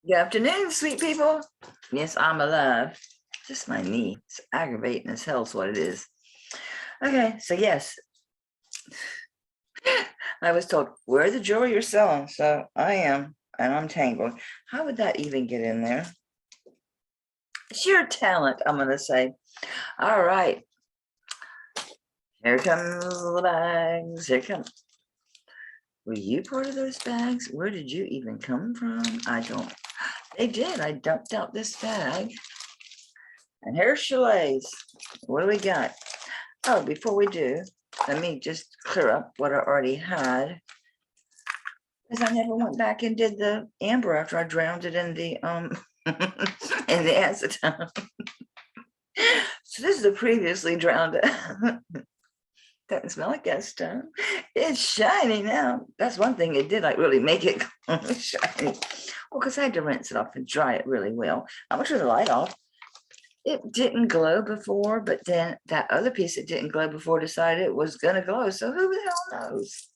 Good afternoon, sweet people. Yes, I'm alive. Just my knee. It's aggravating as hell is what it is. Okay, so yes, I was told, wear the jewelry you're selling. So I am, and I'm tangled. How would that even get in there? Sheer talent, I'm going to say. All right. Here comes the bags. Here comes. Were you part of those bags? Where did you even come from? I don't. They did. I dumped out this bag. And here's Chalet's. What do we got? Oh, before we do, let me just clear up what I already had. Because I never went back and did the amber after I drowned it in the in the acetone. So this is the previously drowned. Doesn't smell like acetone. It's shiny now. That's one thing it did, like really make it shiny. Well, because I had to rinse it off and dry it really well. I'm gonna turn the light off. It didn't glow before, but then that other piece that didn't glow before decided it was gonna glow. So who the hell knows?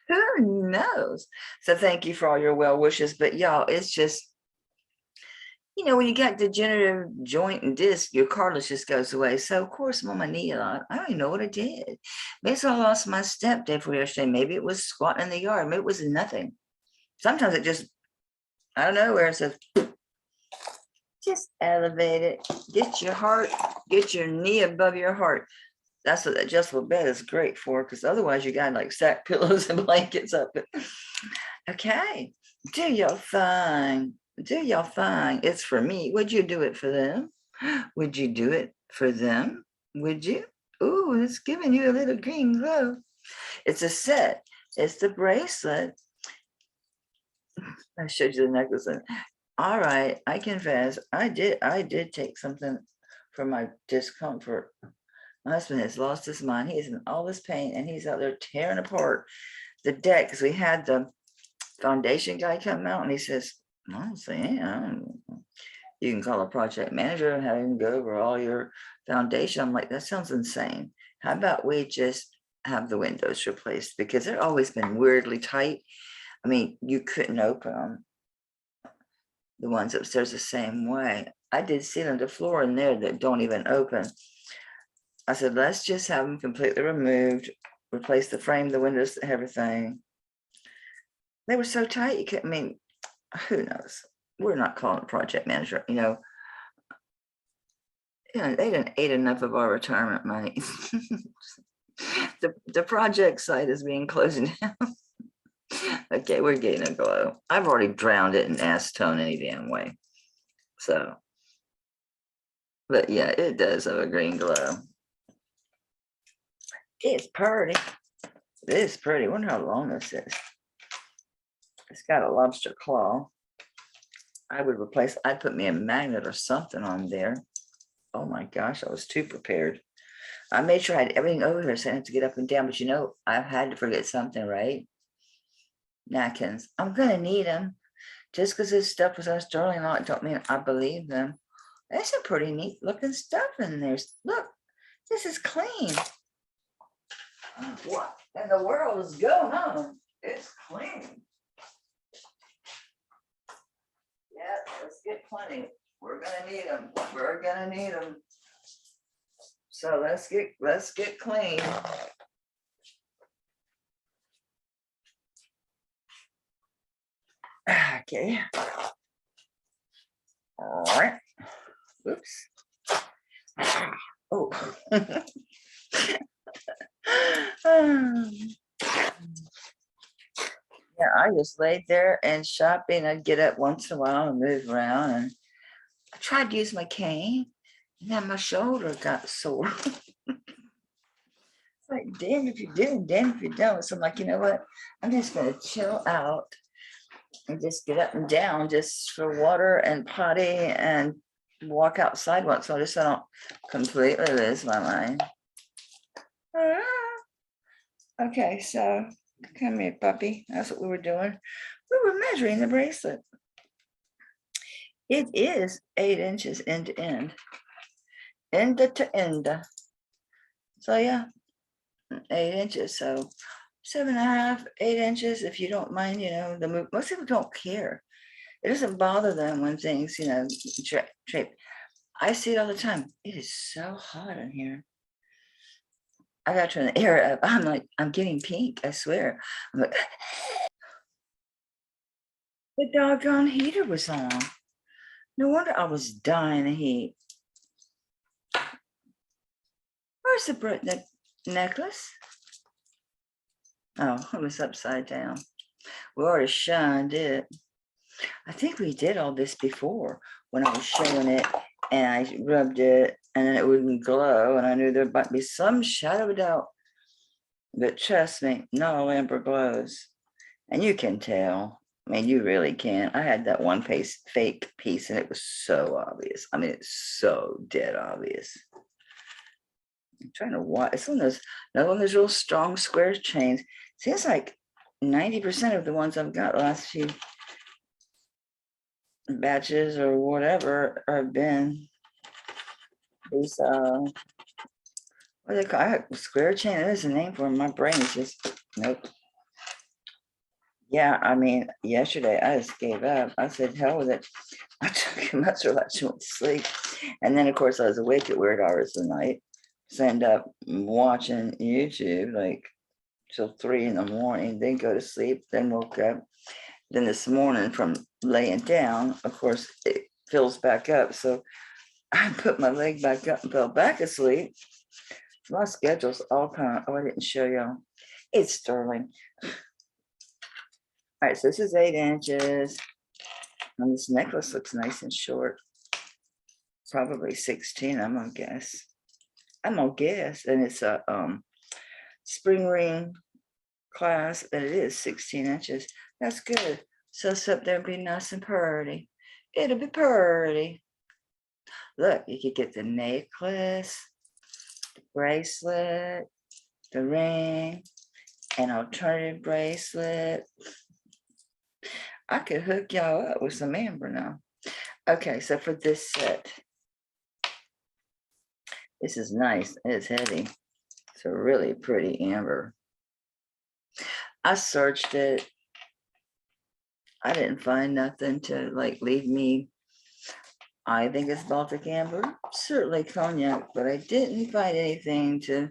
Who knows? So thank you for all your well wishes. But y'all, it's just, when you got degenerative joint and disc, your cartilage just goes away. So of course I'm on my knee a lot. I don't even know what I did. Maybe I lost my step day for yesterday. Maybe it was squatting in the yard. Maybe it was nothing. Sometimes it just, I don't know where it says, just elevate it. Get your knee above your heart. That's what that adjustable bed is great for, because otherwise you got like sack pillows and blankets up. Okay, do your thing. Do your thing. It's for me. Would you do it for them? Would you do it for them? Would you? Ooh, it's giving you a little green glow. It's a set. It's the bracelet. I showed you the necklace. All right, I confess, I did take something for my discomfort. My husband has lost his mind. He's in all this pain and he's out there tearing apart the deck because we had the foundation guy come out and he says, honestly, yeah, you can call a project manager and have him go over all your foundation. I'm like, that sounds insane. How about we just have the windows replaced because they've always been weirdly tight. I mean, you couldn't open them. The ones upstairs the same way. I did ceiling to floor in there that don't even open. I said, let's just have them completely removed, replace the frame, the windows, everything. They were so tight, you couldn't, I mean, who knows? We're not calling a project manager, they didn't ate enough of our retirement money. The project site is being closed down. Okay, we're getting a glow. I've already drowned it in acetone any damn way. So, but yeah, it does have a green glow. It's pretty. It is pretty. I wonder how long this is. It's got a lobster claw. I'd put me a magnet or something on there. Oh my gosh, I was too prepared. I made sure I had everything over here so I didn't have to get up and down, but I've had to forget something, right? Napkins. I'm gonna need them. Just because this stuff was on sterling lot don't mean I believe them. There's some pretty neat looking stuff in there. Look, this is clean. What in the world is going on? It's clean. Yeah, let's get plenty. We're gonna need them. We're gonna need them. So let's get clean. Okay. All right. Oops. Oh. Yeah, I just laid there and shopping. I'd get up once in a while and move around. And I tried to use my cane, and then my shoulder got sore. It's like, damn if you do, damn if you don't. So I'm like, you know what? I'm just going to chill out and just get up and down just for water and potty and walk outside once in a while just so I don't completely lose my mind. Okay, so come here, puppy. That's what we were doing. We were measuring the bracelet. It is 8 inches end to end, end to end. So yeah, 8 inches. So 7.5, 8 inches. If you don't mind, most people don't care. It doesn't bother them when things, you know, drape. I see it all the time. It is so hot in here. I got to turn the air up. I'm like, I'm getting pink, I swear. I'm like, the doggone heater was on. No wonder I was dying of heat. Where's the necklace? Oh, it was upside down. We already shined it. I think we did all this before when I was showing it and I rubbed it and then it wouldn't glow and I knew there might be some shadow of doubt. But trust me, not all amber glows. And you can tell. I mean, you really can. I had that one fake piece and it was so obvious. I mean, it's so dead obvious. I'm trying to watch. It's another one of those real strong square chains. Seems like 90% of the ones I've got the last few batches or whatever have been these what do they call it? Square chain. There's a name for them. My brain is just nope. Yeah, I mean, yesterday I just gave up. I said, hell with it. I took much relaxed and went to sleep. And then of course I was awake at weird hours of the night. So I ended up watching YouTube like till 3 in the morning, then go to sleep, then woke up. Then this morning from laying down, of course, it fills back up. So I put my leg back up and fell back asleep. My schedule's all kind of, oh, I didn't show y'all. It's sterling. All right, so this is 8 inches. And this necklace looks nice and short. Probably 16, I'm gonna guess. I'm gonna guess. And it's a spring ring class, and it is 16 inches. That's good. So it's up there and be nice and pretty. It'll be pretty. Look, you could get the necklace, the bracelet, the ring, an alternative bracelet. I could hook y'all up with some amber now. Okay, so for this set, this is nice. It's heavy. It's a really pretty amber. I searched it. I didn't find nothing to like leave me. I think it's Baltic amber, certainly cognac, but I didn't find anything to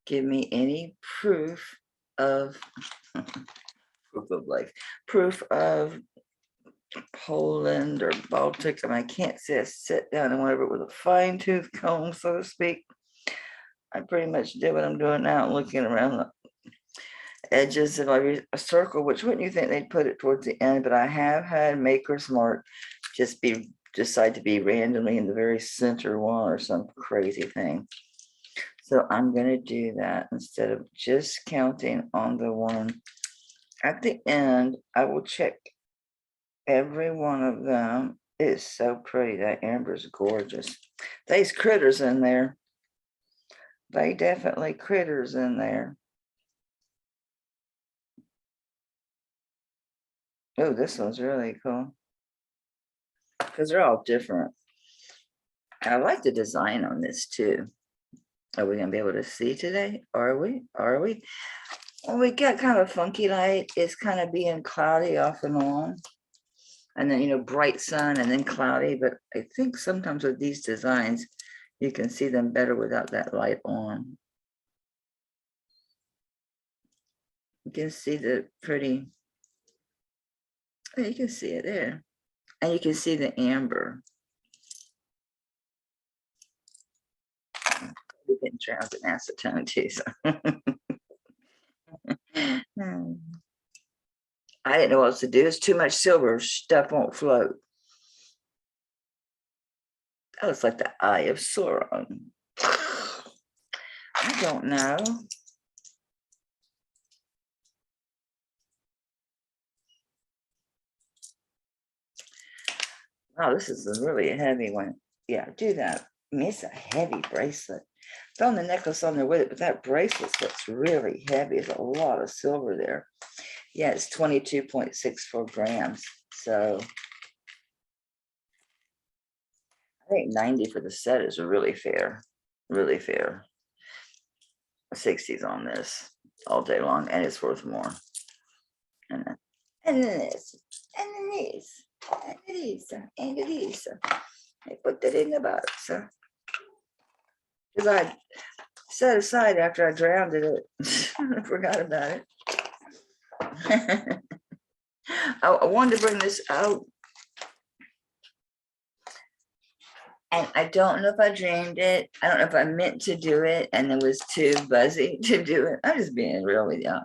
give me any proof of proof of Poland or Baltic. I mean, I can't say I sit down and whatever with a fine tooth comb, so to speak. I pretty much did what I'm doing now, looking around the edges of a circle, which wouldn't you think they'd put it towards the end, but I have had Maker's Mark just decide to be randomly in the very center one or some crazy thing. So I'm going to do that instead of just counting on the one at the end. I will check every one of them. It's so pretty. That amber is gorgeous. There's critters in there. They definitely critters in there. Oh, this one's really cool because they're all different. I like the design on this too. Are we gonna be able to see today? Are we? Are we? Well, we got kind of funky light. It's kind of being cloudy off and on. And then, you know, bright sun and then cloudy. But I think sometimes with these designs, you can see them better without that light on. You can see the pretty, oh, you can see it there. And you can see the amber. We're getting drowned in acetone too. So. I didn't know what else to do. It's too much silver. Stuff won't float. That looks like the eye of Sauron. I don't know. Wow, this is a really heavy one. Yeah, do that. I mean, it's a heavy bracelet. Throwing the necklace on there with it, but that bracelet looks really heavy. There's a lot of silver there. Yeah, it's 22.64 grams. So I think 90 for the set is really fair. Really fair. 60s on this all day long, and it's worth more. And then this, and then this. And it is. I put that in the box. Because I set aside after I drowned it. I forgot about it. I wanted to bring this out. And I don't know if I dreamed it. I don't know if I meant to do it and it was too buzzy to do it. I'm just being real with y'all.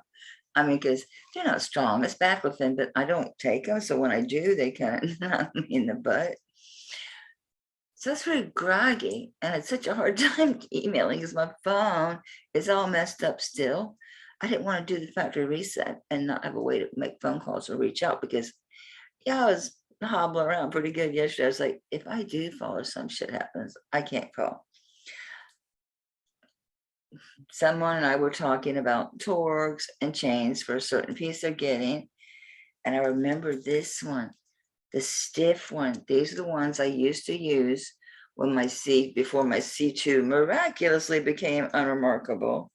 I mean, because they're not strong. It's baclofen, but I don't take them. So when I do, they kind of knock me in the butt. So it's really groggy. And it's such a hard time emailing because my phone is all messed up still. I didn't want to do the factory reset and not have a way to make phone calls or reach out because, yeah, I was hobbling around pretty good yesterday. I was like, if I do fall or some shit happens, I can't call. Someone and I were talking about torques and chains for a certain piece they're getting. And I remember this one, the stiff one. These are the ones I used to use when before my C2 miraculously became unremarkable.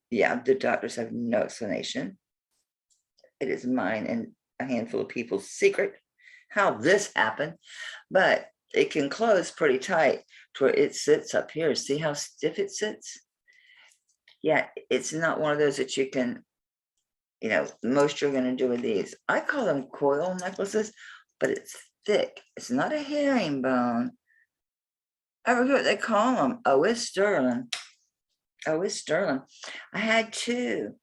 Yeah, the doctors have no explanation. It is mine and a handful of people's secret how this happened, but it can close pretty tight to where it sits up here. See how stiff it sits? Yeah, it's not one of those that you can, most you're going to do with these. I call them coil necklaces, but it's thick. It's not a herringbone. I forget what they call them. Oh, it's sterling. Oh, it's sterling. I had two.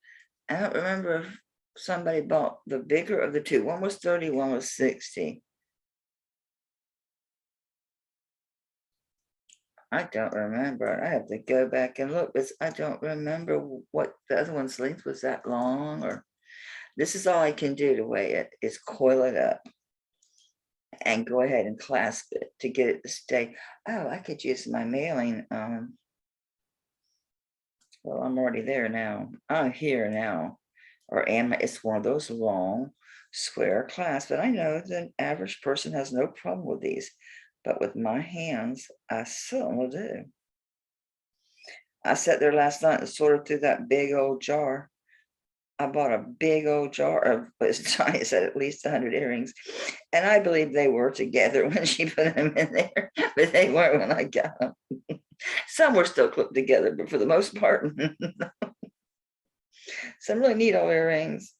I don't remember if somebody bought the bigger of the two. One was 30, one was 60. I don't remember. I have to go back and look, because I don't remember what the other one's length was that long, or this is all I can do to weigh it is coil it up and go ahead and clasp it to get it to stay. Oh, I could use my mailing. Well, I'm already there now. I'm here now. Or am I? It's one of those long square clasps, but I know the average person has no problem with these. But with my hands, I certainly do. I sat there last night and sorted through that big old jar. I bought a big old jar of, it's Johnny said, at least 100 earrings. And I believe they were together when she put them in there, but they weren't when I got them. Some were still clipped together, but for the most part, some really neat old earrings.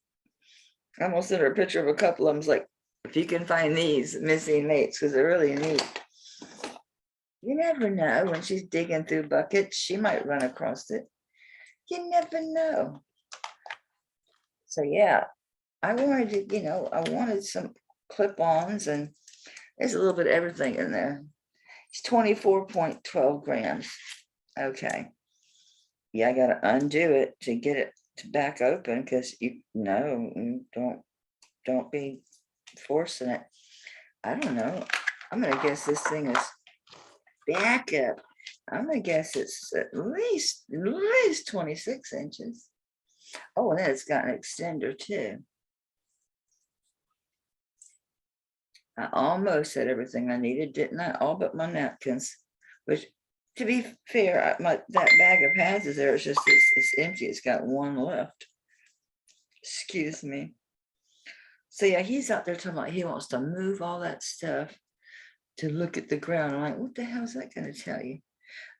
I almost sent her a picture of a couple of them. Like, if you can find these missing mates, because they're really neat. You never know when she's digging through buckets, she might run across it. You never know. So yeah, I wanted to, I wanted some clip-ons, and there's a little bit of everything in there. It's 24.12 grams. Okay. Yeah, I got to undo it to get it to back open, because don't be forcing it. I don't know. I'm going to guess this thing is backup. I'm going to guess it's at least 26 inches. Oh, and then it's got an extender too. I almost had everything I needed, didn't I? All but my napkins, which, to be fair, that bag of pads is there. It's just, it's empty. It's got one left. Excuse me. So yeah, he's out there talking about he wants to move all that stuff to look at the ground. I'm like, what the hell is that going to tell you?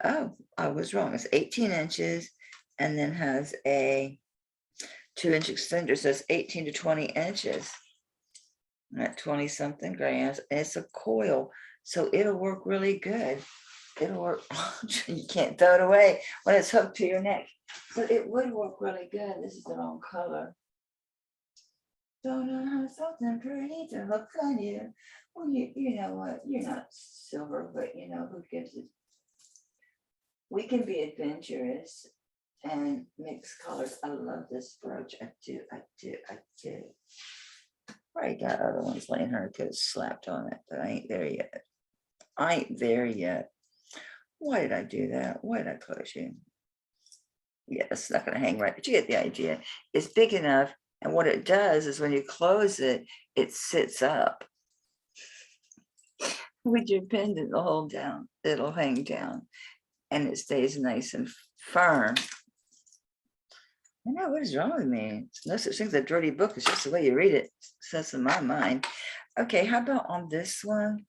Oh, I was wrong. It's 18 inches and then has a 2-inch extender. So it's 18 to 20 inches. At 20 something grams, and it's a coil, so it'll work really good. It'll work. You can't throw it away when it's hooked to your neck, but it would work really good. This is the wrong color. Don't know how something pretty to look on you. Well, you know what? You're not silver, but who gives it? We can be adventurous and mix colors. I love this brooch. I do. I got other ones laying here. I could have slapped on it, but I ain't there yet. Why did I do that? Why did I close you? Yeah, it's not going to hang right, but you get the idea. It's big enough, and what it does is when you close it, it sits up. With your pendant the whole down, it'll hang down, and it stays nice and firm. I know, what is wrong with me? It's no such thing as a dirty book. It's just the way you read it. Says in my mind. Okay, how about on this one?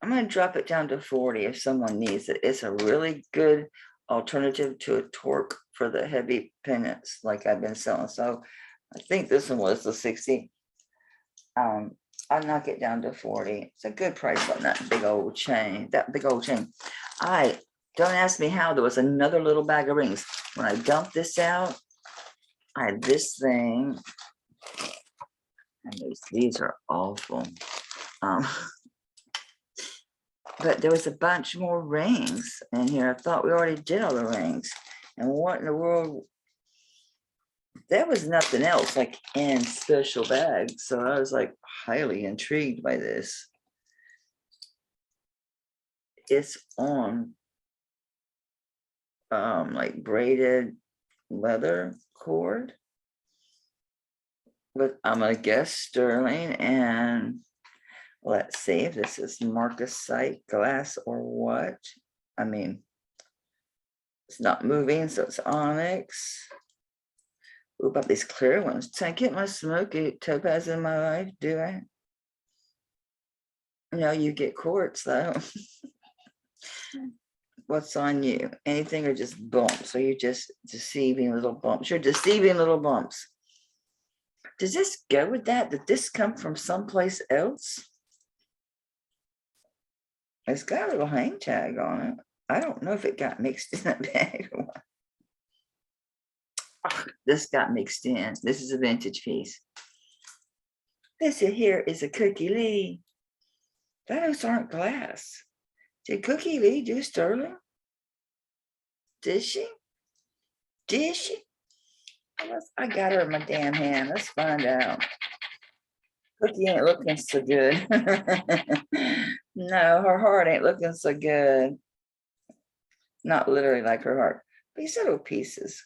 I'm going to drop it down to 40 if someone needs it. It's a really good alternative to a torque for the heavy pendants like I've been selling. So I think this one was the 60. I'll knock it down to 40. It's a good price on that big old chain. All right, don't ask me how. There was another little bag of rings. When I dumped this out, I had this thing. And these are awful. But there was a bunch more rings in here. I thought we already did all the rings. And what in the world? There was nothing else like in special bags. So I was like highly intrigued by this. It's on like braided leather cord. But I'm gonna guess sterling, and let's see if this is marcasite glass or what. I mean, it's not moving, so it's onyx. What about these clear ones? Did I get my smoky topaz in my life? Do I? No, you get quartz though. What's on you? Anything or just bumps? So you're just deceiving little bumps. You're deceiving little bumps. Does this go with that? Did this come from someplace else? It's got a little hang tag on it. I don't know if it got mixed in that bag or what. Oh, this got mixed in. This is a vintage piece. This here is a Cookie Lee. Those aren't glass. Did Cookie Lee do sterling? Did she? Did she? I got her in my damn hand. Let's find out. Cookie ain't looking so good. No, her heart ain't looking so good. Not literally like her heart. These little pieces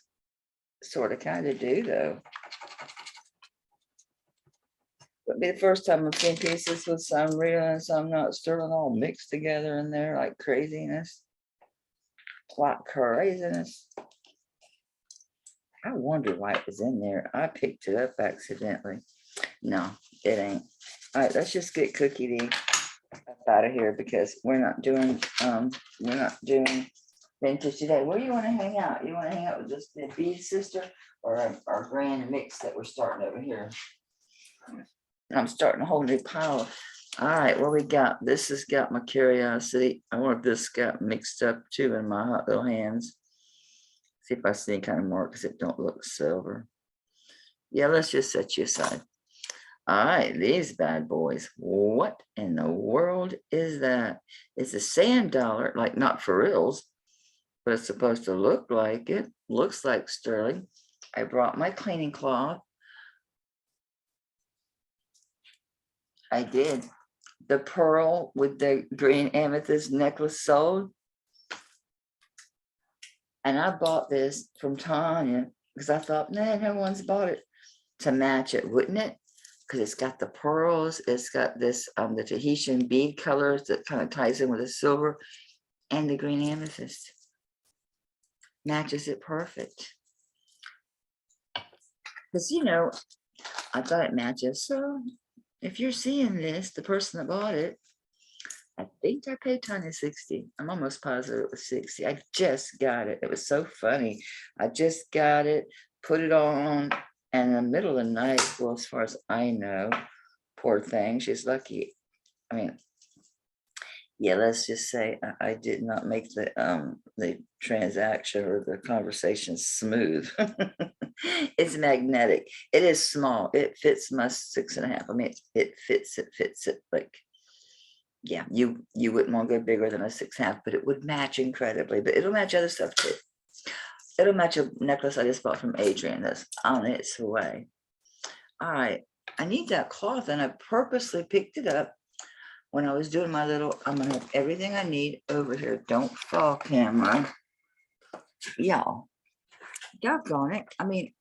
sort of kind of do though. It'll be the first time I've seen pieces with some real and some not sterling all mixed together in there like craziness. Like craziness. I wonder why it was in there. I picked it up accidentally. No, it ain't. All right, let's just get Cookie D out of here because we're not doing vintage today. Where do you want to hang out? You want to hang out with just the bead sister or our grand mix that we're starting over here? I'm starting a whole new pile. All right, what we got? This has got my curiosity. I wonder if this got mixed up too in my hot little hands. See if I see any kind of mark because it don't look silver. Yeah, let's just set you aside. All right, these bad boys. What in the world is that? It's a sand dollar, like not for reals, but it's supposed to look like it. Looks like sterling. I brought my cleaning cloth. I did. The pearl with the green amethyst necklace sold. And I bought this from Tanya because I thought, nah, no one's bought it to match it, wouldn't it? Because it's got the pearls, it's got this, the Tahitian bead colors that kind of ties in with the silver and the green amethyst. Matches it perfect. Because, you know, I thought it matches. So if you're seeing this, the person that bought it, I think I paid Tanya 60. I'm almost positive it was 60. I just got it. It was so funny. I just got it, put it on, and in the middle of the night, well, as far as I know, poor thing, she's lucky. I mean, yeah, let's just say I did not make the transaction or the conversation smooth. It's magnetic. It is small. It fits my 6.5. I mean, it fits it like, yeah, you wouldn't want to go bigger than a 6.5, but it would match incredibly. But it'll match other stuff too. It'll match a necklace I just bought from Adrian that's on its way. All right, I need that cloth, and I purposely picked it up when I was doing my little, I'm gonna have everything I need over here. Don't fall, camera. Y'all, doggone it. I mean,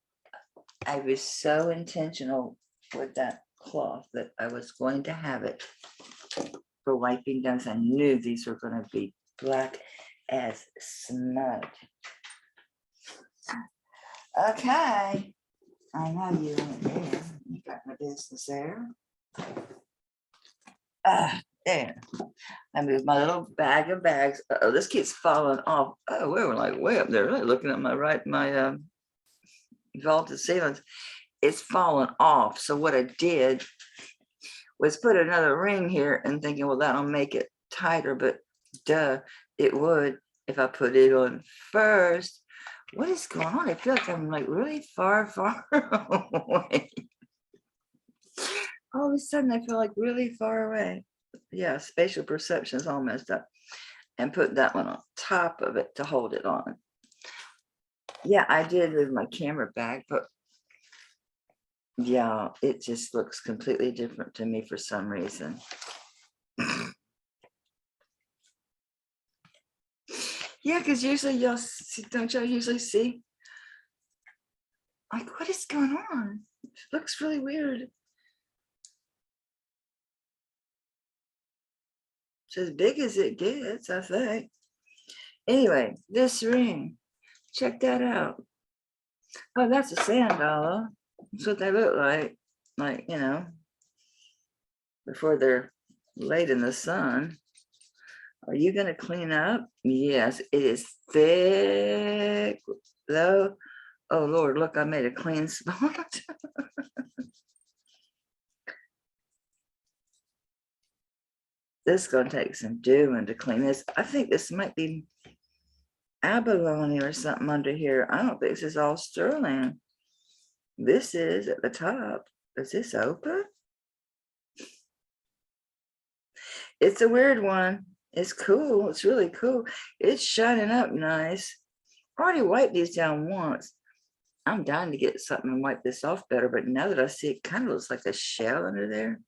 I was so intentional with that cloth that I was going to have it for wiping down. I knew these were going to be black as smudge. Okay, I know you weren't there. You got my business there. There. I moved my little bag of bags. Oh, this keeps falling off. Oh, we were like way up there, really looking at my vaulted ceilings. It's falling off. So what I did was put another ring here and thinking, well, that'll make it tighter, but duh, it would if I put it on first. What is going on? I feel like I'm like really far away. All of a sudden, I feel like really far away. Yeah, spatial perception is all messed up. And put that one on top of it to hold it on. Yeah, I did move my camera back, but yeah, it just looks completely different to me for some reason. Yeah, because usually y'all see, don't y'all usually see? Like, what is going on? It looks really weird. It's as big as it gets, I think. Anyway, this ring, check that out. Oh, that's a sand dollar. That's what they look like, you know, before they're laid in the sun. Are you going to clean up? Yes, it is thick, though. Oh, Lord, look, I made a clean spot. This is going to take some doing to clean this. I think this might be abalone or something under here. I don't think this is all sterling. This is at the top. Is this open? It's a weird one. It's cool. It's really cool. It's shining up nice. I already wiped these down once. I'm dying to get something and wipe this off better, but now that I see it kind of looks like a shell under there.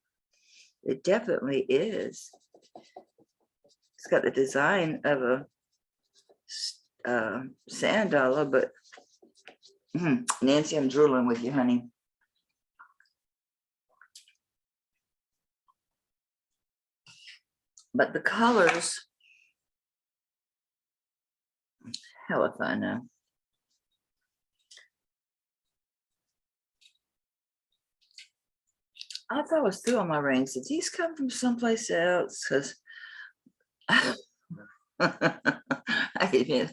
It definitely is. It's got the design of a sand dollar, but Nancy, I'm drooling with you, honey. But the colors, hell if I know. I thought I was through on my rings. Did these come from someplace else? Because I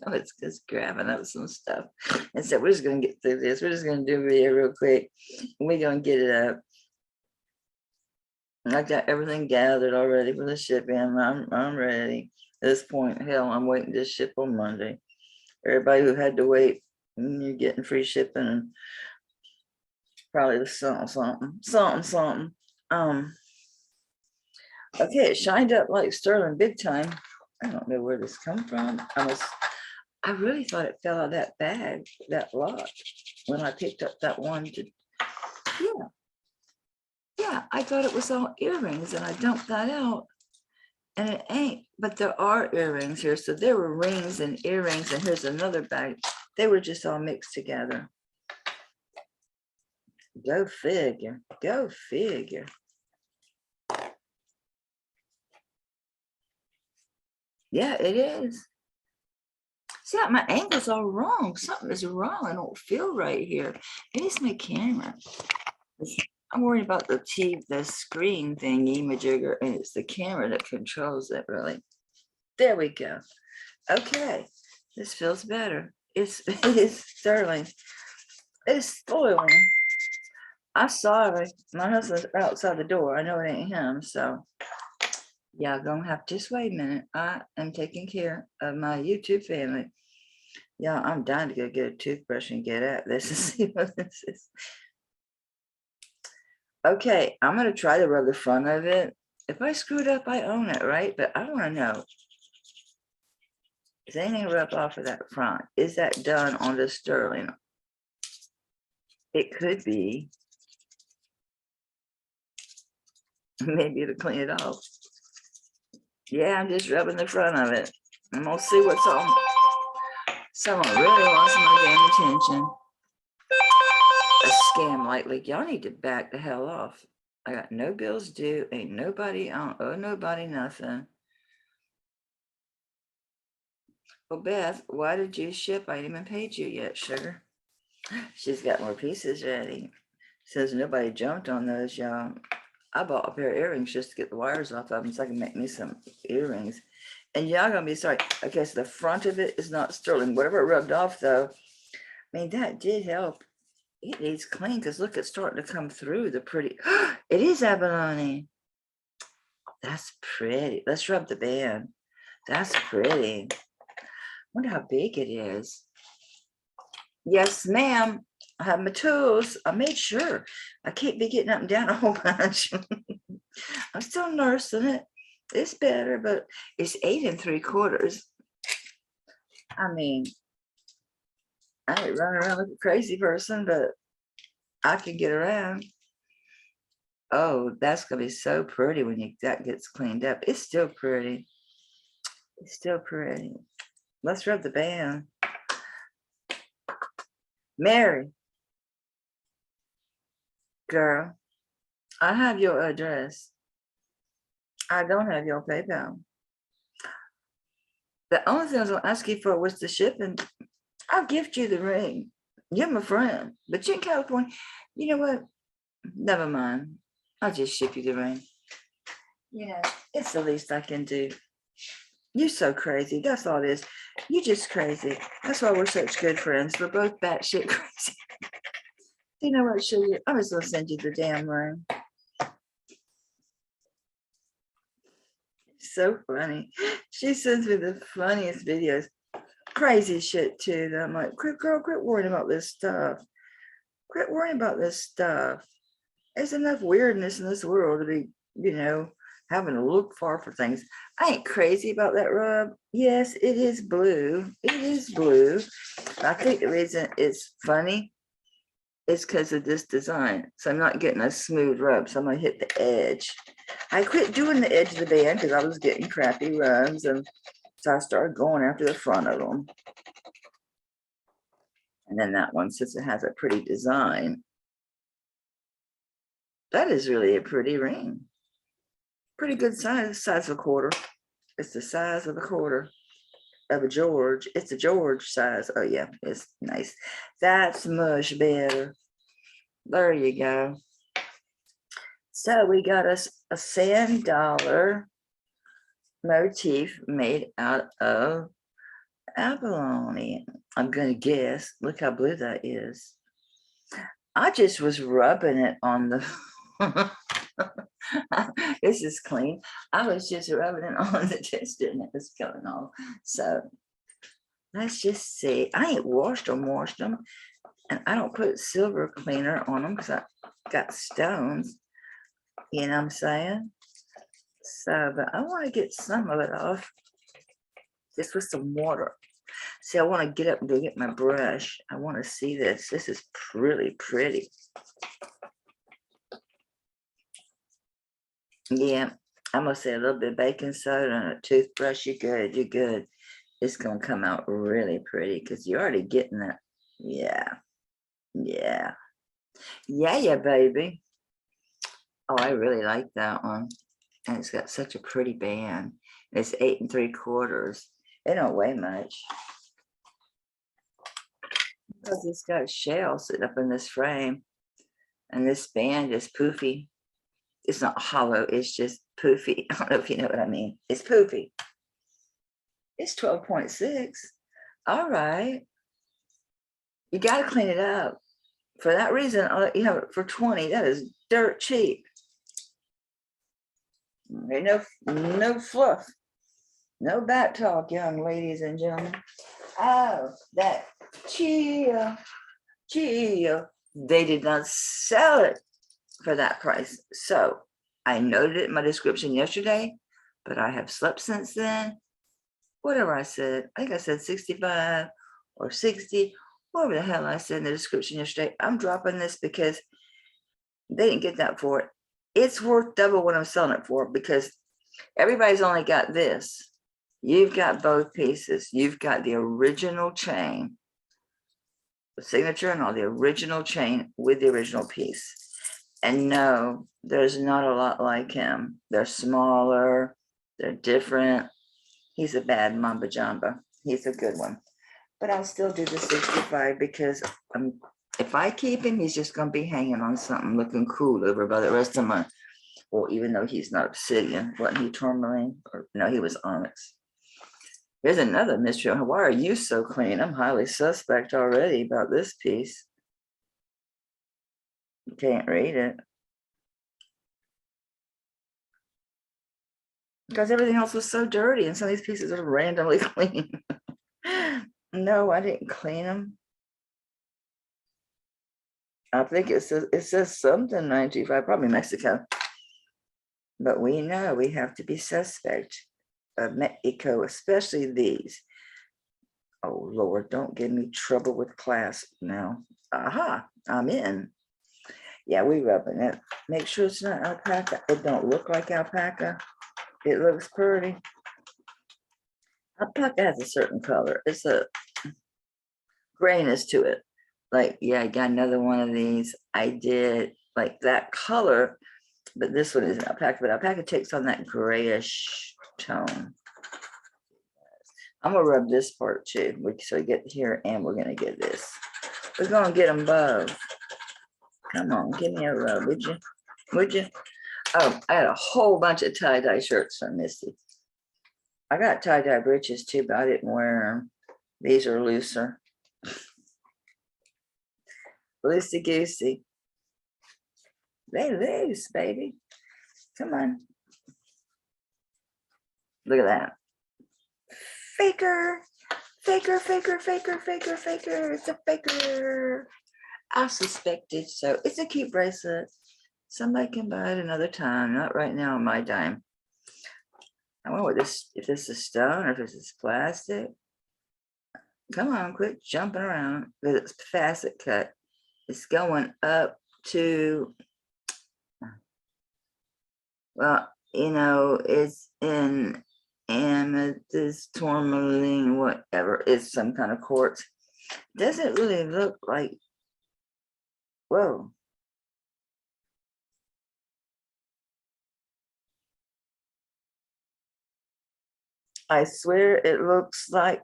was just grabbing up some stuff and said, we're just going to get through this. We're just going to do a video real quick. We're going to get it up. I got everything gathered already for the shipping. I'm ready. At this point, hell, I'm waiting to ship on Monday. Everybody who had to wait, you're getting free shipping and probably the something. Okay, it shined up like sterling big time. I don't know where this come from. I really thought it fell out of that bag, that lot, when I picked up that one. Yeah, I thought it was all earrings and I dumped that out. And it ain't, but there are earrings here. So there were rings and earrings, and here's another bag. They were just all mixed together. Go figure. Go figure. Yeah, it is. See, my angle's all wrong. Something is wrong. I don't feel right here. Maybe it's my camera. I'm worried about the screen thingy, majigger, and it's the camera that controls it, really. There we go. Okay, this feels better. It is sterling. It's spoiling. I'm sorry. My husband's outside the door. I know it ain't him, so yeah, gonna have to just wait a minute. I am taking care of my YouTube family. Yeah, I'm dying to go get a toothbrush and get at this and see what this is. Okay, I'm gonna try to rub the front of it. If I screw it up, I own it, right? But I want to know, is anything rubbed off of that front? Is that done on the sterling? It could be. Maybe it'll clean it off. Yeah, I'm just rubbing the front of it. I'm gonna see what's on. Someone really wants my damn attention. A scam lightly. Y'all need to back the hell off. I got no bills due. Ain't nobody on. Oh, nobody nothing. Well, Beth, why did you ship? I ain't even paid you yet, sugar. She's got more pieces ready. Says nobody jumped on those, y'all. I bought a pair of earrings just to get the wires off of them so I can make me some earrings. And y'all gonna be sorry. Okay, so the front of it is not sterling. Whatever it rubbed off though, I mean, that did help. It needs clean because look, it's starting to come through the pretty. It is abalone. That's pretty. Let's rub the band. That's pretty. Wonder how big it is. Yes, ma'am. I have my tools. I made sure. I can't be getting up and down a whole bunch. I'm still nursing it. It's better, but it's 8 3/4. I mean, I ain't running around like a crazy person, but I can get around. Oh, that's gonna be so pretty when that gets cleaned up. It's still pretty. It's still pretty. Let's rub the band. Mary, girl, I have your address. I don't have your PayPal. The only thing I was gonna ask you for was the shipping. I'll gift you the ring. You're my friend, but you're in California. You know what? Never mind. I'll just ship you the ring. You know, it's the least I can do. You're so crazy. That's all it is. You're just crazy. That's why we're such good friends. We're both batshit crazy. You know what, sugar? I'm just gonna send you the damn ring. So funny. She sends me the funniest videos. Crazy shit too. That I'm like, girl, quit worrying about this stuff. Quit worrying about this stuff. There's enough weirdness in this world to be, you know, having to look for things. I ain't crazy about that rub. Yes, it is blue. It is blue. I think the reason it's funny is because of this design. So I'm not getting a smooth rub. So I'm gonna hit the edge. I quit doing the edge of the band because I was getting crappy rubs, and so I started going after the front of them. And then that one, since it has a pretty design, that is really a pretty ring. Pretty good size of a quarter. It's the size of a quarter of a George. It's a George size. Oh yeah, it's nice. That's much better. There you go. So we got us a sand dollar motif made out of abalone. I'm gonna guess. Look how blue that is. I just was rubbing it on the this is clean. I was just rubbing it on the tester and it was coming off. So let's just see. I ain't washed them, and I don't put silver cleaner on them because I got stones. You know what I'm saying? So, but I want to get some of it off just with some water. See, I want to get up and go get my brush. I want to see this. This is really pretty. Yeah, I'm gonna say a little bit of baking soda and a toothbrush. You're good. You're good. It's gonna come out really pretty because you're already getting that. Yeah, yeah, yeah, baby. Oh, I really like that one, and it's got such a pretty band. It's 8 3/4. It don't weigh much because it's got shells sitting up in this frame, and this band is poofy. It's not hollow. It's just poofy. I don't know if you know what I mean. It's poofy. It's 12.6. All right. You got to clean it up. For that reason, I'll let you have it for 20. That is dirt cheap. Ain't no fluff. No back talk, young ladies and gentlemen. Oh, that chill. They did not sell it for that price. So I noted it in my description yesterday, but I have slept since then. Whatever I said, I think I said 65 or 60, whatever the hell I said in the description yesterday. I'm dropping this because they didn't get that for it. It's worth double what I'm selling it for because everybody's only got this. You've got both pieces. You've got the original chain, the signature and all, the original chain with the original piece. And no, there's not a lot like him. They're smaller, they're different. He's a bad mamba jamba. He's a good one. But I'll still do the 65 because if I keep him, he's just going to be hanging on something looking cool over by the rest of my Well, even though he's not obsidian, wasn't he tourmaline? Or no, he was onyx. Here's another mystery. Why are you so clean? I'm highly suspect already about this piece. You can't read it. Because everything else was so dirty and some of these pieces are randomly clean. No, I didn't clean them. I think it says something 925, probably Mexico. But we know we have to be suspect of Mexico, especially these. Oh Lord, don't give me trouble with class now. Aha, I'm in. Yeah, we rubbing it. Make sure it's not alpaca. It don't look like alpaca. It looks pretty. Alpaca has a certain color. It's a grayness to it. Like, yeah, I got another one of these. I did like that color, but this one isn't alpaca, but alpaca takes on that grayish tone. I'm gonna rub this part too. So we get here and we're gonna get this. We're gonna get them both. Come on, give me a rub, would you? Would you? Oh, I had a whole bunch of tie-dye shirts from Misty. I got tie-dye breeches too, but I didn't wear them. These are looser. Loosey-goosey. They loose, baby. Come on. Look at that. Faker. Faker, faker, faker, faker, faker. It's a faker. I suspected so. It's a cute bracelet. Somebody can buy it another time. Not right now on my dime. I wonder what this, if this is stone or if this is plastic. Come on, quit jumping around. Because it's facet cut. It's going up to, well, you know, it's in amethyst, tourmaline, whatever. It's some kind of quartz. Doesn't really look like, whoa. I swear it looks like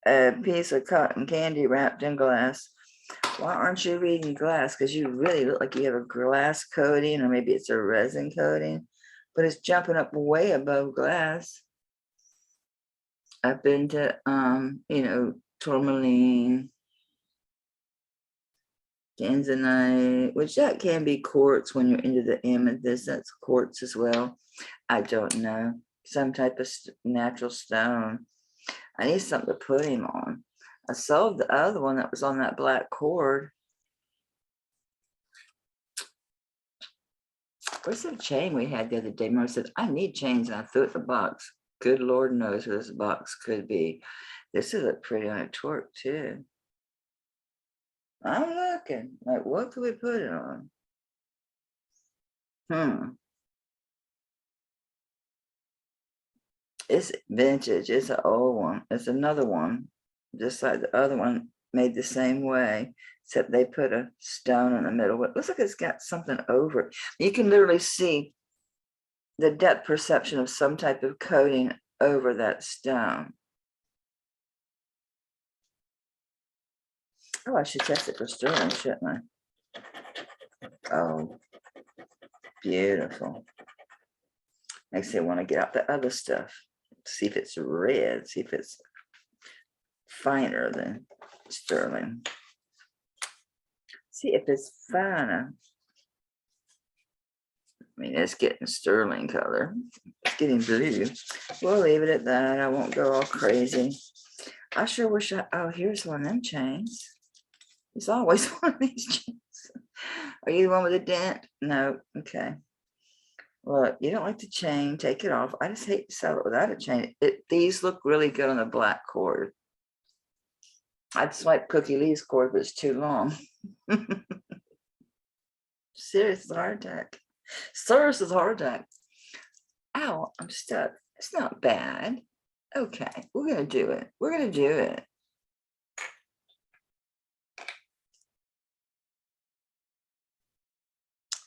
a piece of cotton candy wrapped in glass. Why aren't you reading glass? Because you really look like you have a glass coating, or maybe it's a resin coating, but it's jumping up way above glass. Up into, you know, tourmaline, tanzanite, which that can be quartz when you're into the amethyst. That's quartz as well. I don't know. Some type of natural stone. I need something to put him on. I sold the other one that was on that black cord. Where's the chain we had the other day? Mom said, I need chains, and I threw it in the box. Good Lord knows where this box could be. This is look pretty on a torque too. I'm looking, like, what could we put it on? It's vintage. It's an old one. It's another one, just like the other one, made the same way, except they put a stone in the middle. It looks like it's got something over it. You can literally see the depth perception of some type of coating over that stone. Oh, I should test it for sterling, shouldn't I? Oh, beautiful. Makes me want to get out the other stuff. See if it's red, see if it's finer than sterling. See if it's finer. I mean, it's getting sterling color. It's getting blue. We'll leave it at that. I won't go all crazy. I sure wish oh, here's one of them chains. There's always one of these chains. Are you the one with a dent? No, okay. Look, you don't like the chain, take it off. I just hate to sell it without a chain. These look really good on the black cord. I'd swipe Cookie Lee's cord, but it's too long. Serious heart attack. Serious heart attack. Ow, I'm stuck. It's not bad. Okay, we're gonna do it. We're gonna do it.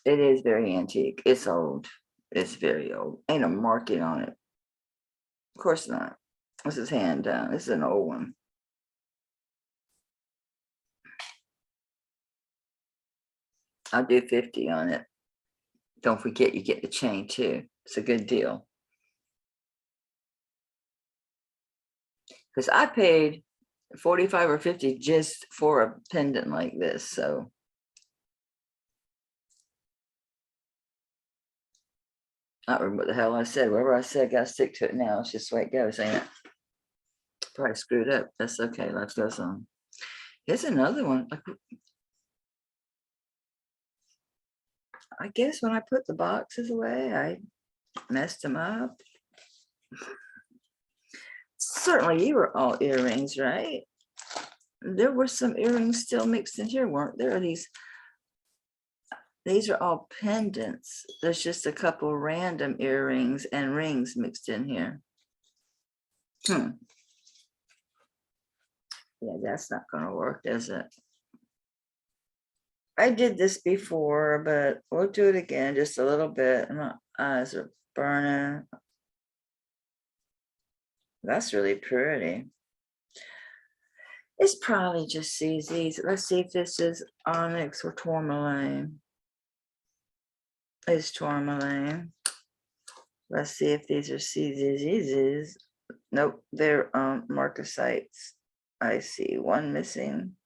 It is very antique. It's old. It's very old. Ain't a market on it. Of course not. This is hand done. This is an old one. I'll do 50 on it. Don't forget you get the chain too. It's a good deal. Because I paid 45 or 50 just for a pendant like this. So I don't remember what the hell I said. Whatever I said, gotta stick to it now. It's just the way it goes, ain't it? Probably screwed up. That's okay. Life goes on. Here's another one. I guess when I put the boxes away, I messed them up. Certainly you were all earrings, right? There were some earrings still mixed in here, weren't there? These are all pendants. There's just a couple random earrings and rings mixed in here. Yeah, that's not gonna work, is it? I did this before, but we'll do it again just a little bit. My eyes are burning. That's really pretty. It's probably just CZ's. Let's see if this is onyx or tourmaline. It's tourmaline. Let's see if these are CZ's. Nope, they're marcasites. I see one missing.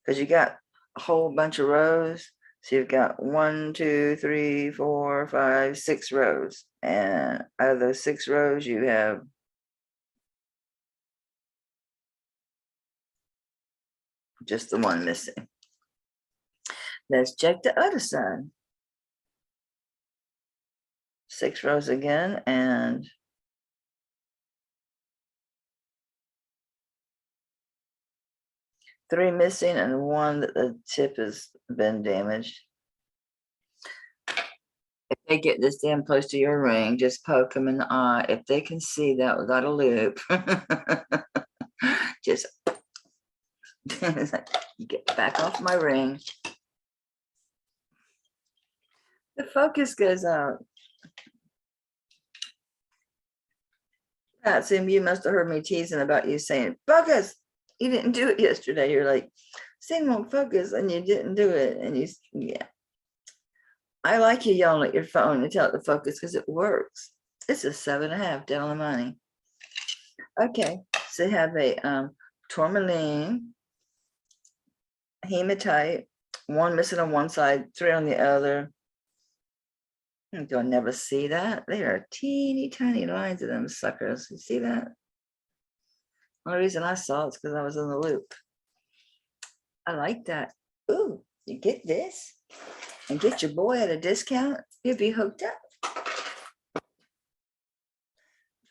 Because you got a whole bunch of rows. So you've got 1, 2, 3, 4, 5, 6 rows. And out of those 6 rows, you have just the one missing. Let's check the other side. 6 rows again, and 3 missing, and 1 that the tip has been damaged. If they get this damn close to your ring, just poke them in the eye. If they can see that without a loop, just get back off my ring. The focus goes out. Patsy, you must have heard me teasing about you saying, focus. You didn't do it yesterday. You're like, thing won't focus, and you didn't do it. And you, yeah. I like you yelling at your phone to tell it to focus because it works. It's a 7.5 down on the money. Okay, so you have a tourmaline, hematite, 1 missing on one side, 3 on the other. You'll never see that. They are teeny tiny lines of them suckers. You see that? The only reason I saw it's because I was in the loop. I like that. Ooh, you get this and get your boy at a discount, you'll be hooked up.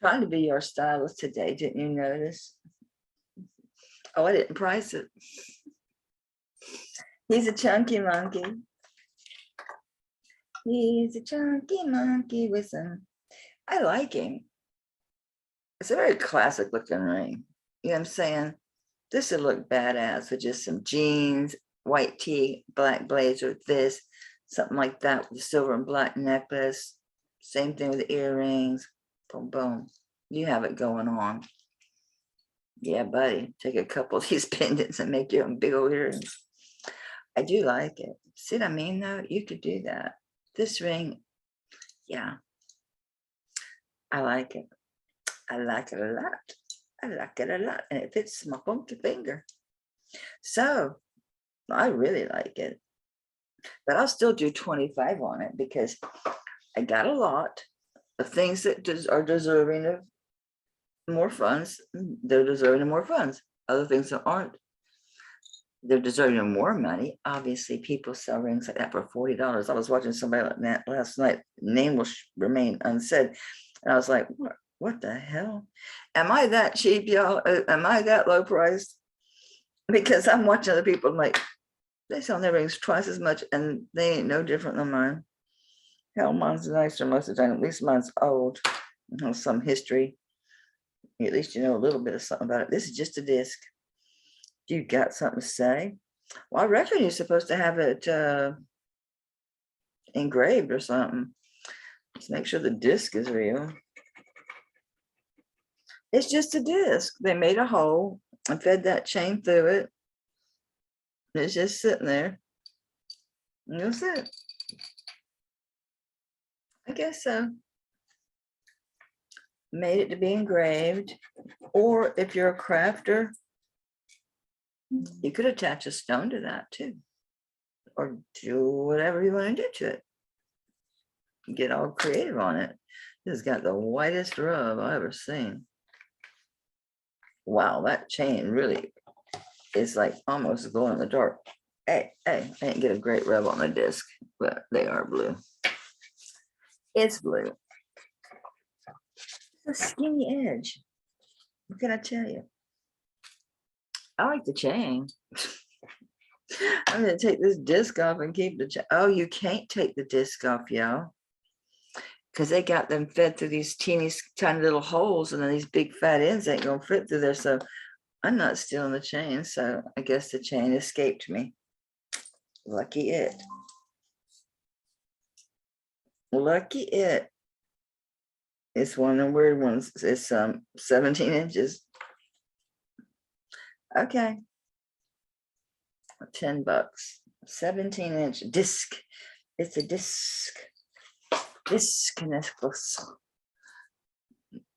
Trying to be your stylist today, didn't you notice? Oh, I didn't price it. He's a chunky monkey. He's a chunky monkey with some, I like him. It's a very classic looking ring. You know what I'm saying? This would look badass with just some jeans, white tee, black blazer, this, something like that with a silver and black necklace. Same thing with the earrings. Boom, boom. You have it going on. Yeah, buddy. Take a couple of these pendants and make your own big old earrings. I do like it. See what I mean, though? You could do that. This ring, yeah. I like it. I like it a lot. I like it a lot. And it fits my funky finger. So, I really like it. But I'll still do 25 on it because I got a lot of things that are deserving of more funds. They're deserving of more funds. Other things that aren't, they're deserving of more money. Obviously, people sell rings like that for $40. I was watching somebody like that last night. Name will remain unsaid. And I was like, what the hell? Am I that cheap, y'all? Am I that low priced? Because I'm watching other people, I'm like, they sell their rings twice as much and they ain't no different than mine. Hell, mine's nicer most of the time. At least mine's old. Some history. At least you know a little bit of something about it. This is just a disc. You got something to say? Well, I reckon you're supposed to have it engraved or something. Let's make sure the disc is real. It's just a disc. They made a hole and fed that chain through it. It's just sitting there. And that's it. I guess so. Made it to be engraved. Or if you're a crafter, you could attach a stone to that too. Or do whatever you want to do to it. Get all creative on it. This has got the whitest rub I've ever seen. Wow, that chain really is like almost glow in the dark. Hey, I didn't get a great rub on the disc, but they are blue. It's blue. It's a skinny edge. What can I tell you? I like the chain. I'm gonna take this disc off and keep the chain. Oh, you can't take the disc off, y'all. Because they got them fed through these teeny tiny little holes, and then these big fat ends ain't gonna fit through there. So I'm not stealing the chain. So I guess the chain escaped me. Lucky it. Lucky it. It's one of the weird ones. It's 17 inches. Okay. $10. 17-inch disc. It's a disc. Disc necklace.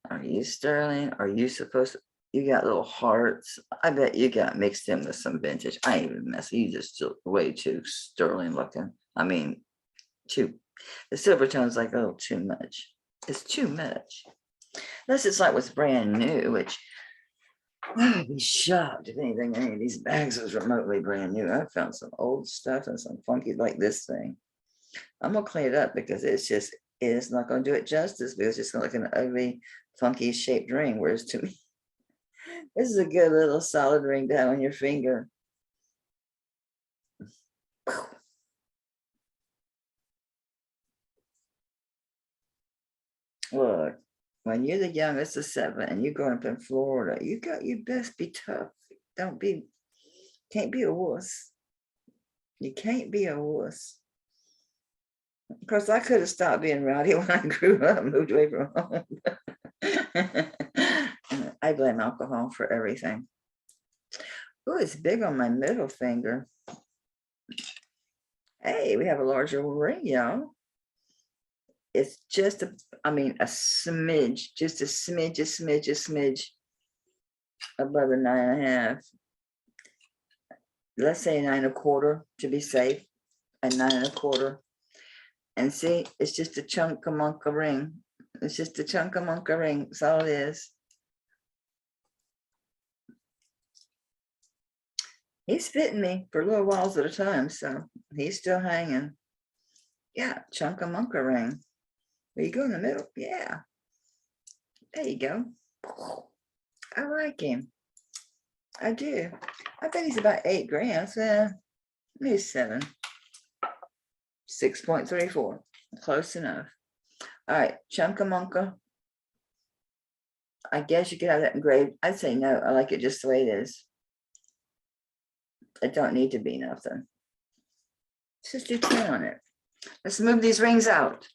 Are you sterling? Are you supposed to? You got little hearts. I bet you got mixed in with some vintage. I ain't even messing. You just way too sterling looking. I mean, the silver tone's like a little too much. It's too much. Unless it's like what's brand new, which I would be shocked if any of these bags was remotely brand new. I found some old stuff and some funky like this thing. I'm gonna clean it up because it's not gonna do it justice, because it's just gonna look like an ugly, funky shaped ring. Whereas to me, this is a good little solid ring to have on your finger. Look, when you're the youngest of 7 and you're growing up in Florida, you best be tough. Can't be a wuss. You can't be a wuss. Of course, I could have stopped being rowdy when I grew up, moved away from home. I blame alcohol for everything. Oh, it's big on my middle finger. Hey, we have a larger ring, y'all. It's just a smidge, just a smidge above the 9.5. Let's say 9.25 to be safe, and 9.25. And see, it's just a chunka-munka ring. It's just a chunka-munka ring. That's all it is. He's fitting me for little whiles at a time, so he's still hanging. Yeah, chunka-munka ring. There you go in the middle. Yeah. There you go. I like him. I do. I bet he's about 8 grams. Maybe 7. 6.34. Close enough. All right, chunka-munka. I guess you could have that engraved. I'd say no. I like it just the way it is. It don't need to be nothing. Let's just do 10 on it. Let's move these rings out.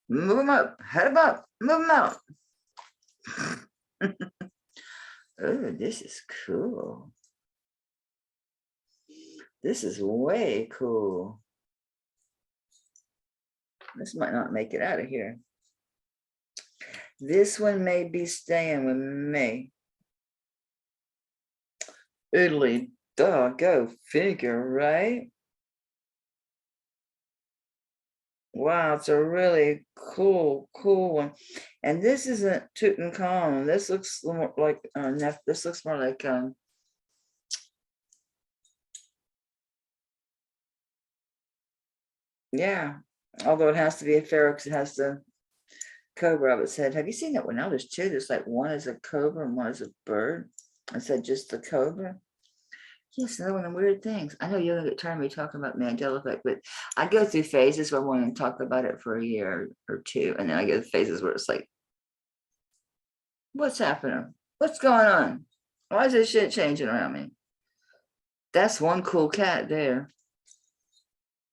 Move them up. Head them up. Move them out. Oh, this is cool. This is way cool. This might not make it out of here. This one may be staying with me. Italy, go figure, right? Wow, it's a really cool one. And this isn't Tutankhamun. This looks more like this looks more like yeah. Although it has to be a pharaoh because it has the cobra of its head. Have you seen that one? Now there's 2. There's like one is a cobra and one is a bird. I said just the cobra. Yes, another one of the weird things. I know you're gonna get tired of me talking about Mandela effect, but I go through phases where I want to talk about it for a year or 2, and then I go through phases where it's like, what's happening? What's going on? Why is this shit changing around me? That's one cool cat there.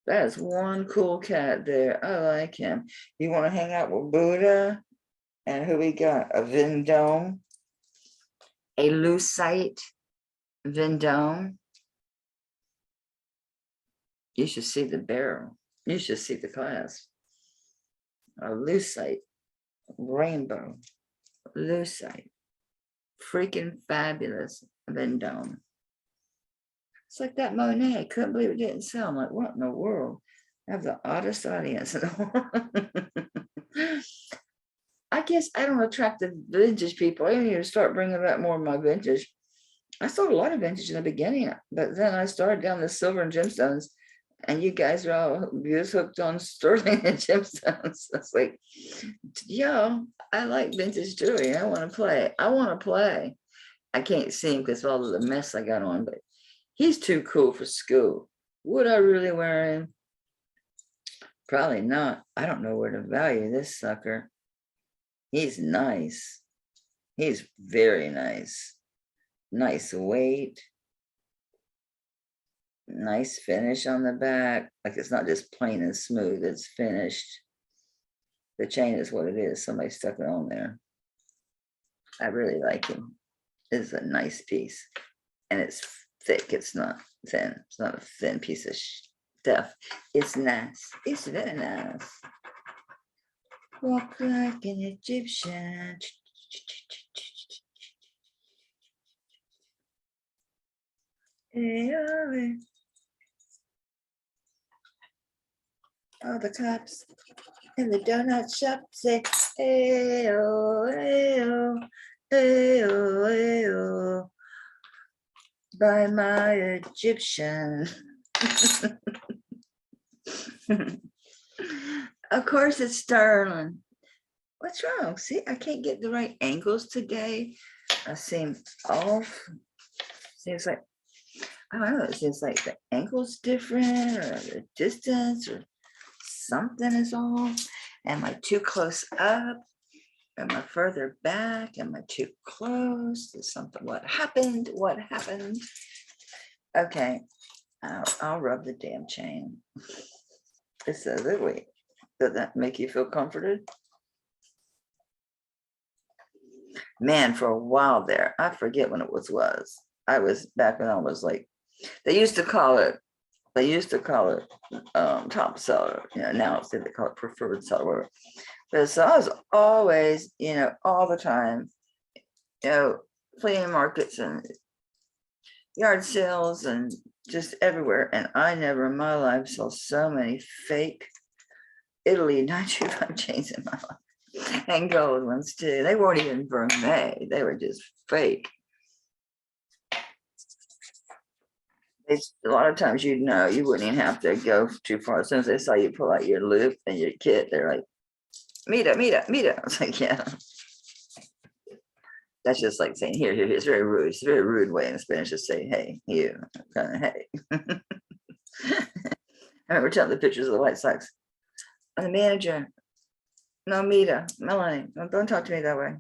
That is one cool cat there. I like him. You want to hang out with Buddha? And who we got? A Vendome, a Lucite Vendome. You should see the barrel. You should see the class. a lucite, rainbow, lucite, freaking fabulous Vendome. It's like that Monet. I couldn't believe it didn't sell. I'm like, what in the world? I have the oddest audience in the world. I guess I don't attract the vintage people. I need to start bringing back more of my vintage. I sold a lot of vintage in the beginning, but then I started down the silver and gemstones, and you guys are all just hooked on sterling and gemstones. It's like, yeah, I like vintage jewelry. I want to play. I want to play. I can't see him because of all of the mess I got on, but he's too cool for school. Would I really wear him? Probably not. I don't know where to value this sucker. He's nice. He's very nice. Nice weight. Nice finish on the back. Like it's not just plain and smooth. It's finished. The chain is what it is. Somebody stuck it on there. I really like him. It's a nice piece. And it's thick. It's not thin. It's not a thin piece of stuff. It's nice. It's very nice. Walk like an Egyptian. All the cops in the donut shop say, "Ayo, ayo, ayo, ayo." By my Egyptian. Of course, it's sterling. What's wrong? See, I can't get the right angles today. I seem off. Seems like, I don't know, it seems like the angle's different or the distance or something is off. Am I too close up? Am I further back? Am I too close? Is something, what happened? What happened? Okay, I'll rub the damn chain. It says it, wait, does that make you feel comforted? Man, for a while there, I forget when it was. I was back when I was like, they used to call it top seller. You know, now they call it preferred seller. But so I was always, you know, all the time, you know, flea markets and yard sales and just everywhere. And I never in my life saw so many fake Italy 925 chains in my life. And gold ones too. They weren't even vermeil. They were just fake. A lot of times, you know, you wouldn't even have to go too far. As soon as they saw you pull out your loop and your kit, they're like, Mita, Mita, Mita. I was like, yeah. That's just like saying, here. It's very rude. It's a very rude way in Spanish to say, hey, you. Kind of, hey. I remember telling the pictures of the White Sox. I'm the manager. No, Mita, Melanie, don't talk to me that way.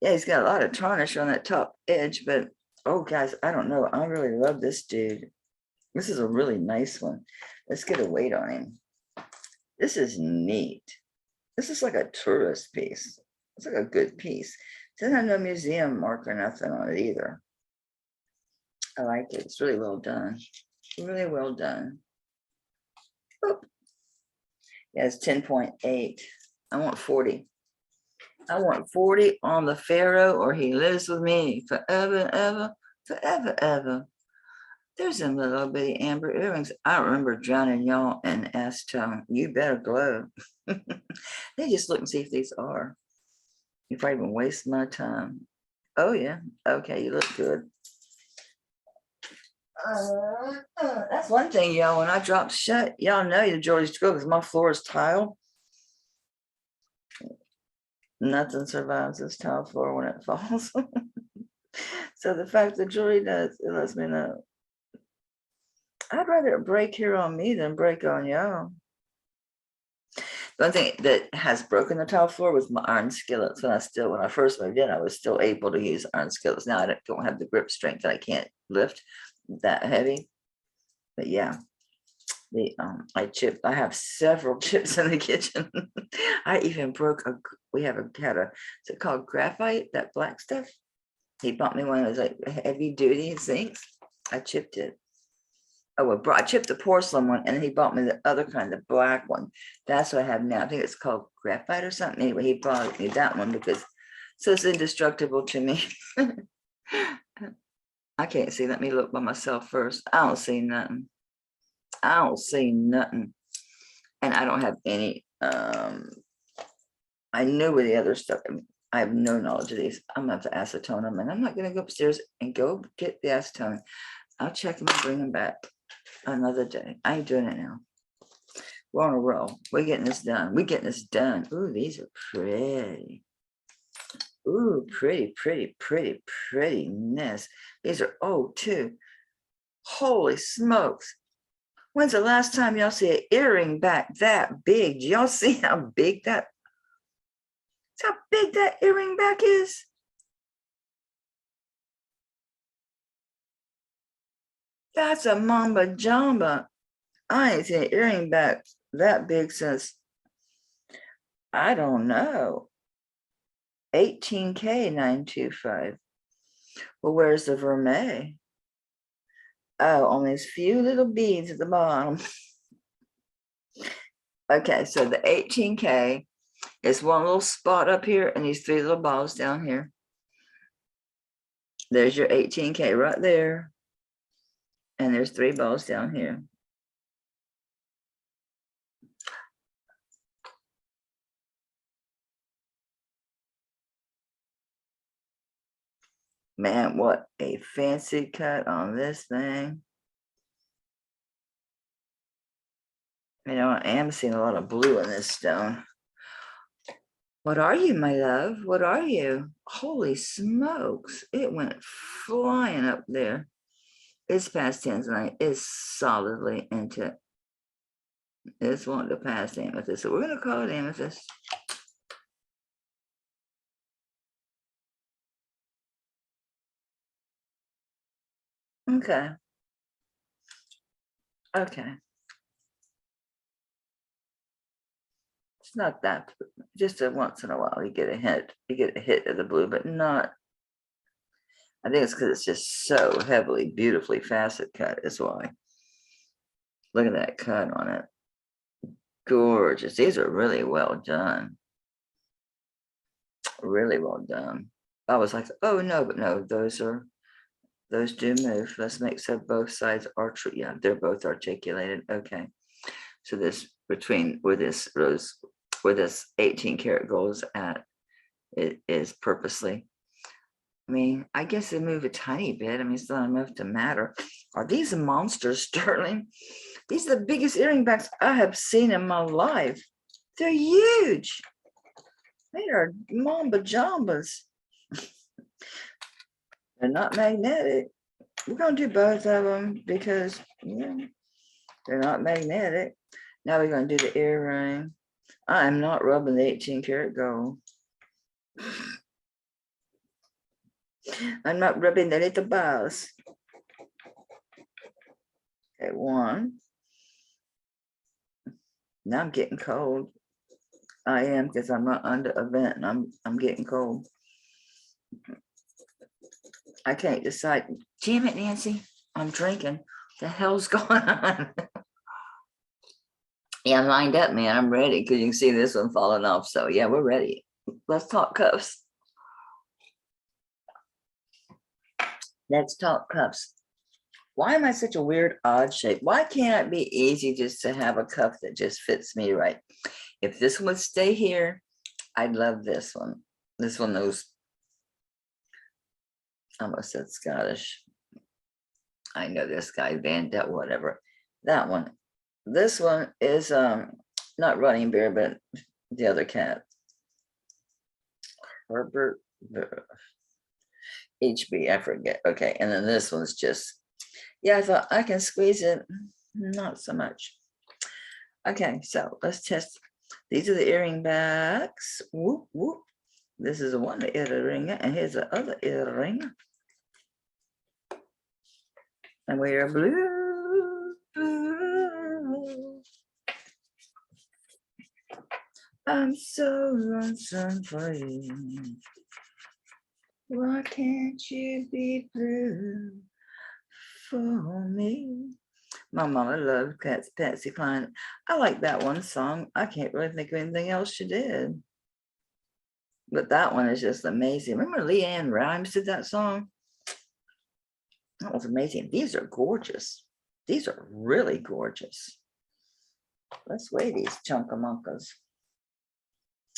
Yeah, he's got a lot of tarnish on that top edge, but oh, guys, I don't know. I really love this dude. This is a really nice one. Let's get a weight on him. This is neat. This is like a tourist piece. It's like a good piece. It doesn't have no museum mark or nothing on it either. I like it. It's really well done. Really well done. Oop. Yeah, it's 10.8. I want 40. I want 40 on the Pharaoh, or he lives with me forever and ever, forever, ever. There's them little bitty amber earrings. I remember drowning y'all in acetone. You better glow. They just look and see if these are. If I even waste my time. Oh yeah. Okay, you look good. That's one thing, y'all. When I drop shut, y'all know the jewelry's good because my floor is tile. Nothing survives this tile floor when it falls. So the fact that jewelry does, it lets me know. I'd rather it break here on me than break on y'all. The one thing that has broken the tile floor was my iron skillets. When I first moved in, I was still able to use iron skillets. Now I don't have the grip strength and I can't lift that heavy. But yeah, I have several chips in the kitchen. I even broke is it called graphite, that black stuff? He bought me one of those like heavy duty sinks. I chipped it. Oh, I chipped the porcelain one, and he bought me the other kind, the black one. That's what I have now. I think it's called graphite or something. Anyway, he bought me that one because so it's indestructible to me. I can't see. Let me look by myself first. I don't see nothing. I don't see nothing. And I don't have any, I knew where the other stuff, I have no knowledge of these. I'm going to have to acetone them, and I'm not going to go upstairs and go get the acetone. I'll check them and bring them back another day. I ain't doing it now. We're on a roll. We're getting this done. We're getting this done. Ooh, these are pretty. Ooh, pretty, pretty, pretty, prettiness. These are old too. Holy smokes. When's the last time y'all see an earring back that big? Do y'all see how big that, how big that earring back is? That's a mamba jamba. I ain't seen an earring back that big since, I don't know, 18K 925. Well, where's the vermeil? Oh, on these few little beads at the bottom. Okay, so the 18K is one little spot up here and these three little balls down here. There's your 18K right there. And there's three balls down here. Man, what a fancy cut on this thing. You know, I am seeing a lot of blue in this stone. What are you, my love? What are you? Holy smokes. It went flying up there. It's past tanzanite. It's solidly into, it's wanting to pass amethyst. So we're going to call it amethyst. Okay. Okay. It's not that, just a once in a while you get a hit of the blue, but not, I think it's because it's just so heavily, beautifully facet cut is why. Look at that cut on it. Gorgeous. These are really well done. Really well done. I was like, oh no, but no, those do move. Let's make so both sides are true. Yeah, they're both articulated. Okay. So this between where this 18 karat goes at, it is purposely. I mean, I guess they move a tiny bit. I mean, it's not enough to matter. Are these monsters, Sterling? These are the biggest earring backs I have seen in my life. They're huge. They are mamba jambas. They're not magnetic. We're going to do both of them because they're not magnetic. Now we're going to do the earring. I'm not rubbing the 18 karat gold. I'm not rubbing the little balls. Okay, one. Now I'm getting cold. I am, because I'm not under a vent and I'm getting cold. I can't decide. Damn it, Nancy. I'm drinking. The hell's going on? Yeah, I'm lined up, man. I'm ready because you can see this one falling off. So yeah, we're ready. Let's talk cuffs. Let's talk cuffs. Why am I such a weird, odd shape? Why can't it be easy just to have a cuff that just fits me right? If this one would stay here, I'd love this one. This one knows, I almost said Scottish. I know this guy, Van Delt, whatever. That one. This one is not Running Bear, but the other cat. Herbert HB, I forget. Okay, and then this one's just, yeah, I thought I can squeeze it. Not so much. Okay, so let's test. These are the earring backs. Whoop, whoop. This is one earring, and here's the other earring. And we are blue, blue. I'm so lonesome for you. Why can't you be blue for me? My mama loved Patsy Cline. I like that one song. I can't really think of anything else she did. But that one is just amazing. Remember Leanne Rimes did that song? That was amazing. These are gorgeous. These are really gorgeous. Let's weigh these chunkamunkas.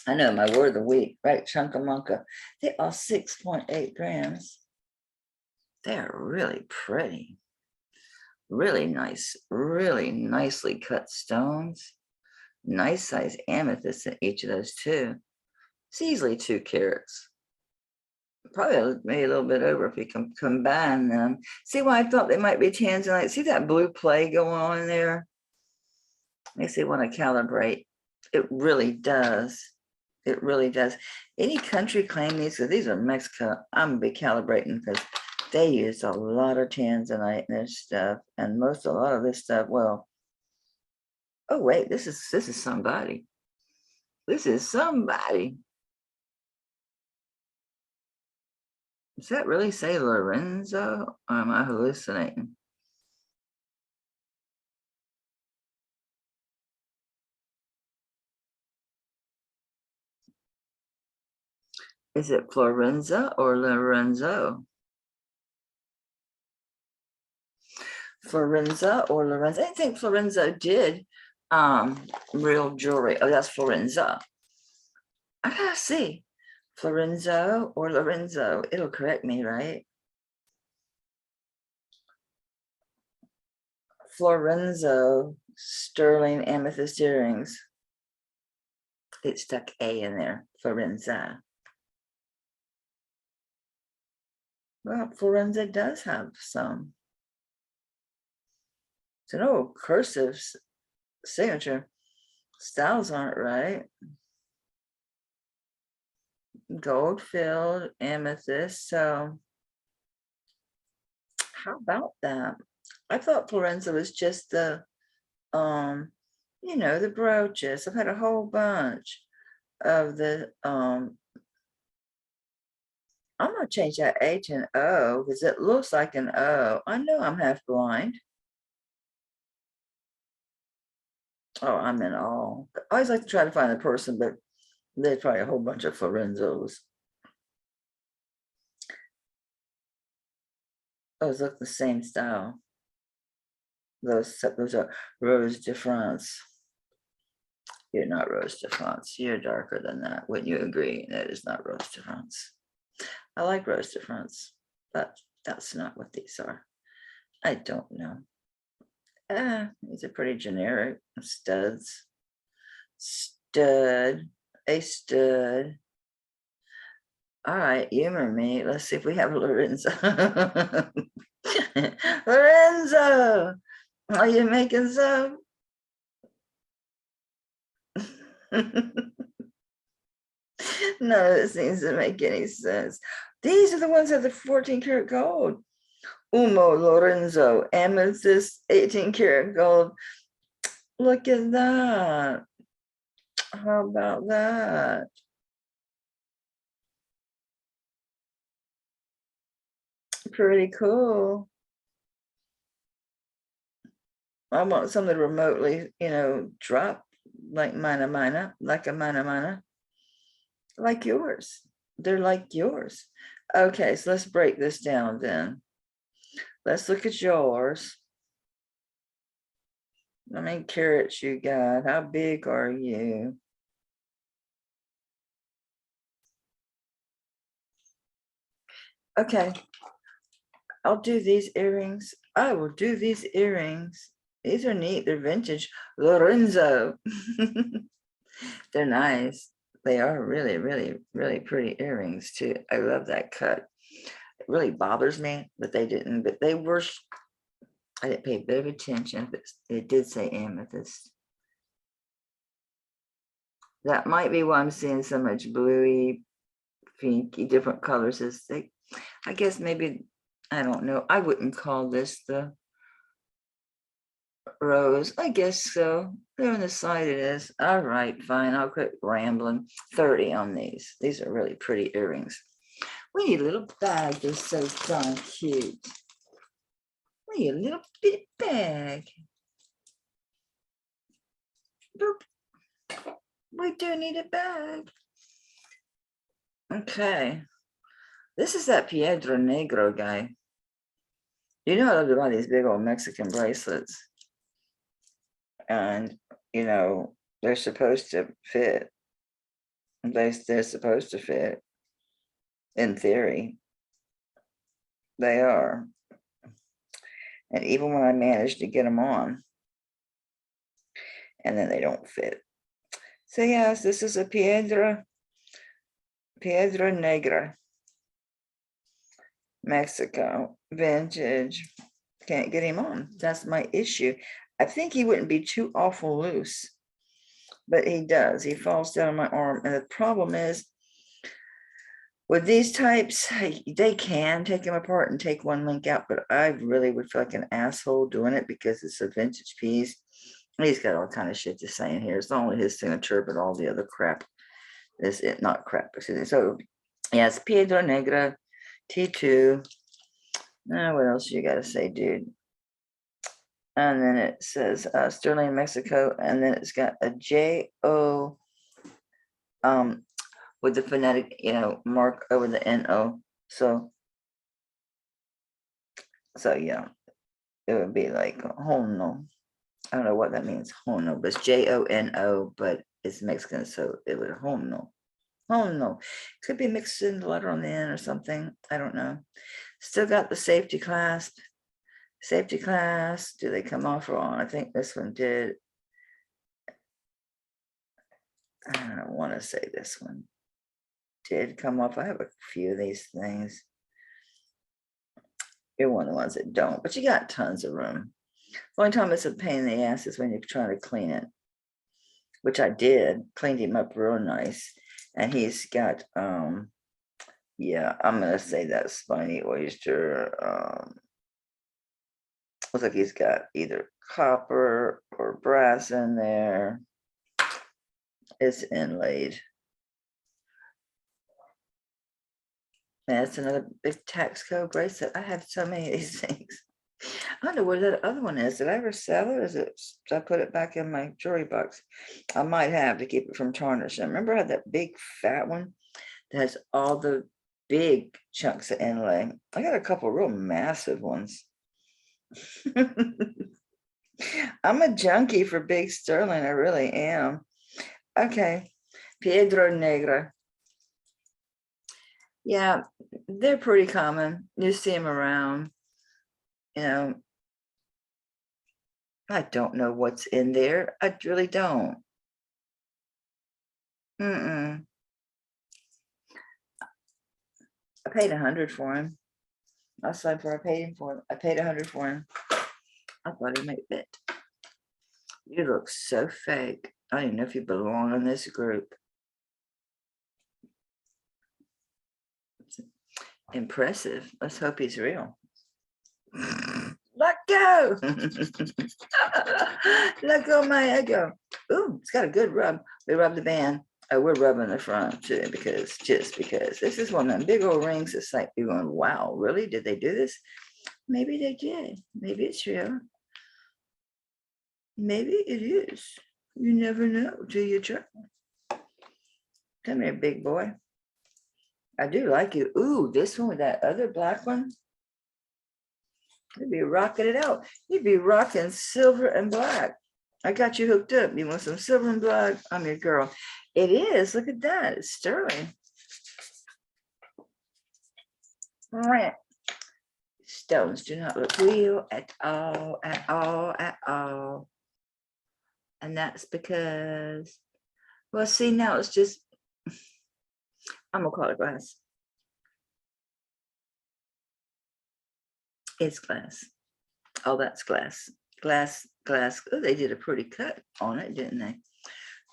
I know my word of the week, right? Chunkamunka. They are 6.8 grams. They're really pretty. Really nice, really nicely cut stones. Nice size amethyst in each of those too. It's easily 2 carats. Probably maybe a little bit over if you can combine them. See why I thought they might be tanzanite? See that blue play going on there? Makes me want to calibrate. It really does. It really does. Any country claim these, because these are Mexico, I'm gonna be calibrating because they use a lot of tanzanite in their stuff, and a lot of this stuff. Well, oh wait, this is somebody. This is somebody. Does that really say Lorenzo, or am I hallucinating? Is it Florenza or Lorenzo? Florenza or Lorenzo? I think Florenzo did real jewelry. Oh, that's Florenza. I gotta see. Florenzo or Lorenzo. It'll correct me, right? Florenzo sterling amethyst earrings. It stuck A in there. Florenza. Well, Florenza does have some. So no cursive signature. Styles aren't right. Gold filled amethyst. So how about that? I thought Florenza was just the the brooches. I've had a whole bunch of the I'm gonna change that A to an O because it looks like an O. I know I'm half blind. Oh, I'm in awe. I always like to try to find a person, but there's probably a whole bunch of Florenzos. Those look the same style. Those are Rose de France. You're not Rose de France. You're darker than that. Wouldn't you agree? That is not Rose de France. I like Rose de France, but that's not what these are. I don't know. These are pretty generic. Studs. Stud. A stud. All right, humor me. Let's see if we have Lorenzo. Lorenzo, are you making some? No, it seems to make any sense. These are the ones that are the 14 karat gold. Umo Lorenzo, amethyst, 18 karat gold. Look at that. How about that? Pretty cool. I want something remotely, drop like like a mana, like yours. They're like yours. Okay, so let's break this down then. Let's look at yours. How many carats you got? How big are you? Okay, I'll do these earrings. I will do these earrings. These are neat. They're vintage. Lorenzo. They're nice. They are really, really, really pretty earrings too. I love that cut. It really bothers me that they didn't, but they were, I didn't pay a bit of attention, but it did say amethyst. That might be why I'm seeing so much bluey, pinky, different colors. I guess maybe, I don't know. I wouldn't call this the rose. I guess so. There on the side it is. All right, fine. I'll quit rambling. 30 on these. These are really pretty earrings. We need a little bag. They're so darn cute. We need a little bitty bag. Boop. We do need it back. Okay. This is that Piedra Negro guy. You know, I love to buy these big old Mexican bracelets. And, you know, they're supposed to fit. They're supposed to fit. In theory. They are. And even when I managed to get them on, and then they don't fit. So yes, this is a Piedra Negra, Mexico, vintage. Can't get him on. That's my issue. I think he wouldn't be too awful loose, but he does. He falls down my arm. And the problem is, with these types, they can take them apart and take one link out, but I really would feel like an asshole doing it because it's a vintage piece. He's got all kind of shit to say in here. It's not only his signature, but all the other crap. Is it not crap? Excuse me. So, yes, Piedra Negra, T2. Now, what else you got to say, dude? And then it says Sterling, Mexico, and then it's got a J-O with the phonetic, you know, mark over the N-O. So yeah, it would be like Hono. I don't know what that means, Hono, but it's J-O-N-O, but it's Mexican, so it would Hono. Hono. Could be mixed in the letter on the end or something. I don't know. Still got the safety clasp. Safety clasp. Do they come off or on? I think this one did. I don't want to say this one did come off. I have a few of these things. You're one of the ones that don't, but you got tons of room. The only time it's a pain in the ass is when you're trying to clean it, which I did. Cleaned him up real nice. And he's got, yeah, I'm going to say that spiny oyster. Looks like he's got either copper or brass in there. It's inlaid. That's another big tax code bracelet. I have so many of these things. I don't know where that other one is. Did I ever sell it? Did I put it back in my jewelry box? I might have to keep it from tarnishing. Remember I had that big fat one that has all the big chunks of inlay. I got a couple real massive ones. I'm a junkie for big sterling. I really am. Okay. Piedra Negra. Yeah, they're pretty common. You see them around. You know, I don't know what's in there. I really don't. I paid 100 for him. I signed for. I paid him for him. I paid 100 for him. I thought he might fit. You look so fake. I don't even know if you belong in this group. It's impressive. Let's hope he's real. Let go. Let go my ego. Ooh, it's got a good rub. We rub the band. Oh, we're rubbing the front too, just because this is one of them big old rings. It's like you're going, wow, really? Did they do this? Maybe they did. Maybe it's real. Maybe it is. You never know till you try. Come here, big boy. I do like you. Ooh, this one with that other black one. You'd be rocking it out. You'd be rocking silver and black. I got you hooked up. You want some silver and black? I'm your girl. It is. Look at that. It's sterling. Stones do not look real at all, at all, at all. And that's because, well, see, now it's just, I'm going to call it glass. It's glass. Oh, that's glass. Glass. Oh, they did a pretty cut on it, didn't they?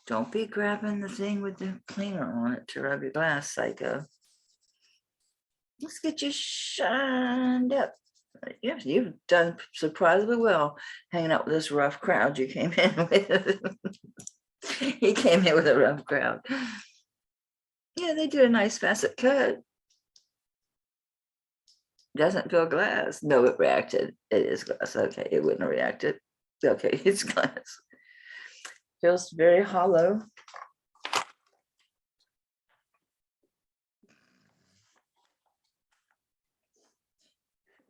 Don't be grabbing the thing with the cleaner on it to rub your glass, psycho. Let's get you shined up. Yes, you've done surprisingly well hanging out with this rough crowd you came in with. He came in with a rough crowd. Yeah, they did a nice facet cut. Doesn't feel glass. No, it reacted. It is glass. Okay, it wouldn't have reacted. Okay, it's glass. Feels very hollow.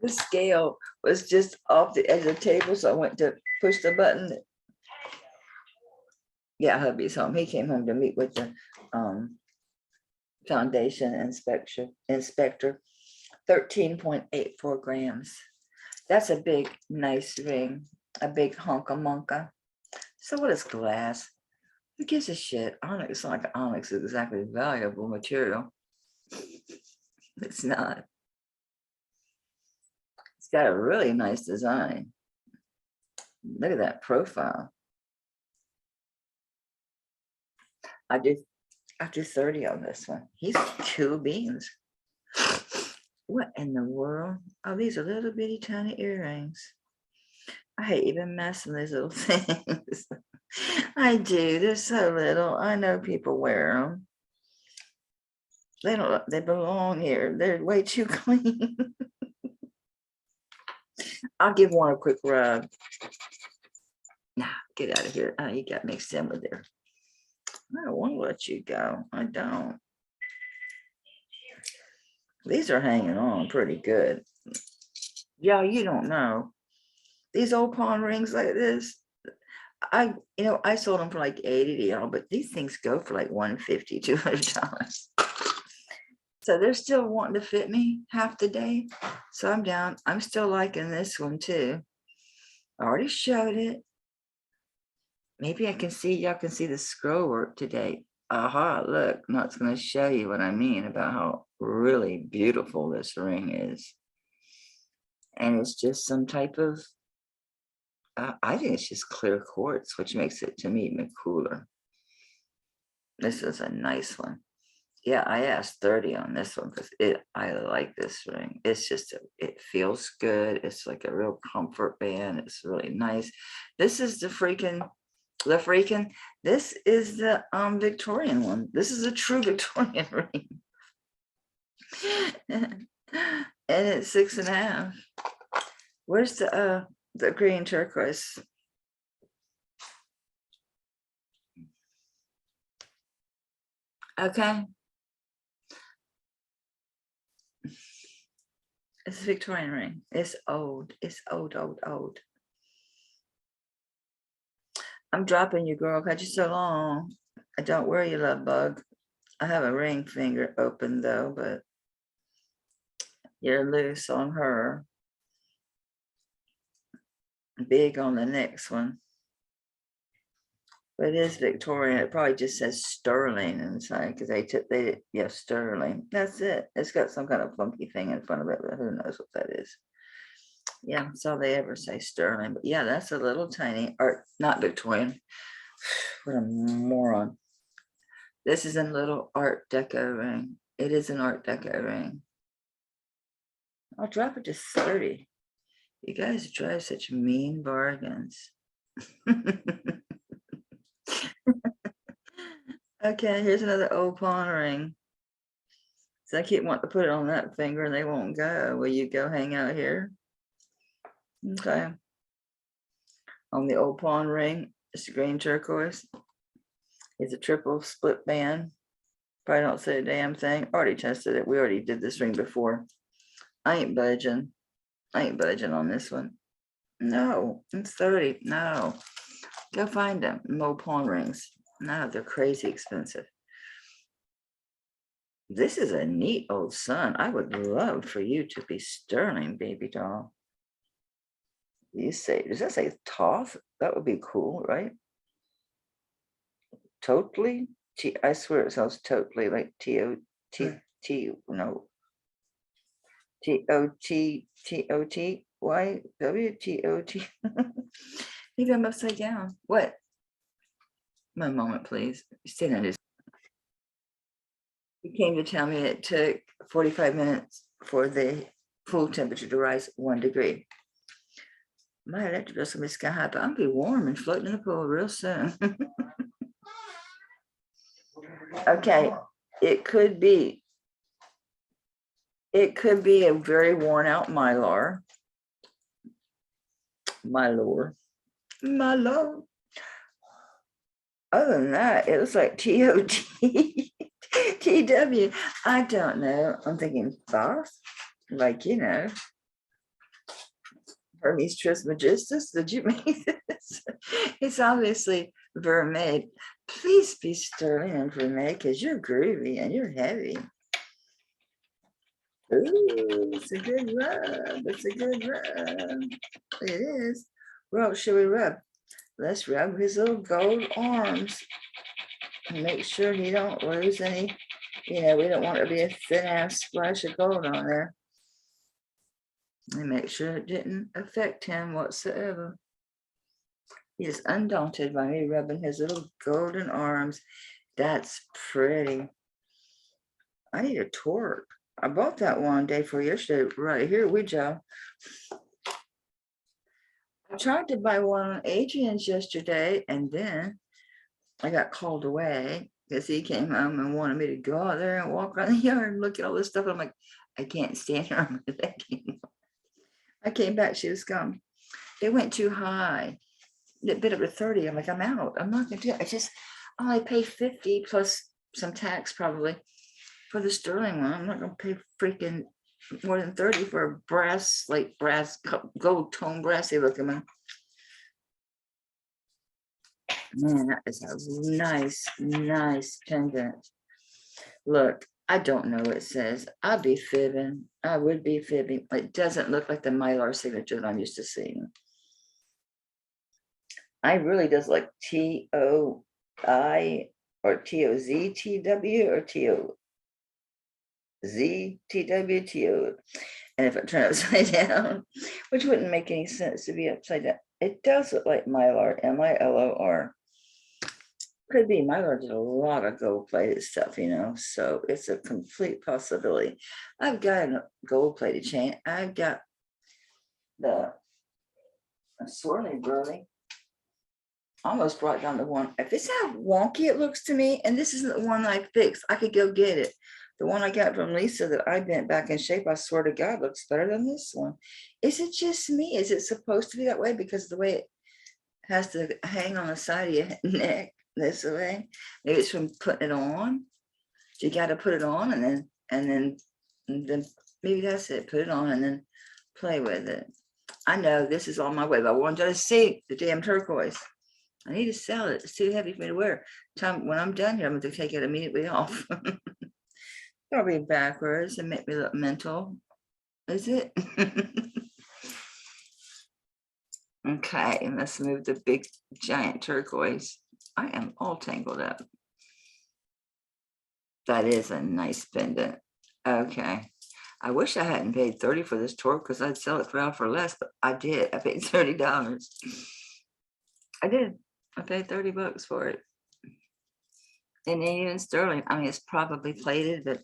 The scale was just off the edge of the table, so I went to push the button. Yeah, hubby's home. He came home to meet with the foundation inspector. 13.84 grams. That's a big, nice ring. A big honka monka. So what is glass? Who gives a shit? Onyx, it's not like onyx is exactly valuable material. It's not. It's got a really nice design. Look at that profile. I do 30 on this one. He's cool beans. What in the world? Oh, these are little bitty tiny earrings. I hate even messing with these little things. I do. They're so little. I know people wear them. They belong here. They're way too clean. I'll give one a quick rub. Nah, get out of here. Oh, you got mixed in with there. I don't want to let you go. I don't. These are hanging on pretty good. Yeah, you don't know. These old pawn rings like this, I sold them for like 80 y'all, but these things go for like $150, $200. So they're still wanting to fit me half the day. So I'm down. I'm still liking this one too. I already showed it. Maybe y'all can see the scroll work today. Aha, look, now it's going to show you what I mean about how really beautiful this ring is. And it's just some type of, I think it's just clear quartz, which makes it to me even cooler. This is a nice one. Yeah, I asked 30 on this one because I like this ring. It's just, it feels good. It's like a real comfort band. It's really nice. This is this is the Victorian one. This is a true Victorian ring. And it's 6.5. Where's the green turquoise? Okay. It's a Victorian ring. It's old. It's old, old, old. I'm dropping you, girl. Got you so long. I don't worry, you love bug. I have a ring finger open though, but you're loose on her. Big on the next one. But it is Victorian. It probably just says sterling inside because yeah, sterling. That's it. It's got some kind of funky thing in front of it, but who knows what that is. Yeah, that's all they ever say, sterling. But yeah, that's a little tiny art, not Victorian. What a moron. This is a little art deco ring. It is an art deco ring. I'll drop it to 30. You guys drive such mean bargains. Okay, here's another old pawn ring. So I keep wanting to put it on that finger and they won't go. Will you go hang out here? Okay. On the old pawn ring, it's green turquoise. It's a triple split band. Probably don't say a damn thing. Already tested it. We already did this ring before. I ain't budging. I ain't budging on this one. No, it's 30. No. Go find them. Old pawn rings. No, they're crazy expensive. This is a neat old son. I would love for you to be sterling, baby doll. You say, does that say Toth? That would be cool, right? Totally? I swear it sounds totally like T-O-T-T, no. T-O-T-T-O-T-Y-W-T-O-T. Maybe I'm upside down. What? One moment, please. Stay on this. He came to tell me it took 45 minutes for the pool temperature to rise 1 degree. My electric bill's gonna be sky high, but I'm gonna be warm and floating in the pool real soon. Okay, it could be a very worn out Milo. Other than that, it looks like TOT, TW. I don't know. I'm thinking boss, like, you know, Hermes Trismegistus. Did you make this? It's obviously vermeil. Please be sterling and vermeil because you're groovy and you're heavy. Ooh, it's a good rub. It's a good rub. It is. Well, should we rub? Let's rub his little gold arms and make sure he don't lose any. You know, we don't want to be a thin ass splash of gold on there. And make sure it didn't affect him whatsoever. He is undaunted by me rubbing his little golden arms. That's pretty. I need a torque. I bought that one day for yesterday. Right here, we Joe. I tried to buy one on Adrian's yesterday, and then I got called away because he came home and wanted me to go out there and walk around the yard and look at all this stuff. I'm like, I can't stand her. I came back, she was gone. It went too high. A bit of a 30. I'm like, I'm out. I'm not gonna do it. I only pay 50 plus some tax probably for the sterling one. I'm not gonna pay freaking more than 30 for a brass, like brass, gold tone brassy looking one. Man, that is a nice, nice pendant. Look, I don't know what it says. I'd be fibbing. I would be fibbing. It doesn't look like the Mylar signature that I'm used to seeing. I really does like TOI or TOZTW or TOZTWTO. And if I turn it upside down, which wouldn't make any sense to be upside down, it does look like Mylar, MILOR. Could be. Mylar did a lot of gold plated stuff, you know, so it's a complete possibility. I've got a gold plated chain. I've got the swirling burly. Almost brought down the one. If it's how wonky it looks to me, and this isn't the one I fixed, I could go get it. The one I got from Lisa that I bent back in shape, I swear to God, looks better than this one. Is it just me? Is it supposed to be that way because of the way it has to hang on the side of your neck this way? Maybe it's from putting it on. You got to put it on and then maybe that's it. Put it on and then play with it. I know this is on my way, but I wanted you to see the damn turquoise. I need to sell it. It's too heavy for me to wear. When I'm done here, I'm going to take it immediately off. Probably backwards and make me look mental. Is it? Okay, let's move the big giant turquoise. I am all tangled up. That is a nice pendant. Okay. I wish I hadn't paid 30 for this torque because I'd sell it for less, but I did. I paid $30. I did. I paid 30 bucks for it. And even sterling. I mean, it's probably plated, but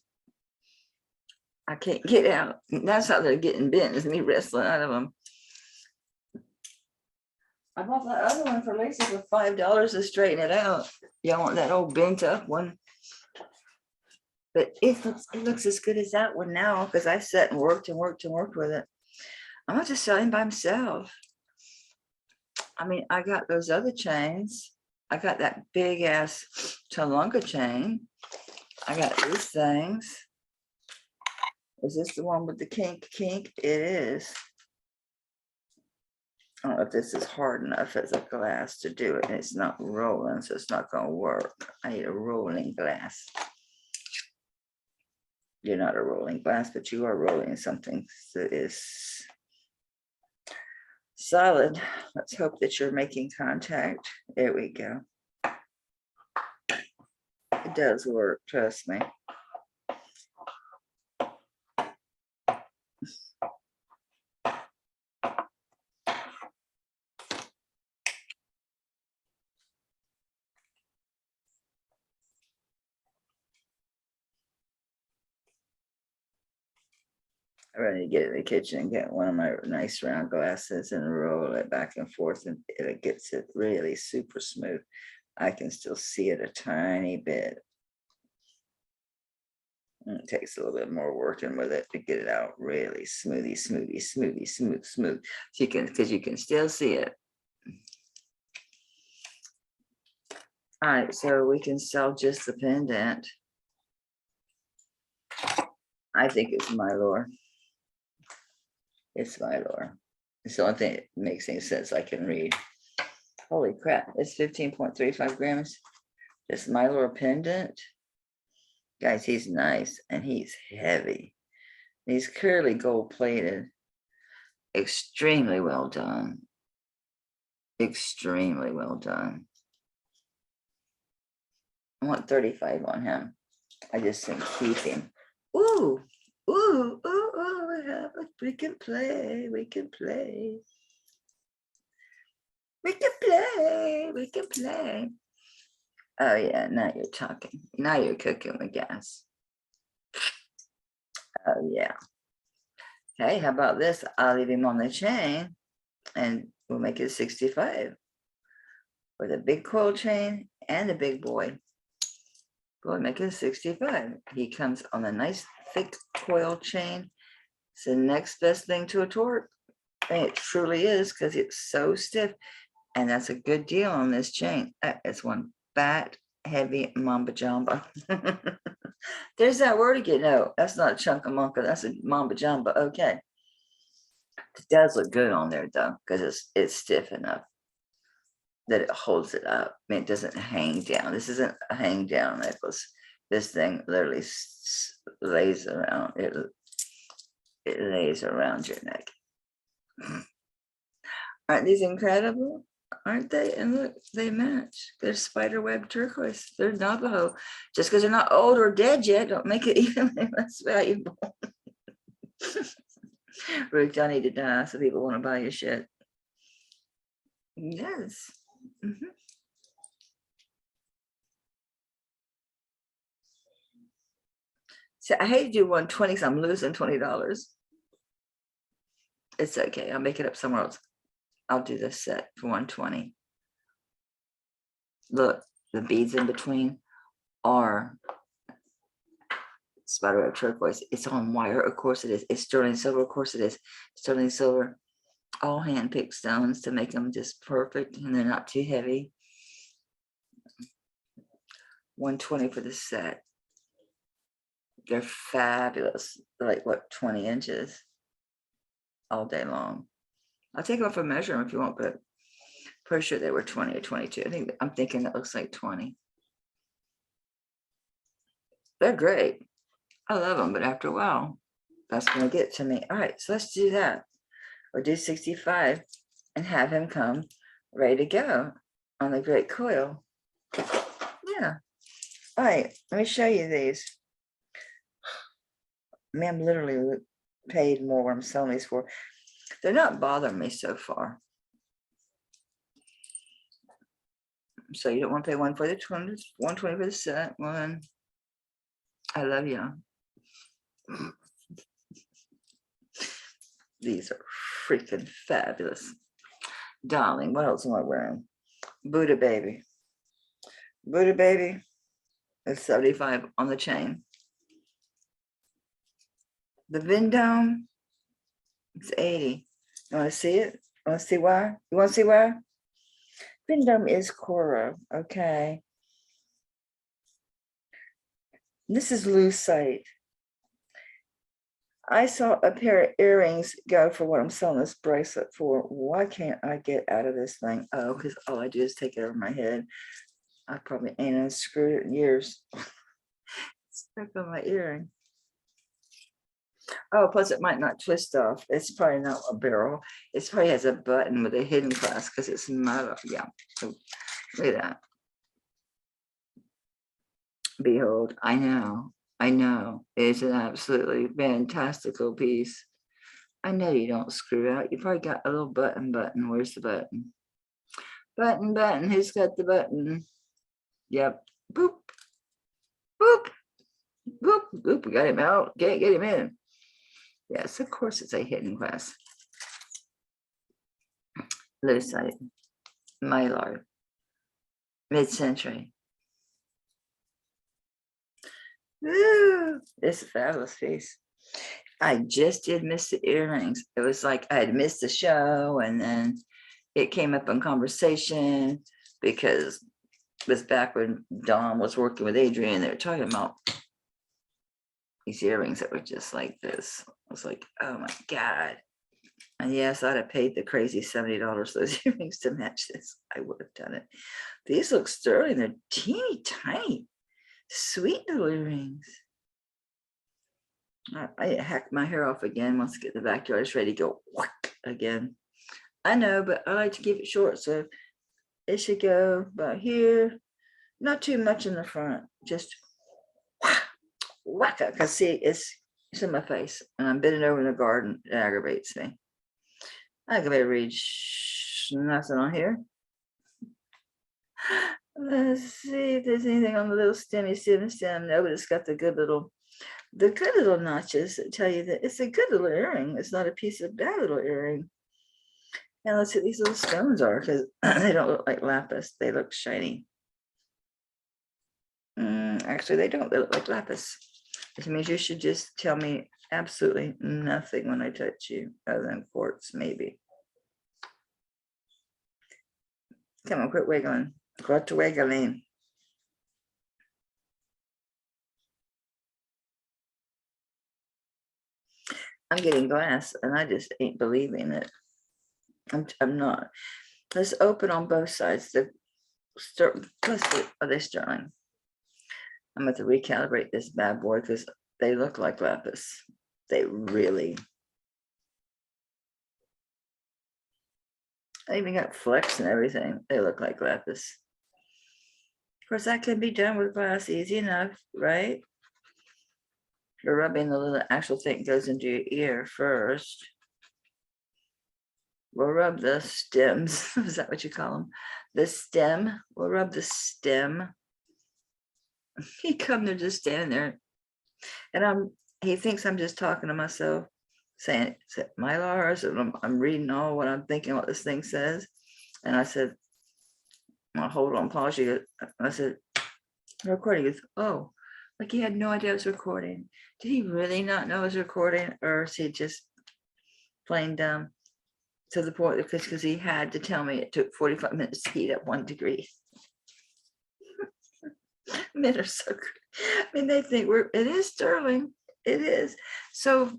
I can't get out. That's how they're getting bent, is me wrestling out of them. I bought that other one for Lisa for $5 to straighten it out. Y'all want that old bent up one? But it looks as good as that one now because I sat and worked with it. I'm not just selling by himself. I mean, I got those other chains. I got that big ass Talunga chain. I got these things. Is this the one with the kink? It is. I don't know if this is hard enough as a glass to do it. And it's not rolling, so it's not going to work. I need a rolling glass. You're not a rolling glass, but you are rolling something that is solid. Let's hope that you're making contact. There we go. It does work, trust me. I really need to get in the kitchen and get one of my nice round glasses and roll it back and forth, and it gets it really super smooth. I can still see it a tiny bit. And it takes a little bit more working with it to get it out really smooth. So you can, because you can still see it. All right, so we can sell just the pendant. I think it's Milo. It's Milo. It's the only thing that makes any sense I can read. Holy crap, it's 15.35 grams. This Milo pendant. Guys, he's nice and he's heavy. He's clearly gold plated. Extremely well done. Extremely well done. I want 35 on him. I just think keep him. Ooh, ooh, ooh, ooh, we can play, we can play. We can play, we can play. Oh yeah, now you're talking. Now you're cooking with gas. Oh yeah. Hey, how about this? I'll leave him on the chain and we'll make it 65 with a big coil chain and a big boy. We'll make it 65. He comes on a nice thick coil chain. It's the next best thing to a torque. And it truly is because it's so stiff. And that's a good deal on this chain. That is one fat, heavy mamba jamba. There's that word again. No, that's not chunkamunka. That's a mamba jamba. Okay. It does look good on there though, because it's stiff enough that it holds it up. I mean, it doesn't hang down. This isn't a hang down necklace. This thing literally lays around. It lays around your neck. Aren't these incredible? Aren't they? And look, they match. They're spiderweb turquoise. They're Navajo. Just because they're not old or dead yet, don't make it even less valuable. Rick, I need to die so people want to buy your shit. Yes. Mm-hmm. So I hate to do 120 because I'm losing $20. It's okay. I'll make it up somewhere else. I'll do this set for 120. Look, the beads in between are spiderweb turquoise. It's on wire, of course it is. It's sterling silver, of course it is. Sterling silver, all hand-picked stones to make them just perfect, and they're not too heavy. 120 for the set. They're fabulous. They're like, what, 20 inches all day long. I'll take off a measure if you want, but pretty sure they were 20 or 22. I'm thinking it looks like 20. They're great. I love them, but after a while, that's going to get to me. All right, so let's do that. We'll do 65 and have him come ready to go on the great coil. Yeah. All right, let me show you these. I mean, I'm literally paid more what I'm selling these for. They're not bothering me so far. So you don't want to pay 120 for the set. One. I love you. These are freaking fabulous. Darling, what else am I wearing? Buddha Baby. Buddha Baby is 75 on the chain. The Vendome, it's 80. You want to see it? You want to see why? You want to see why? Vendome is Coro, okay. This is lucite. I saw a pair of earrings go for what I'm selling this bracelet for. Why can't I get out of this thing? Oh, because all I do is take it over my head. I probably ain't unscrewed it in years. It's stuck on my earring. Oh, plus it might not twist off. It's probably not a barrel. It probably has a button with a hidden clasp because it's metal. Yeah. So, look at that. Behold, I know. It's an absolutely fantastical piece. I know you don't screw out. You probably got a little button. Where's the button? Button. Who's got the button? Yep. Boop. Boop. Boop. Boop. We got him out. Get him in. Yes, of course it's a hidden clasp. Lucite. Mylar. Mid-century. Ooh, it's a fabulous piece. I just did miss the earrings. It was like I had missed the show, and then it came up in conversation because this back when Dawn was working with Adrian. They were talking about these earrings that were just like this. I was like, oh my God. And yes, I'd have paid the crazy $70 for those earrings to match this. I would have done it. These look sterling. They're teeny tiny, sweet little earrings. I hacked my hair off again. Once I get in the backyard, it's ready to go whack again. I know, but I like to keep it short, so it should go about here. Not too much in the front, just whack, whack. I can see it's in my face, and I'm bending over in the garden. It aggravates me. I can barely read nothing on here. Let's see if there's anything on the little stem. No, but it's got the good little notches that tell you that it's a good little earring. It's not a piece of bad little earring. And let's see what these little stones are, because they don't look like lapis. They look shiny. Actually, they don't. They look like lapis. Which means you should just tell me absolutely nothing when I touch you, other than quartz, maybe. Come on, quit wiggling. Quit wiggling. I'm getting glass, and I just ain't believing it. I'm not. Let's open on both sides. Are they sterling? I'm going to recalibrate this bad boy because they look like lapis. They really. I even got flecks and everything. They look like lapis. Of course, that can be done with glass easy enough, right? You're rubbing the little actual thing goes into your ear first. We'll rub the stems. Is that what you call them? The stem. We'll rub the stem. He come there just standing there, and he thinks I'm just talking to myself, saying, Milo, I said, I'm reading all what I'm thinking, what this thing says. And I said, well, hold on, pause. I said, recording. He goes, oh, like he had no idea it was recording. Did he really not know it was recording, or is he just plain dumb? To the point, because he had to tell me it took 45 minutes to heat up 1 degree. Men are so good. I mean, they think it is sterling. It is. So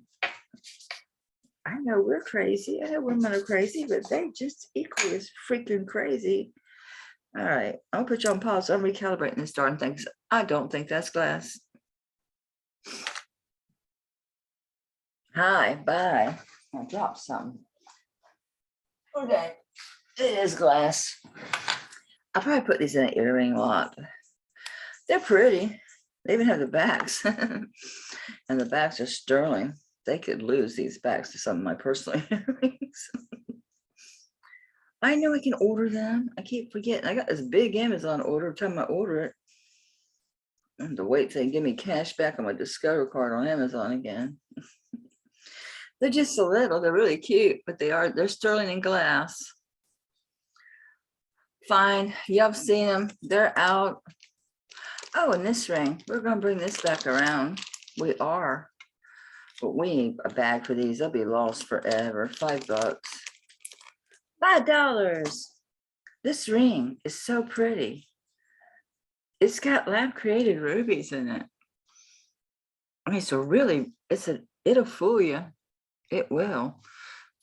I know we're crazy. I know women are crazy, but they just equally as freaking crazy. All right, I'll put you on pause. I'm recalibrating this darn thing. I don't think that's glass. Hi, bye. I dropped something. Okay, it is glass. I'll probably put these in an earring lot. They're pretty. They even have the backs. And the backs are sterling. They could lose these backs to some of my personal earrings. I know I can order them. I keep forgetting. I got this big Amazon order. Every time I order it, I have to wait till they give me cash back on my Discover card on Amazon again. They're just so little. They're really cute, but they're sterling and glass. Fine. Y'all seen them. They're out. Oh, and this ring. We're going to bring this back around. We are. But we need a bag for these. They'll be lost forever. $5. $5. This ring is so pretty. It's got lab created rubies in it. I mean, so really, it'll fool you. It will.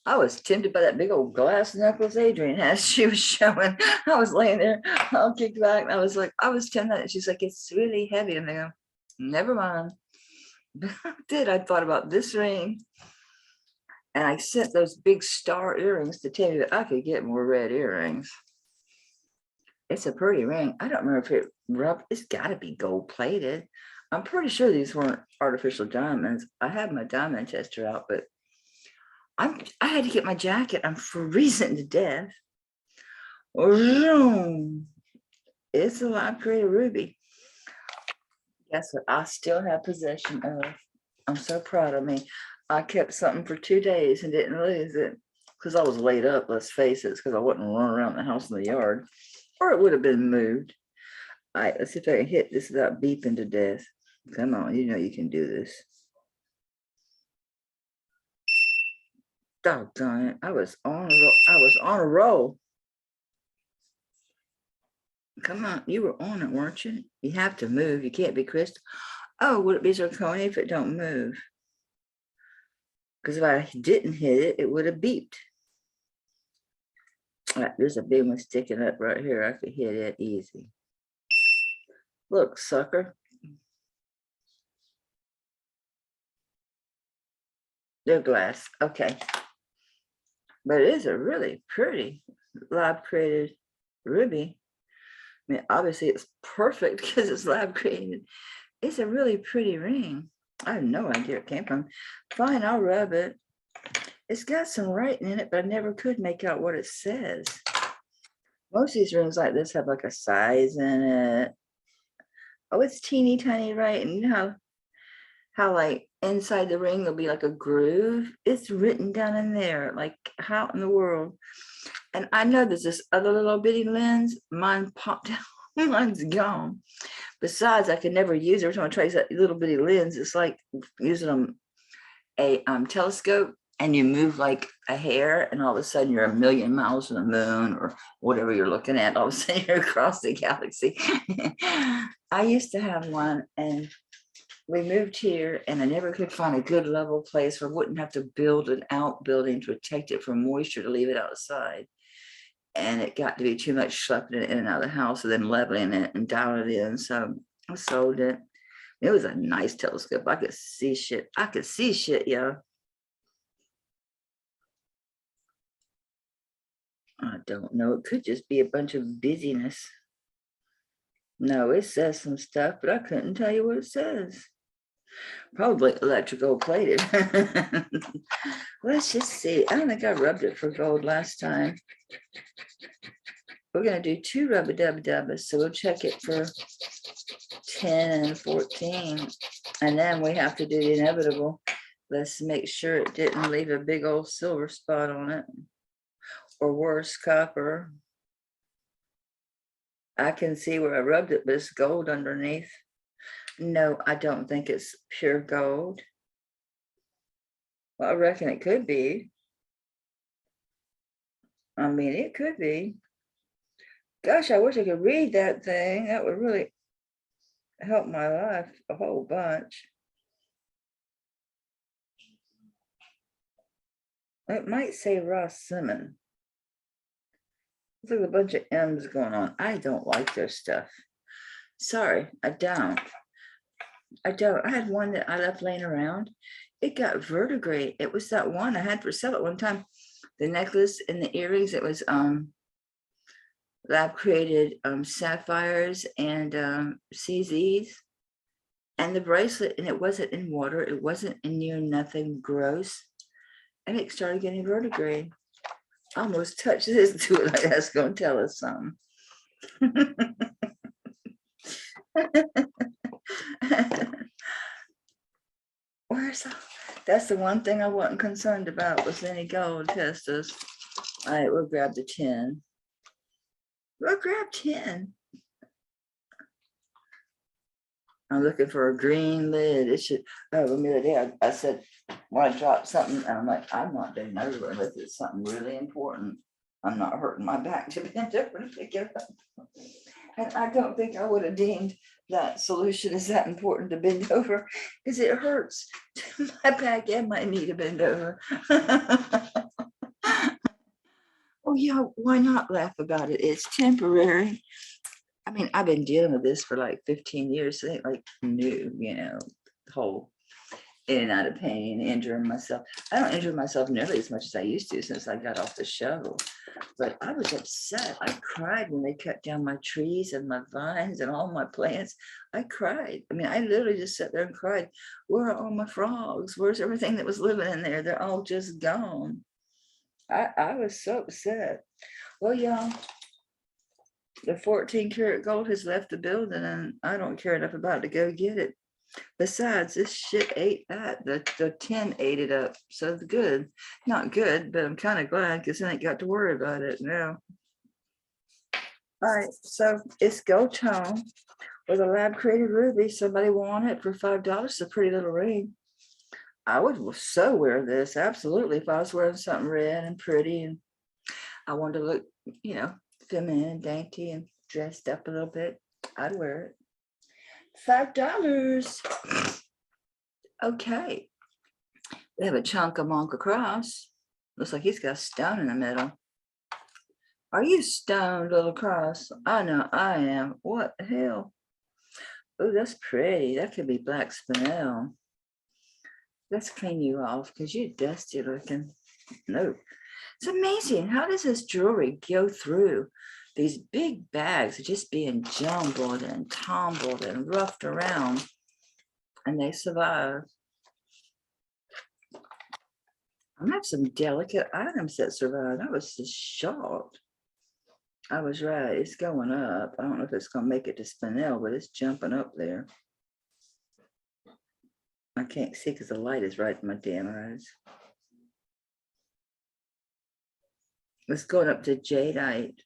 I was tempted by that big old glass necklace Adrian has. She was showing. I was laying there, all kicked back. And I was tempted. She's like, it's really heavy. And I go, never mind. I thought about this ring. And I sent those big star earrings to tell you that I could get more red earrings. It's a pretty ring. I don't remember if it's got to be gold plated. I'm pretty sure these weren't artificial diamonds. I had my diamond tester out, but I had to get my jacket. I'm freezing to death. It's a lab created ruby. Guess what? I still have possession of. I'm so proud of me. I kept something for 2 days and didn't lose it because I was laid up. Let's face it, because I wasn't running around the house in the yard, or it would have been moved. All right, let's see if I can hit this without beeping to death. Come on, you know you can do this. Doggone it. I was on a roll. Come on, you were on it, weren't you? You have to move. You can't be crystal. Oh, would it be zirconia if it don't move? Because if I didn't hit it, it would have beeped. All right, there's a big one sticking up right here. I could hit it easy. Look, sucker. They're glass. Okay. But it is a really pretty lab created ruby. I mean, obviously it's perfect because it's lab created. It's a really pretty ring. I have no idea where it came from. Fine, I'll rub it. It's got some writing in it, but I never could make out what it says. Most of these rings like this have like a size in it. Oh, it's teeny tiny writing. You know how like inside the ring there'll be like a groove? It's written down in there. Like, how in the world? And I know there's this other little bitty lens. Mine popped out. Mine's gone. Besides, I can never use it. Every time I try that little bitty lens, it's like using a telescope, and you move like a hair, and all of a sudden you're a million miles from the moon or whatever you're looking at. All of a sudden you're across the galaxy. I used to have one, and we moved here, and I never could find a good level place where I wouldn't have to build an outbuilding to protect it from moisture to leave it outside. And it got to be too much schlepping it in and out of the house and then leveling it and dialing it in. So I sold it. It was a nice telescope. I could see shit. I could see shit, yo. I don't know. It could just be a bunch of busyness. No, it says some stuff, but I couldn't tell you what it says. Probably electrical plated. Let's just see. I don't think I rubbed it for gold last time. We're going to do 2 rubber-dubber-dubbers, so we'll check it for 10 and 14. And then we have to do the inevitable. Let's make sure it didn't leave a big old silver spot on it. Or worse, copper. I can see where I rubbed it, but it's gold underneath. No, I don't think it's pure gold. Well, I reckon it could be. I mean, it could be. Gosh, I wish I could read that thing. That would really help my life a whole bunch. It might say Ross Simmon. There's a bunch of M's going on. I don't like their stuff. Sorry, I don't. I had one that I left laying around. It got verdigris. It was that one I had for sale at one time. The necklace and the earrings, it was lab created sapphires and CZs. And the bracelet, and it wasn't in water. It wasn't in near nothing gross. And it started getting verdigris. I almost touched this to it like that's going to tell us something. Where's that's the one thing I wasn't concerned about was any gold testers. All right, we'll grab the 10. We'll grab 10. I'm looking for a green lid. It should. Oh, the other day I said when I dropped something, and I'm like, I'm not doing over unless it's something really important. I'm not hurting my back to bend over to pick it up. And I don't think I would have deemed that solution is that important to bend over, because it hurts my back and my knee to bend over. Oh yeah, why not laugh about it? It's temporary. I mean, I've been dealing with this for like 15 years. So it ain't like new, you know, the whole in and out of pain, injuring myself. I don't injure myself nearly as much as I used to since I got off the shovel. But I was upset. I cried when they cut down my trees and my vines and all my plants. I cried. I mean, I literally just sat there and cried. Where are all my frogs? Where's everything that was living in there? They're all just gone. I was so upset. Well, y'all, the 14 karat gold has left the building, and I don't care enough about it to go get it. Besides, this shit ate that. The 10 ate it up. So it's good. Not good, but I'm kind of glad because then I ain't got to worry about it now. All right, so it's gold tone with a lab created ruby. Somebody want it for $5. It's a pretty little ring. I would so wear this, absolutely, if I was wearing something red and pretty and I wanted to look, you know, feminine and dainty. And dressed up a little bit, I'd wear it. $5. Okay. We have a chunk of monk across. Looks like he's got a stone in the middle. Are you stoned, little cross? I know I am. What the hell? Oh, that's pretty. That could be black spinel. Let's clean you off because you're dusty looking. No. It's amazing. How does this jewelry go through these big bags just being jumbled and tumbled and roughed around, and they survive? I have some delicate items that survive. I was just shocked. I was right. It's going up. I don't know if it's going to make it to spinel, but it's jumping up there. I can't see because the light is right in my damn eyes. It's going up to Jadeite,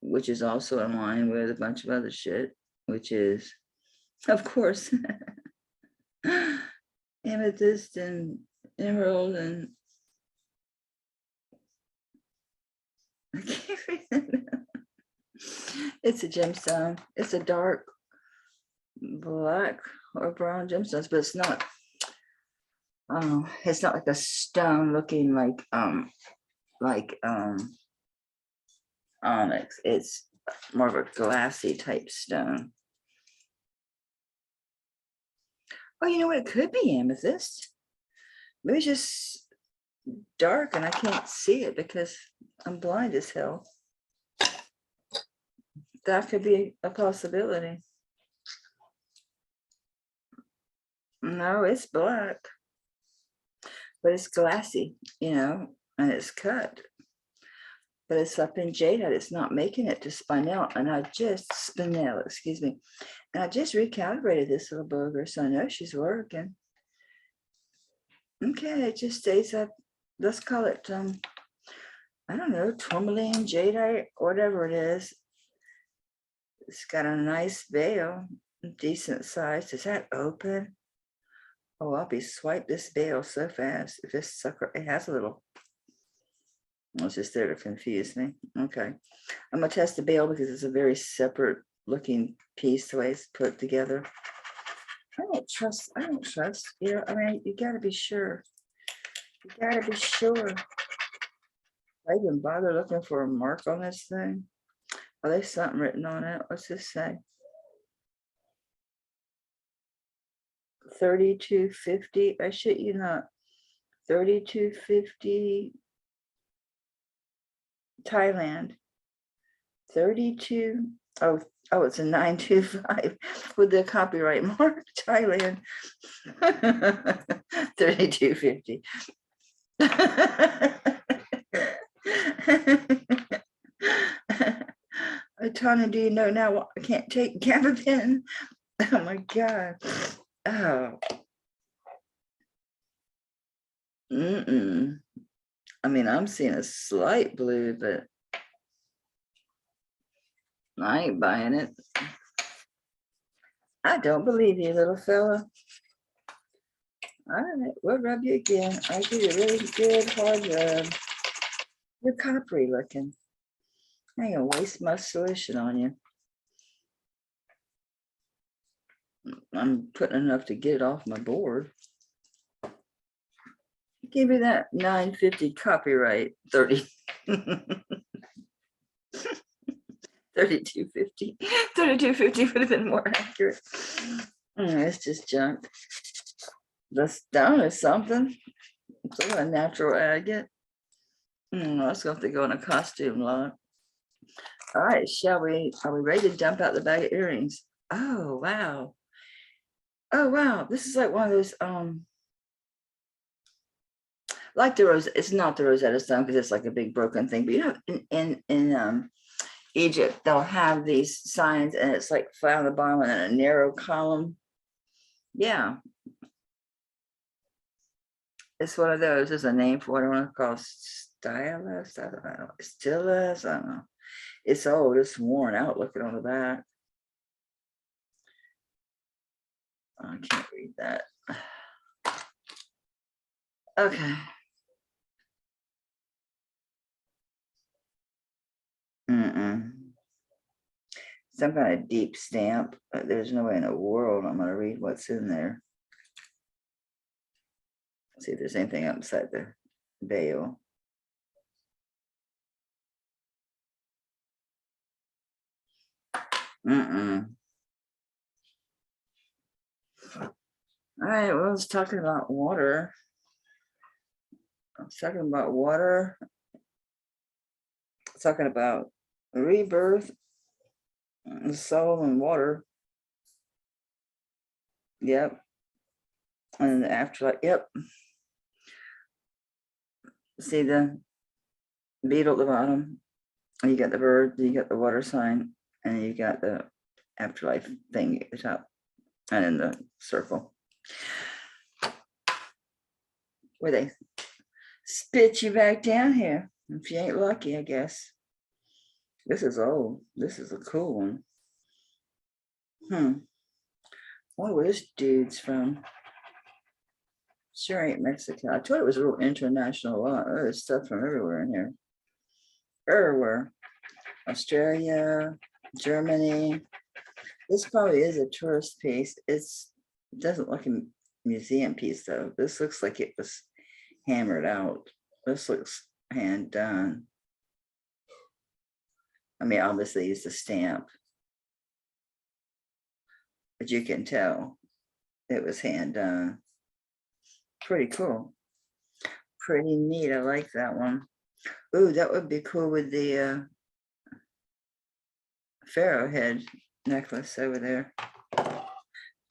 which is also in line with a bunch of other shit, which is, of course, amethyst and emerald and I can't read it. It's a gemstone. It's a dark black or brown gemstones, but it's not. It's not like a stone looking like onyx. It's more of a glassy type stone. Oh, you know what? It could be amethyst. Maybe it's just dark and I can't see it because I'm blind as hell. That could be a possibility. No, it's black, but it's glassy, you know, and it's cut. But it's up in Jadeite. It's not making it to spinel, and spinel, excuse me. And I just recalibrated this little booger, so I know she's working. Okay, it just stays up. Let's call it, I don't know, tourmaline, jadeite, whatever it is. It's got a nice veil, decent size. Is that open? Oh, I'll be swipe this veil so fast. If this sucker, it has a little. It's just there to confuse me. Okay, I'm gonna test the veil because it's a very separate looking piece the way it's put together. I don't trust. You know, I mean, you gotta be sure. You gotta be sure. I even bother looking for a mark on this thing. Oh, there's something written on it. What's this say? 3250. I shit you not. 3250 Thailand. 32. Oh, it's a 925 with the copyright mark. Thailand. 3250. Tana, do you know now I can't take gabapentin? Oh my God. Oh. I mean, I'm seeing a slight blue, but I ain't buying it. I don't believe you, little fella. All right, we'll rub you again. I give you a really good hard rub. You're coppery looking. I ain't gonna waste my solution on you. I'm putting enough to get it off my board. Give me that 950 copyright 30. 3250. 3250 would have been more accurate. It's just junk. The stone is something. It's a natural agate. I was going to have to go in a costume lot. All right, are we ready to dump out the bag of earrings? Oh, wow. Oh, wow. This is like one of those, like the rose. It's not the Rosetta Stone because it's like a big broken thing. But you know, in Egypt, they'll have these signs and it's like flat on the bottom and then a narrow column. Yeah. It's one of those. There's a name for it. I want to call stylus. I don't know. Stylus. I don't know. It's old. It's worn out. Looking on the back. I can't read that. Okay. some kind of deep stamp, but there's no way in the world I'm going to read what's in there. See if there's anything upside the veil. All right, well, I was talking about water. I was talking about water. Talking about rebirth, the soul and water. Yep. And the afterlife. Yep. See the beetle at the bottom. You got the bird, you got the water sign, and you got the afterlife thing at the top, and in the circle. Where they spit you back down here. If you ain't lucky, I guess. This is old. This is a cool one. Wonder where this dude's from. Sure ain't Mexico. I thought it was a real international law. Oh, there's stuff from everywhere in here. Everywhere. Australia, Germany. This probably is a tourist piece. It doesn't look a museum piece though. This looks like it was hammered out. This looks hand done. I mean, obviously it's a stamp, but you can tell it was hand done. Pretty cool. Pretty neat. I like that one. Ooh, that would be cool with the Pharaoh head necklace over there.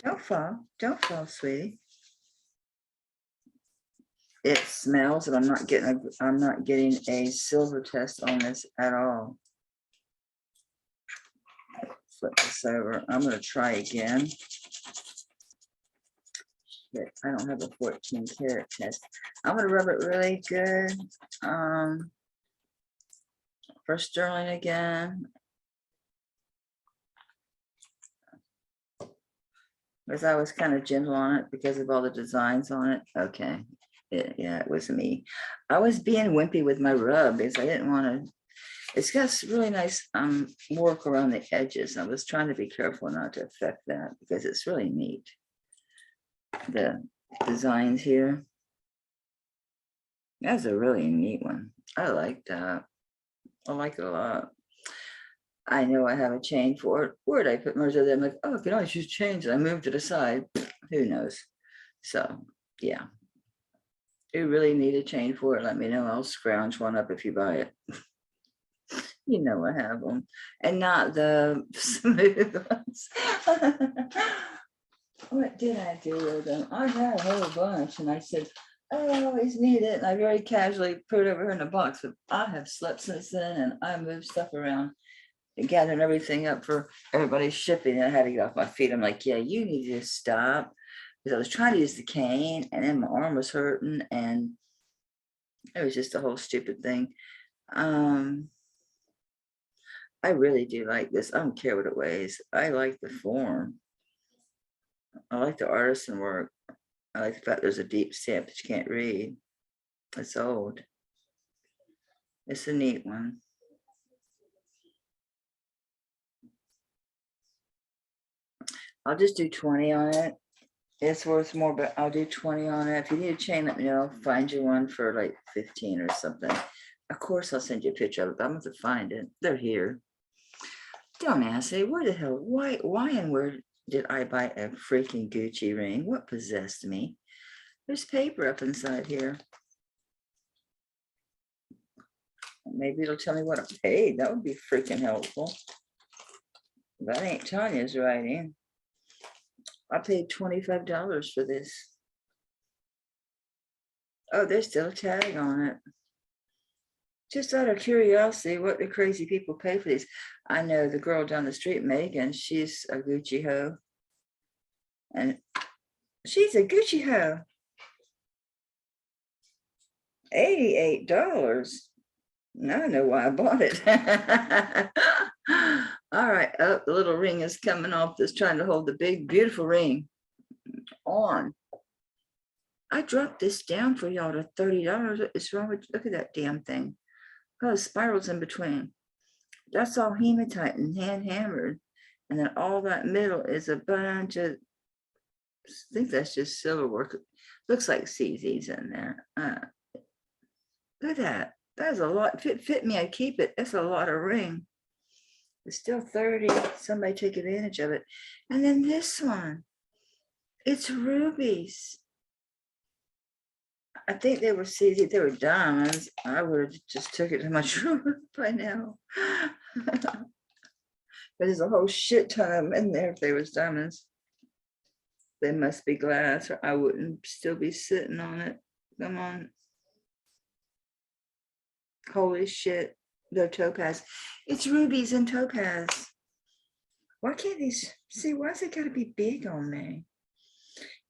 Don't fall, sweetie. It smells, and I'm not getting a silver test on this at all. Flip this over. I'm going to try again. I don't have a 14 karat test. I'm going to rub it really good. For sterling again. Because I was kind of gentle on it because of all the designs on it. Okay. Yeah, it was me. I was being wimpy with my rub because I didn't want to. It's got really nice work around the edges. I was trying to be careful not to affect that because it's really neat. The designs here. That's a really neat one. I like that. I like it a lot. I know I have a chain for it. Where did I put most of them? Like, oh, I can always use chains. I moved it aside. Who knows? So, yeah. You really need a chain for it, let me know. I'll scrounge one up if you buy it. You know I have them. And not the smooth ones. What did I do with them? I had a whole bunch and I said, oh, I always need it. And I very casually put it over here in a box. But I have slept since then and I moved stuff around and gathering everything up for everybody's shipping. And I had to get off my feet. I'm like, yeah, you need to stop. Because I was trying to use the cane and then my arm was hurting and it was just a whole stupid thing. I really do like this. I don't care what it weighs. I like the form. I like the artisan work. I like the fact there's a deep stamp that you can't read. It's old. It's a neat one. I'll just do 20 on it. It's worth more, but I'll do 20 on it. If you need a chain, let me know. I'll find you one for like 15 or something. Of course, I'll send you a picture of it. I'm going to find it. They're here. Don't ask me. Where the hell? Why and where did I buy a freaking Gucci ring? What possessed me? There's paper up inside here. Maybe it'll tell me what I paid. That would be freaking helpful. That ain't Tanya's writing. I paid $25 for this. Oh, there's still a tag on it. Just out of curiosity, what do crazy people pay for these? I know the girl down the street, Megan, she's a Gucci hoe. And she's a Gucci hoe. $88. Now I know why I bought it. All right, oh, the little ring is coming off. That's trying to hold the big, beautiful ring on. I dropped this down for y'all to $30. What is wrong with? Look at that damn thing. Oh, spirals in between. That's all hematite and hand hammered. And then all that middle is a bunch of, I think that's just silver work. Looks like CZ's in there. Look at that. That's a lot. Fit me, I'd keep it. That's a lot of ring. It's still 30. Somebody take advantage of it. And then this one, it's rubies. I think they were CZ, they were diamonds. I would have just took it to my drawer by now. But there's a whole shit ton of them in there if they was diamonds. They must be glass or I wouldn't still be sitting on it. Come on. Holy shit, they're topaz. It's rubies and topaz. Why can't these, see, why's it gotta be big on me?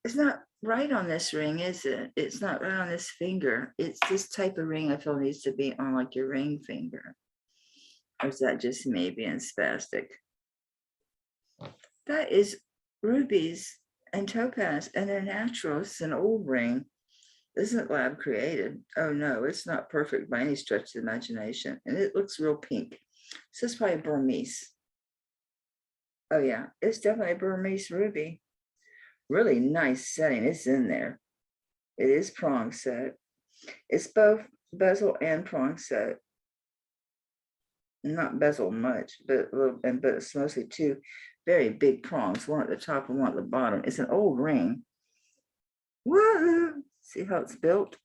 It's not right on this ring, is it? It's not right on this finger. It's this type of ring I feel needs to be on like your ring finger. Or is that just me being spastic? That is rubies and topaz and they're natural. It's an old ring. This isn't lab created. Oh no, it's not perfect by any stretch of the imagination. And it looks real pink. So it's probably a Burmese. Oh yeah, it's definitely a Burmese ruby. Really nice setting. It's in there. It is prong set. It's both bezel and prong set. Not bezel much, but it's mostly two very big prongs, one at the top and one at the bottom. It's an old ring. Woo! See how it's built?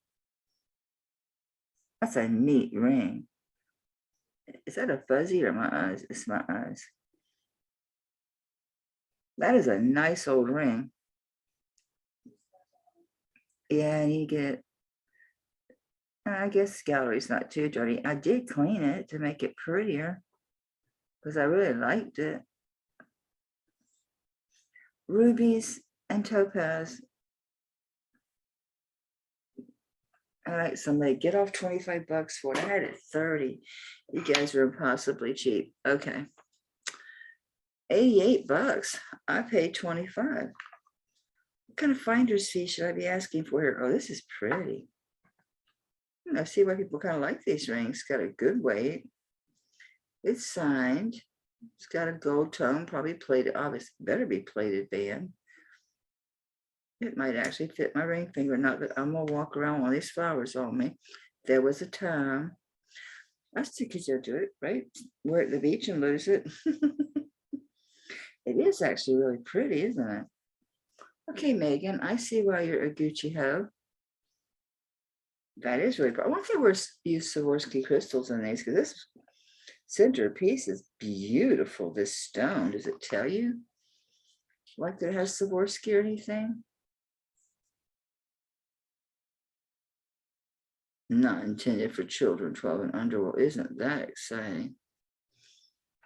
That's a neat ring. Is that a fuzzy or my eyes? It's my eyes. That is a nice old ring. Yeah, and you get, I guess gallery's not too dirty. I did clean it to make it prettier because I really liked it. Rubies and topaz. All right, somebody get off 25 bucks for it. I had it 30. You guys were impossibly cheap. Okay. 88 bucks. I paid 25. What kind of finder's fee should I be asking for here? Oh, this is pretty. I see why people kind of like these rings. Got a good weight. It's signed. It's got a gold tone, probably plated. Obviously, better be plated band. It might actually fit my ring finger. Not that I'm gonna walk around with these flowers on me. There was a time. I still could do it, right? We're at the beach and lose it. It is actually really pretty, isn't it? Okay, Megan, I see why you're a Gucci hoe. That is really pretty. I wonder if they were use Swarovski crystals in these, because this centerpiece is beautiful. This stone, does it tell you? Like that it has Swarovski or anything? Not intended for children 12 and under. Well, isn't that exciting?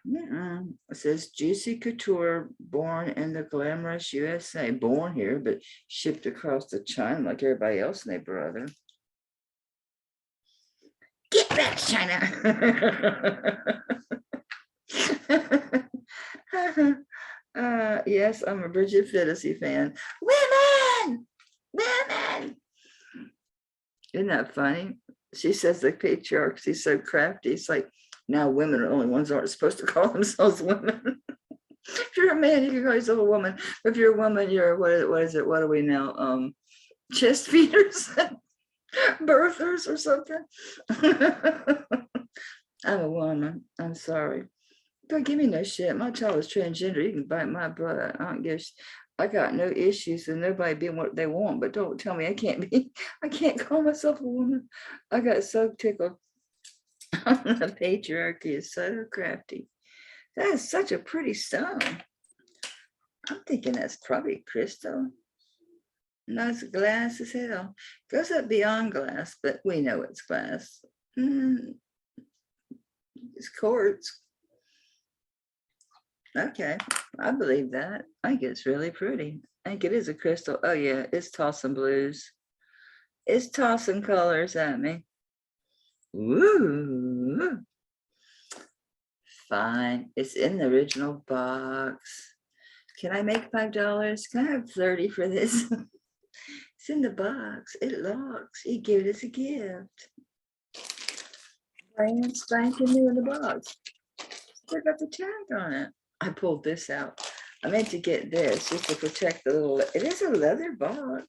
It says Juicy Couture, born in the glamorous USA. Born here, but shipped across to China like everybody else and their brother. Get back, China. Yes, I'm a Bridget Fiddlesy fan. Women! Women! Isn't that funny? She says the patriarchy's so crafty. It's like, now women are the only ones that aren't supposed to call themselves women. If you're a man, you can call yourself a woman. If you're a woman, you're, what is it? What are we now? Chest feeders? Birthers or something? I'm a woman. I'm sorry. Don't give me no shit. My child is transgender. You can bite my butt. I don't give. I got no issues with nobody being what they want, but don't tell me I can't be. I can't call myself a woman. I got so tickled. The patriarchy is so crafty. That is such a pretty stone. I'm thinking that's probably crystal. No, it's glass as hell. Goes up beyond glass, but we know it's glass. It's quartz. Okay, I believe that. I think it's really pretty. I think it is a crystal. Oh yeah, it's tossing blues. It's tossing colors at me. Woo! Fine. It's in the original box. Can I make $5? Can I have 30 for this? It's in the box. It locks. He gave it as a gift. Brand spanking new in the box. Still got the tag on it. I pulled this out. I meant to get this just to protect the little, it is a leather box.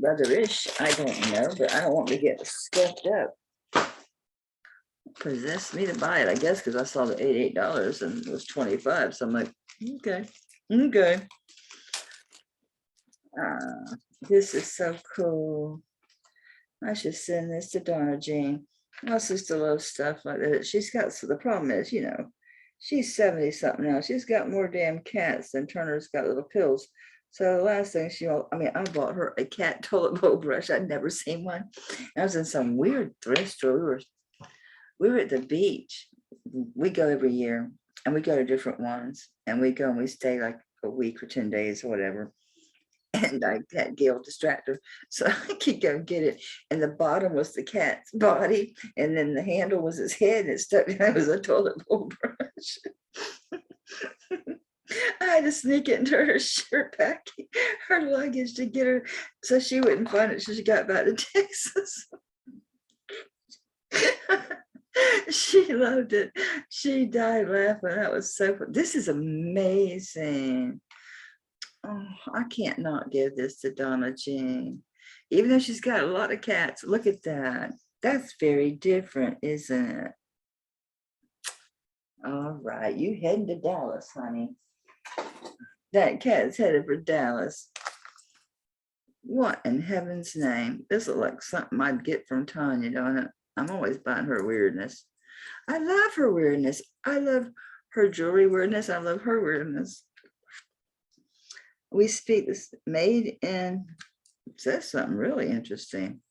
Leatherish, I don't know, but I don't want to get scuffed up. Possessed me to buy it, I guess, because I saw the $88 and it was 25. So I'm like, okay, okay. This is so cool. I should send this to Donna Jean. My sister loves stuff like that. She's got, so the problem is, you know, she's 70 something now. She's got more damn cats than Turner's got little pills. So the last thing I mean, I bought her a cat toilet bowl brush. I'd never seen one. I was in some weird thrift store. We were at the beach. We go every year and we go to different ones and we go and we stay like a week or 10 days or whatever. And I had Gail distract her. So I could go get it. And the bottom was the cat's body. And then the handle was his head. And it stuck down. It was a toilet bowl brush. I had to sneak it into her shirt packing, her luggage to get her so she wouldn't find it. So she got back to Texas. She loved it. She died laughing. That was so fun. This is amazing. Oh, I can't not give this to Donna Jean. Even though she's got a lot of cats. Look at that. That's very different, isn't it? All right, you heading to Dallas, honey. That cat's headed for Dallas. What in heaven's name? This looks like something I'd get from Tanya, don't it? I'm always buying her weirdness. I love her weirdness. I love her jewelry weirdness. I love her weirdness. We speak this made in, it says something really interesting.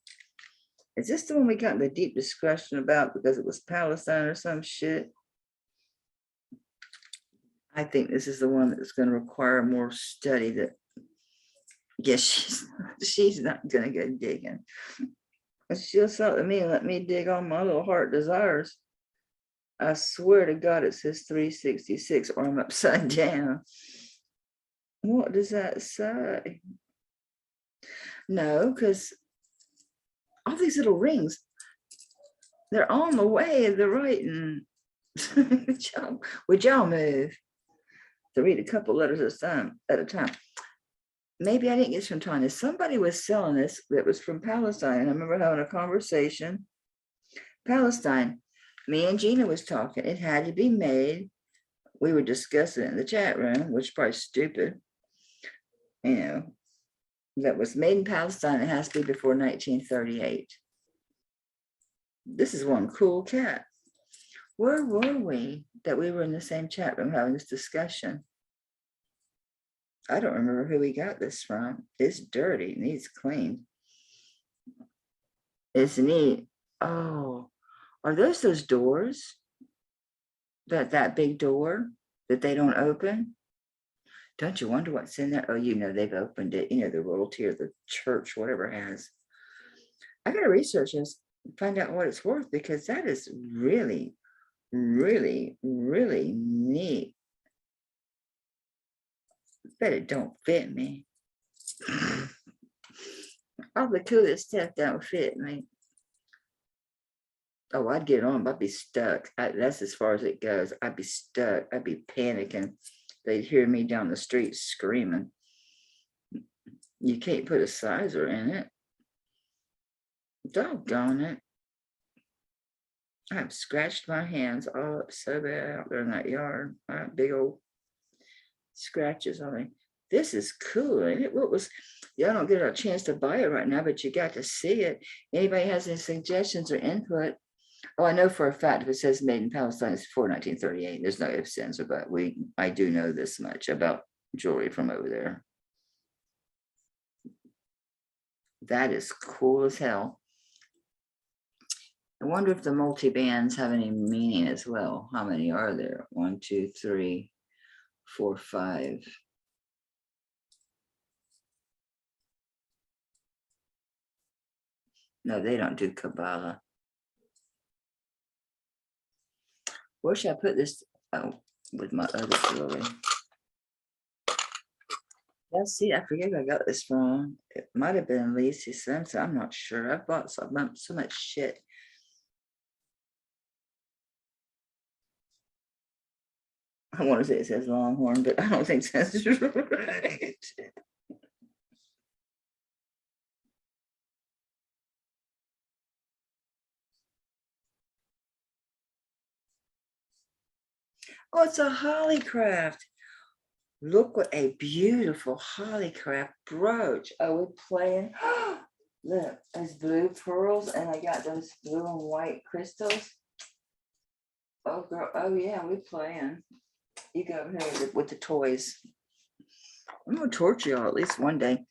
Is this the one we got in the deep discussion about because it was Palestine or some shit? I think this is the one that's going to require more study. That, yes, she's not going to go digging. She'll sell it to me and let me dig on my little heart desires. I swear to God, it says 366 or I'm upside down. What does that say? No, because all these little rings, they're on the way of the writing. Would y'all move to read a couple letters at a time? Maybe I didn't get this from Tanya. Somebody was selling this that was from Palestine. I remember having a conversation. Palestine. Me and Gina was talking. It had to be made. We were discussing it in the chat room, which is probably stupid. You know, that was made in Palestine. It has to be before 1938. This is one cool cat. Where were we that we were in the same chat room having this discussion? I don't remember who we got this from. It's dirty, needs cleaned. It's neat. Oh, are those doors? That big door that they don't open? Don't you wonder what's in there? Oh, you know, they've opened it. You know, the royalty or the church, whatever it has. I got to research this and find out what it's worth because that is really, really, really neat. Bet it don't fit me. All the coolest stuff don't fit me. Oh, I'd get on, but I'd be stuck. That's as far as it goes. I'd be stuck. I'd be panicking. They'd hear me down the street screaming. You can't put a sizer in it. Doggone it. I've scratched my hands all up so bad out there in that yard. I have big old scratches on it. This is cool. Ain't it? What was, y'all don't get a chance to buy it right now, but you got to see it. Anybody has any suggestions or input? Oh, I know for a fact if it says made in Palestine, it's before 1938. There's no ifs, ands, or but. I do know this much about jewelry from over there. That is cool as hell. I wonder if the multi-bands have any meaning as well. How many are there? 1, 2, 3, 4, 5. No, they don't do Kabbalah. Where should I put this? Oh, with my other jewelry. Let's see, I forget where I got this from. It might have been Lacey Simpson. I'm not sure. I've bought so much shit. I want to say it says Longhorn, but I don't think that's right. Oh, it's a Hollycraft. Look what a beautiful Hollycraft brooch. Oh, we're playing. Look, those blue pearls, and I got those blue and white crystals. Oh, girl. Oh, yeah, we're playing. You go over here with the toys. I'm going to torture y'all at least one day.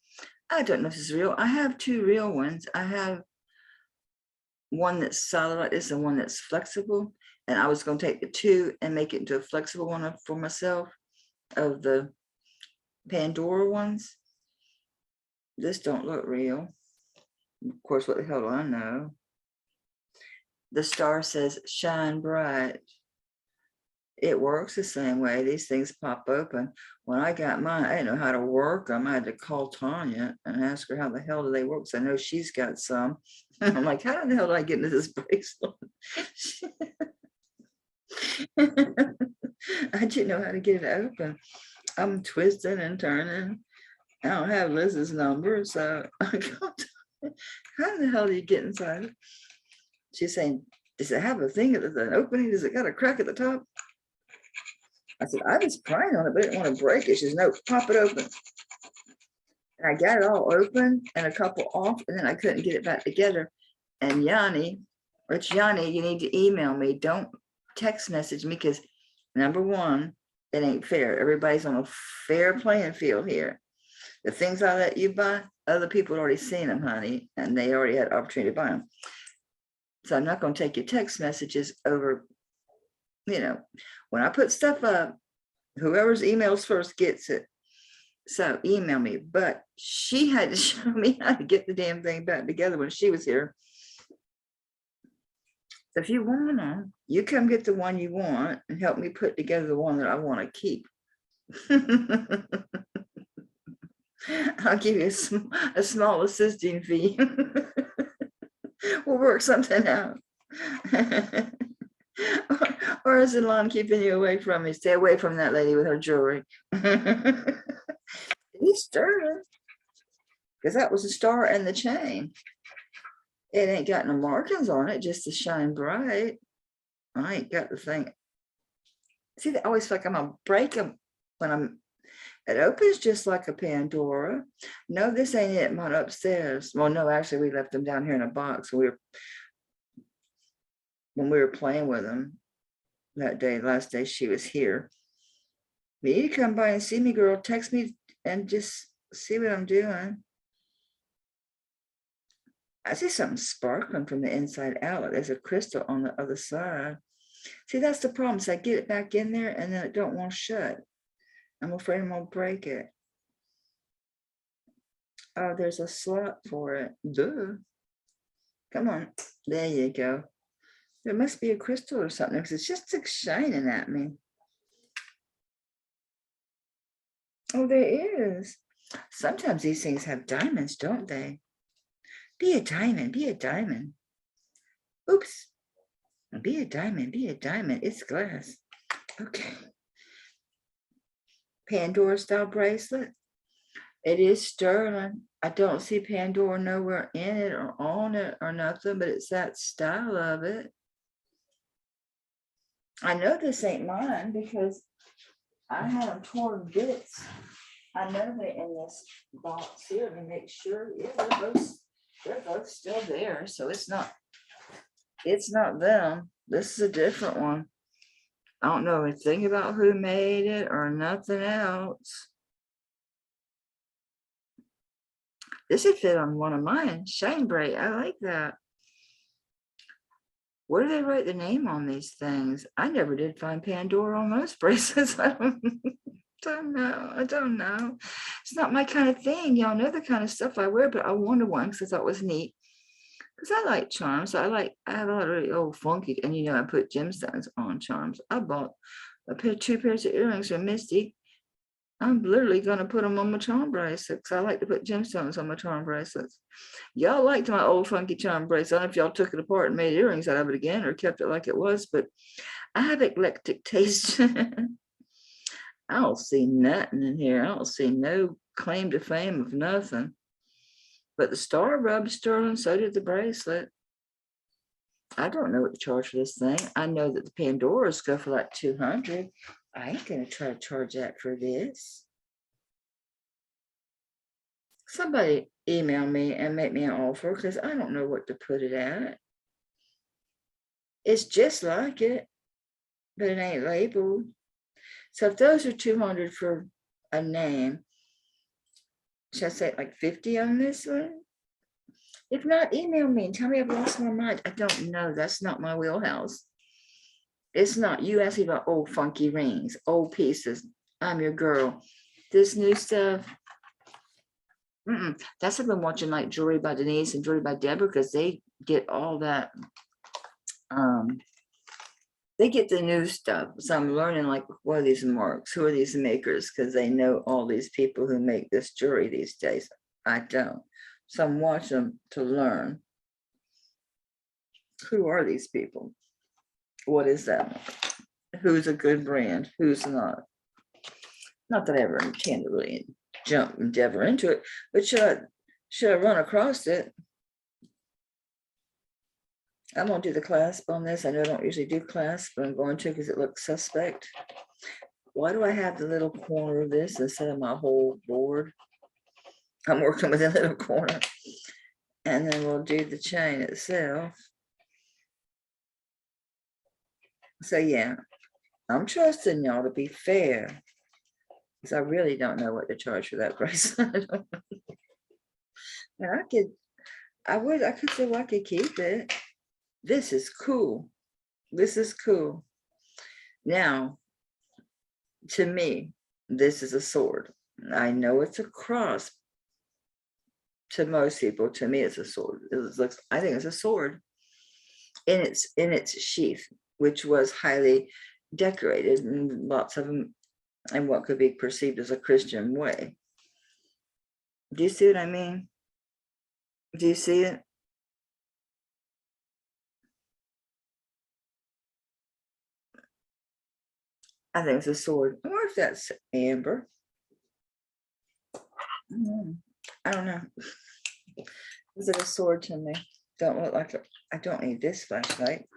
I don't know if this is real. I have two real ones. I have one that's solid like this and one that's flexible. And I was going to take the two and make it into a flexible one for myself of the Pandora ones. This don't look real. Of course, what the hell do I know? The star says shine bright. It works the same way. These things pop open. When I got mine, I didn't know how to work them. I had to call Tanya and ask her how the hell do they work. So I know she's got some. I'm like, how the hell did I get into this bracelet? I didn't know how to get it open. I'm twisting and turning. I don't have Liz's number, so I go, how the hell do you get inside? She's saying, does it have a thing at an opening? Does it got a crack at the top? I said, I was trying on it, but I didn't want to break it. She says, no, pop it open. And I got it all open and a couple off, and then I couldn't get it back together. And Yanni, Rich Yanni, you need to email me. Don't text message me, because number one, it ain't fair. Everybody's on a fair playing field here. The things I let you buy, other people had already seen them, honey, and they already had opportunity to buy them. So I'm not going to take your text messages over, you know, when I put stuff up, whoever's emails first gets it. So email me. But she had to show me how to get the damn thing back together when she was here. So if you want them, you come get the one you want and help me put together the one that I want to keep. I'll give you a small assisting fee. We'll work something out. Or is the line keeping you away from me? Stay away from that lady with her jewelry. He's stirring, because that was the star and the chain. It ain't got no markings on it, just to shine bright. I ain't got the thing. See, I always feel like I'm gonna break them when it opens just like a Pandora. No, this ain't it. Mine upstairs. Well, no, actually, we left them down here in a box. When we were playing with them that day, last day she was here. But you come by and see me, girl. Text me and just see what I'm doing. I see something sparkling from the inside out. There's a crystal on the other side. See, that's the problem. So I get it back in there and then it don't want to shut. I'm afraid I'm gonna break it. Oh, there's a slot for it. Duh. Come on. There you go. There must be a crystal or something, because it's just shining at me. Oh, there is. Sometimes these things have diamonds, don't they? Be a diamond, be a diamond. Oops. Be a diamond, be a diamond. It's glass. Okay. Pandora style bracelet. It is sterling. I don't see Pandora nowhere in it or on it or nothing, but it's that style of it. I know this ain't mine because I had them torn bits. I know they're in this box here to make sure. Yeah, they're both still there. So it's not them. This is a different one. I don't know anything about who made it or nothing else. This would fit on one of mine. Shine bright. I like that. Where do they write the name on these things? I never did find Pandora on most bracelets. I don't know. I don't know. It's not my kind of thing. Y'all know the kind of stuff I wear, but I wanted one because I thought it was neat. Because I like charms. I have a lot of really old funky, and I put gemstones on charms. I bought two pairs of earrings from Misty. I'm literally going to put them on my charm bracelets. I like to put gemstones on my charm bracelets. Y'all liked my old funky charm bracelet. I don't know if y'all took it apart and made earrings out of it again or kept it like it was, but I have eclectic taste. I don't see nothing in here. I don't see no claim to fame of nothing. But the star rubbed sterling, so did the bracelet. I don't know what to charge for this thing. I know that the Pandoras go for like 200. I ain't gonna try to charge that for this. Somebody email me and make me an offer because I don't know what to put it at. It's just like it, but it ain't labeled. So if those are 200 for a name, should I say like 50 on this one? If not, email me and tell me I've lost my mind. I don't know. That's not my wheelhouse. It's not. You ask me about old funky rings, old pieces. I'm your girl. This new stuff. That's what I've been watching, like Jewelry by Denise and Jewelry by Deborah, because they get all that. They get the new stuff. So I'm learning, like, what are these marks? Who are these makers? Because they know all these people who make this jewelry these days. I don't. So I'm watching them to learn. Who are these people? What is that? Who's a good brand? Who's not? Not that I ever intend to really jump endeavor into it, but should I run across it? I'm gonna do the clasp on this. I know I don't usually do clasp, but I'm going to because it looks suspect. Why do I have the little corner of this instead of my whole board? I'm working with a little corner. And then we'll do the chain itself. So yeah, I'm trusting y'all to be fair, because I really don't know what to charge for that bracelet. And I could say, well, I could keep it. This is cool. This is cool. Now, to me, this is a sword. I know it's a cross. To most people, to me, it's a sword. I think it's a sword in its sheath, which was highly decorated, and lots of them in what could be perceived as a Christian way. Do you see what I mean? Do you see it? I think it's a sword. I wonder if that's amber. I don't know. Is it a sword to me? Don't look like it. I don't need this flashlight.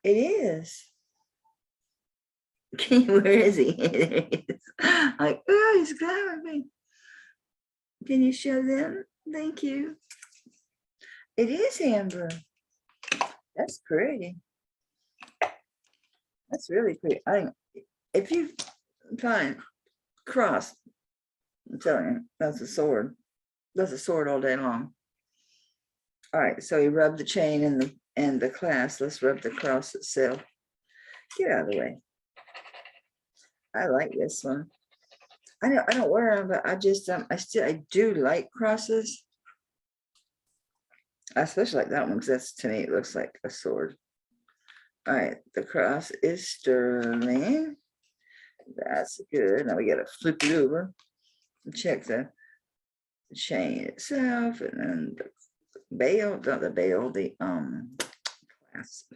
It is. Where is he? It is. Like, oh, he's grabbing me. Can you show them? Thank you. It is amber. That's pretty. That's really pretty. I think if you find cross, I'm telling you, that's a sword. That's a sword all day long. All right, so you rub the chain and the clasp. Let's rub the cross itself. Get out of the way. I like this one. I don't wear them, but I do like crosses. I especially like that one because that's, to me, it looks like a sword. All right, the cross is sterling. That's good. Now we gotta flip it over and check the chain itself, and then the bail, not the bail, the clasp.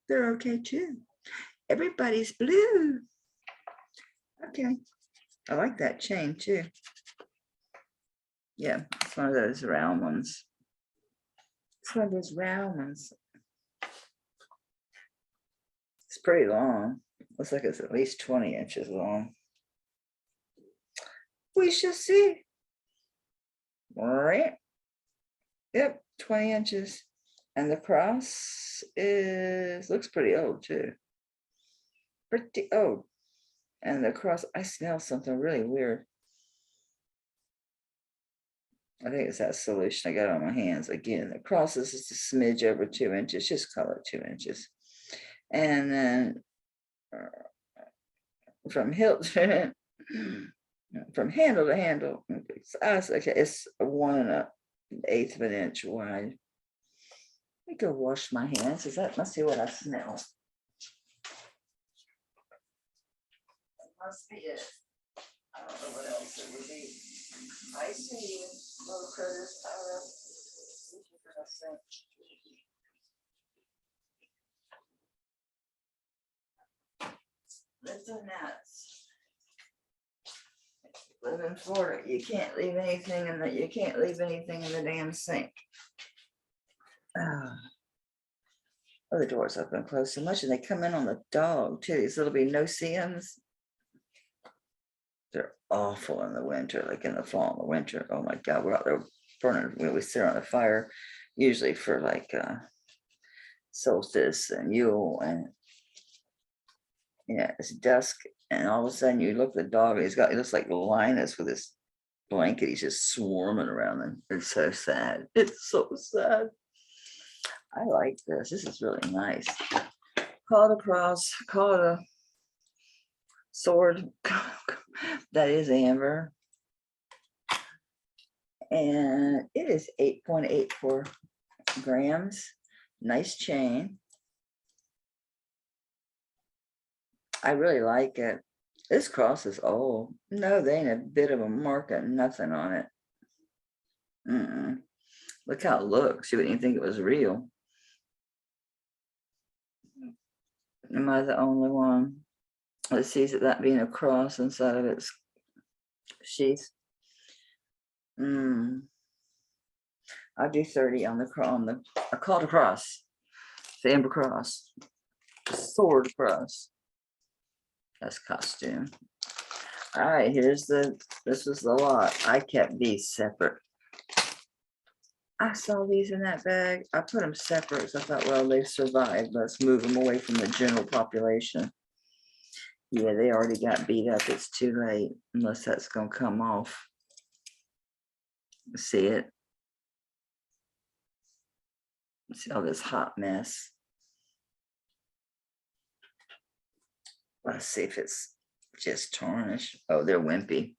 They're okay too. Everybody's blue. Okay. I like that chain too. Yeah, it's one of those round ones. It's one of those round ones. It's pretty long. Looks like it's at least 20 inches long. We shall see. Right. Yep, 20 inches. And the cross looks pretty old too. Pretty old. And the cross, I smell something really weird. I think it's that solution I got on my hands. Again, the cross is just a smidge over 2 inches. Just call it 2 inches. And then from hilt from handle to handle, okay, it's 1/8 of an inch wide. Let me go wash my hands. Is that must be what I smell? That must be it. I don't know what else it would be. I see you, little critters. so nuts. Live in Florida, you can't leave anything in the, you can't leave anything in the damn sink. Oh, the doors open close so much, and they come in on the dog too. These little be no-see-ums. They're awful in the winter, like in the fall and the winter. Oh my God, we're out there burning. We sit on the fire, usually for like solstice and Yule, and yeah, it's dusk, and all of a sudden you look at the dog, and he looks like Linus with his blanket. He's just swarming around them. It's so sad. It's so sad. I like this. This is really nice. Call it a cross. Call it a sword. That is amber. And it is 8.84 grams. Nice chain. I really like it. This cross is old. No, there ain't a bit of a mark or nothing on it. Look how it looks. You wouldn't even think it was real. Am I the only one that sees it that being a cross inside of its sheath? I'll do 30 on the I call it a cross. The amber cross. The sword cross. That's costume. All right, this was the lot. I kept these separate. I saw these in that bag. I put them separate, so I thought, well, they've survived. Let's move them away from the general population. Yeah, they already got beat up. It's too late, unless that's going to come off. See it? See all this hot mess. Let's see if it's just tarnished. Oh, they're wimpy.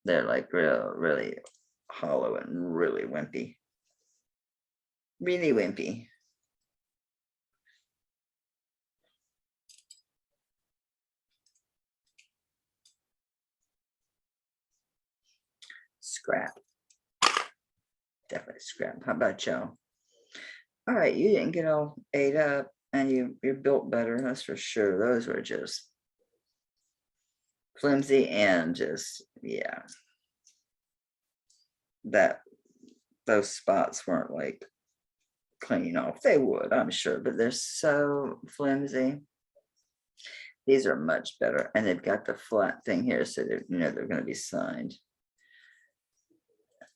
They're like really hollow and really wimpy. Really wimpy. Scrap. Definitely scrap. How about y'all? All right, you didn't get all ate up, and you're built better, that's for sure. Those were just flimsy and just, yeah. Those spots weren't like clean off. They would, I'm sure, but they're so flimsy. These are much better, and they've got the flat thing here, so they're they're going to be signed.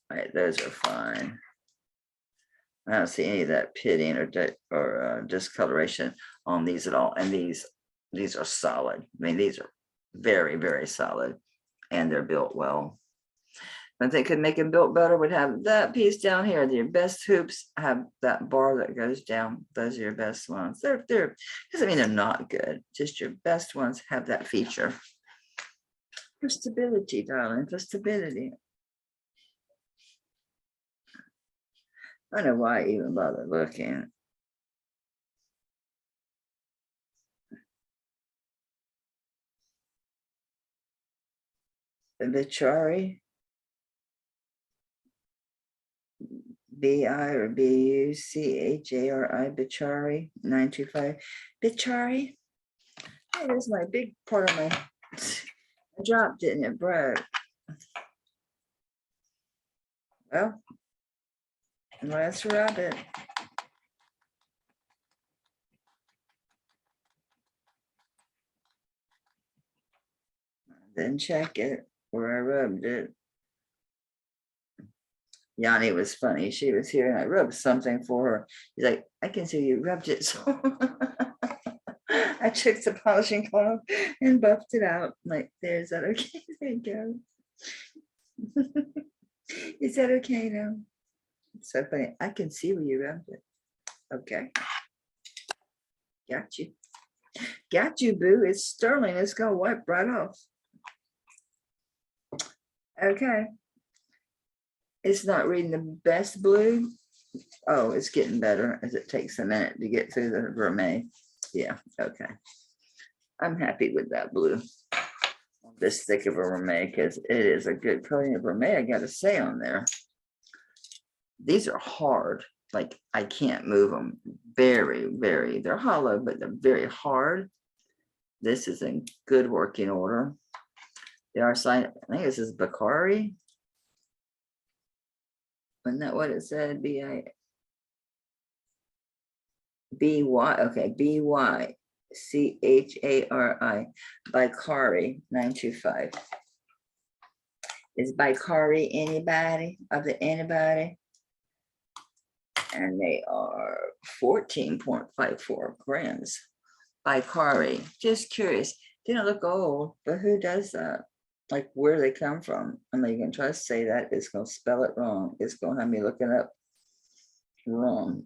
All right, those are fine. I don't see any of that pitting or discoloration on these at all, and these are solid. I mean, these are very, very solid, and they're built well. If they could make them built better, would have that piece down here. Your best hoops have that bar that goes down. Those are your best ones. They're doesn't mean they're not good. Just your best ones have that feature. For stability, darling, for stability. I don't know why I even bother looking. The Bichari. B-I or B-U-C-H-A-R-I, Bichari, 925. Bichari? That is my big part of my, I dropped it and it broke. Well, let's rub it. Then check it where I rubbed it. Yanni was funny. She was here and I rubbed something for her. He's like, I can see you rubbed it. So I took the polishing cloth and buffed it out. I'm like, there's that okay? There you go. Is that okay now? It's so funny. I can see where you rubbed it. Okay. Got you. Got you, boo. It's sterling. It's gonna wipe right off. Okay. It's not reading the best blue. Oh, it's getting better as it takes a minute to get through the vermeil. Yeah, okay. I'm happy with that blue. This thick of a vermeil, because it is a good coating of vermeil, I gotta say on there. These are hard. Like, I can't move them. Very, very, they're hollow, but they're very hard. This is in good working order. They are signed, I think this is Bakari. Isn't that what it said? B-Y, okay, B-Y-C-H-A-R-I, Bikari 925. Is Bikari anybody of the anybody? And they are 14.54 grams. Bikari, just curious. They don't look old, but who does that? Like where they come from? I'm not even try to say that. It's going to spell it wrong. It's going to have me looking up wrong.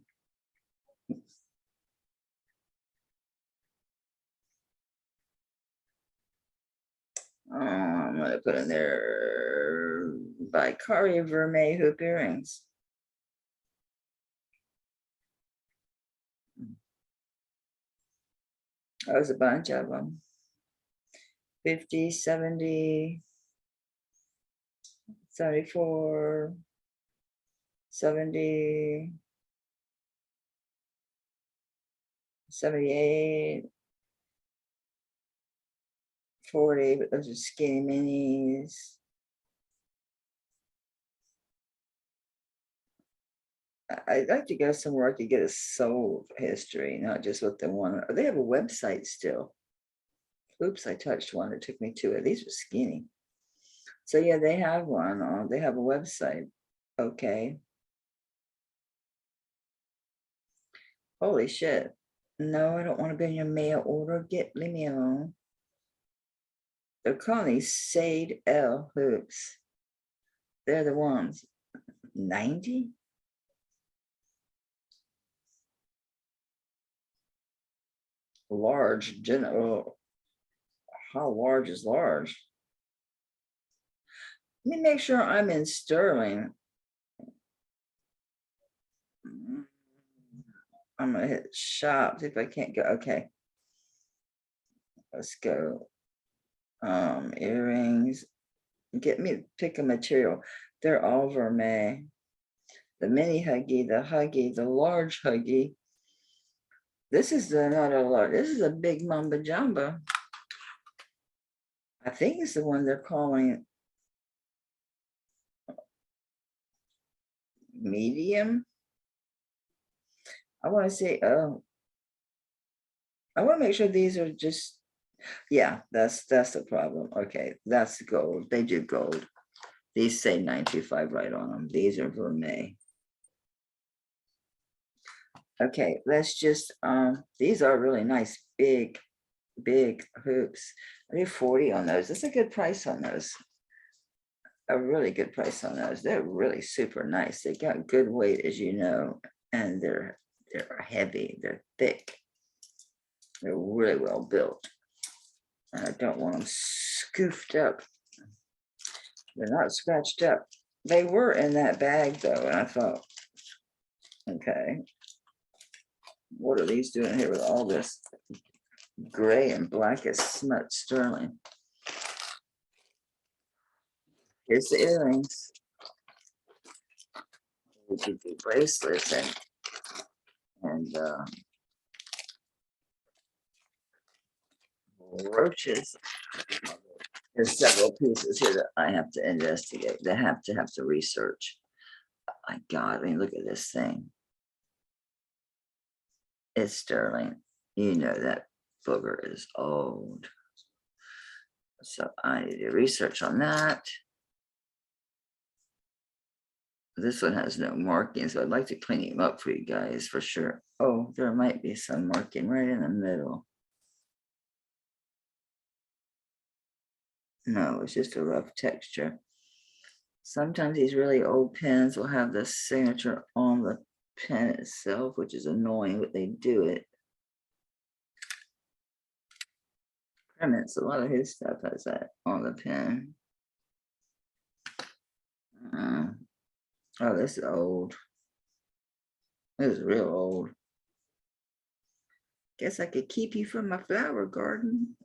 I'm going to put in there Bikari Vermeil hoop earrings. That was a bunch of them. 50, 70, 74, 70, 78, 40, but those are skinny minis. I'd like to go somewhere I could get a sold history, not just what they want. They have a website still. Oops, I touched one. It took me to it. These are skinny. So yeah, they have one. They have a website. Okay. Holy shit. No, I don't want to be in your mail order. Leave me alone. They're calling these Sade L hoops. They're the ones. 90? Large, general. How large is large? Let me make sure I'm in sterling. I'm gonna hit shop, see if I can't go. Okay. Let's go. Earrings. Get me pick a material. They're all vermeil. The mini huggy, the large huggy. This is not a large, this is a big mamba jamba. I think it's the one they're calling medium. I want to say, I want to make sure these are just, yeah, that's the problem. Okay, that's gold. They do gold. These say 925 right on them. These are vermeil. Okay, let's just, these are really nice, big hoops. I need 40 on those. That's a good price on those. A really good price on those. They're really super nice. They got good weight, as you know, and they're heavy. They're thick. They're really well built. And I don't want them scoofed up. They're not scratched up. They were in that bag though, and I thought, okay, what are these doing here with all this gray and black as smut sterling? Here's the earrings. We could do bracelets and roaches. There's several pieces here that I have to investigate. They have to research. Oh my God, I mean, look at this thing. It's sterling. You know that booger is old. So I need to research on that. This one has no marking, so I'd like to clean him up for you guys for sure. Oh, there might be some marking right in the middle. No, it's just a rough texture. Sometimes these really old pens will have the signature on the pen itself, which is annoying, but they do it. Kremens, a lot of his stuff has that on the pen. Oh, this is old. This is real old. Guess I could keep you from my flower garden.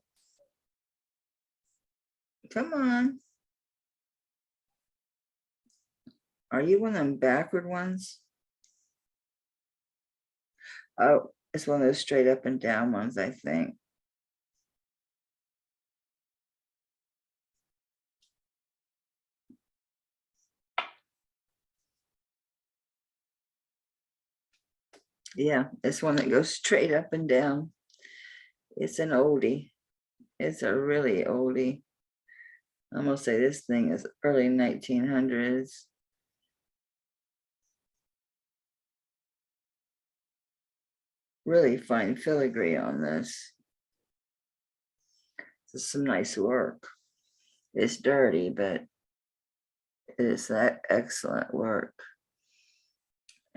Come on. Are you one of them backward ones? Oh, it's one of those straight up and down ones, I think. Yeah, it's one that goes straight up and down. It's an oldie. It's a really oldie. I'm gonna say this thing is early 1900s. Really fine filigree on this. This is some nice work. It's dirty, but it is that excellent work.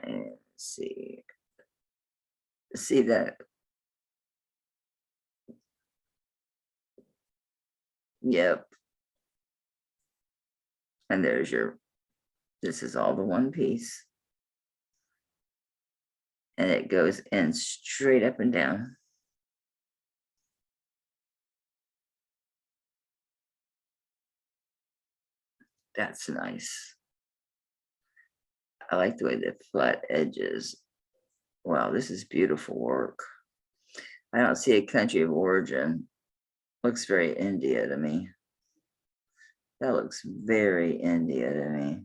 And see that? Yep. And there's your, this is all the one piece. And it goes in straight up and down. That's nice. I like the way the flat edges. Wow, this is beautiful work. I don't see a country of origin. Looks very India to me. That looks very India to me.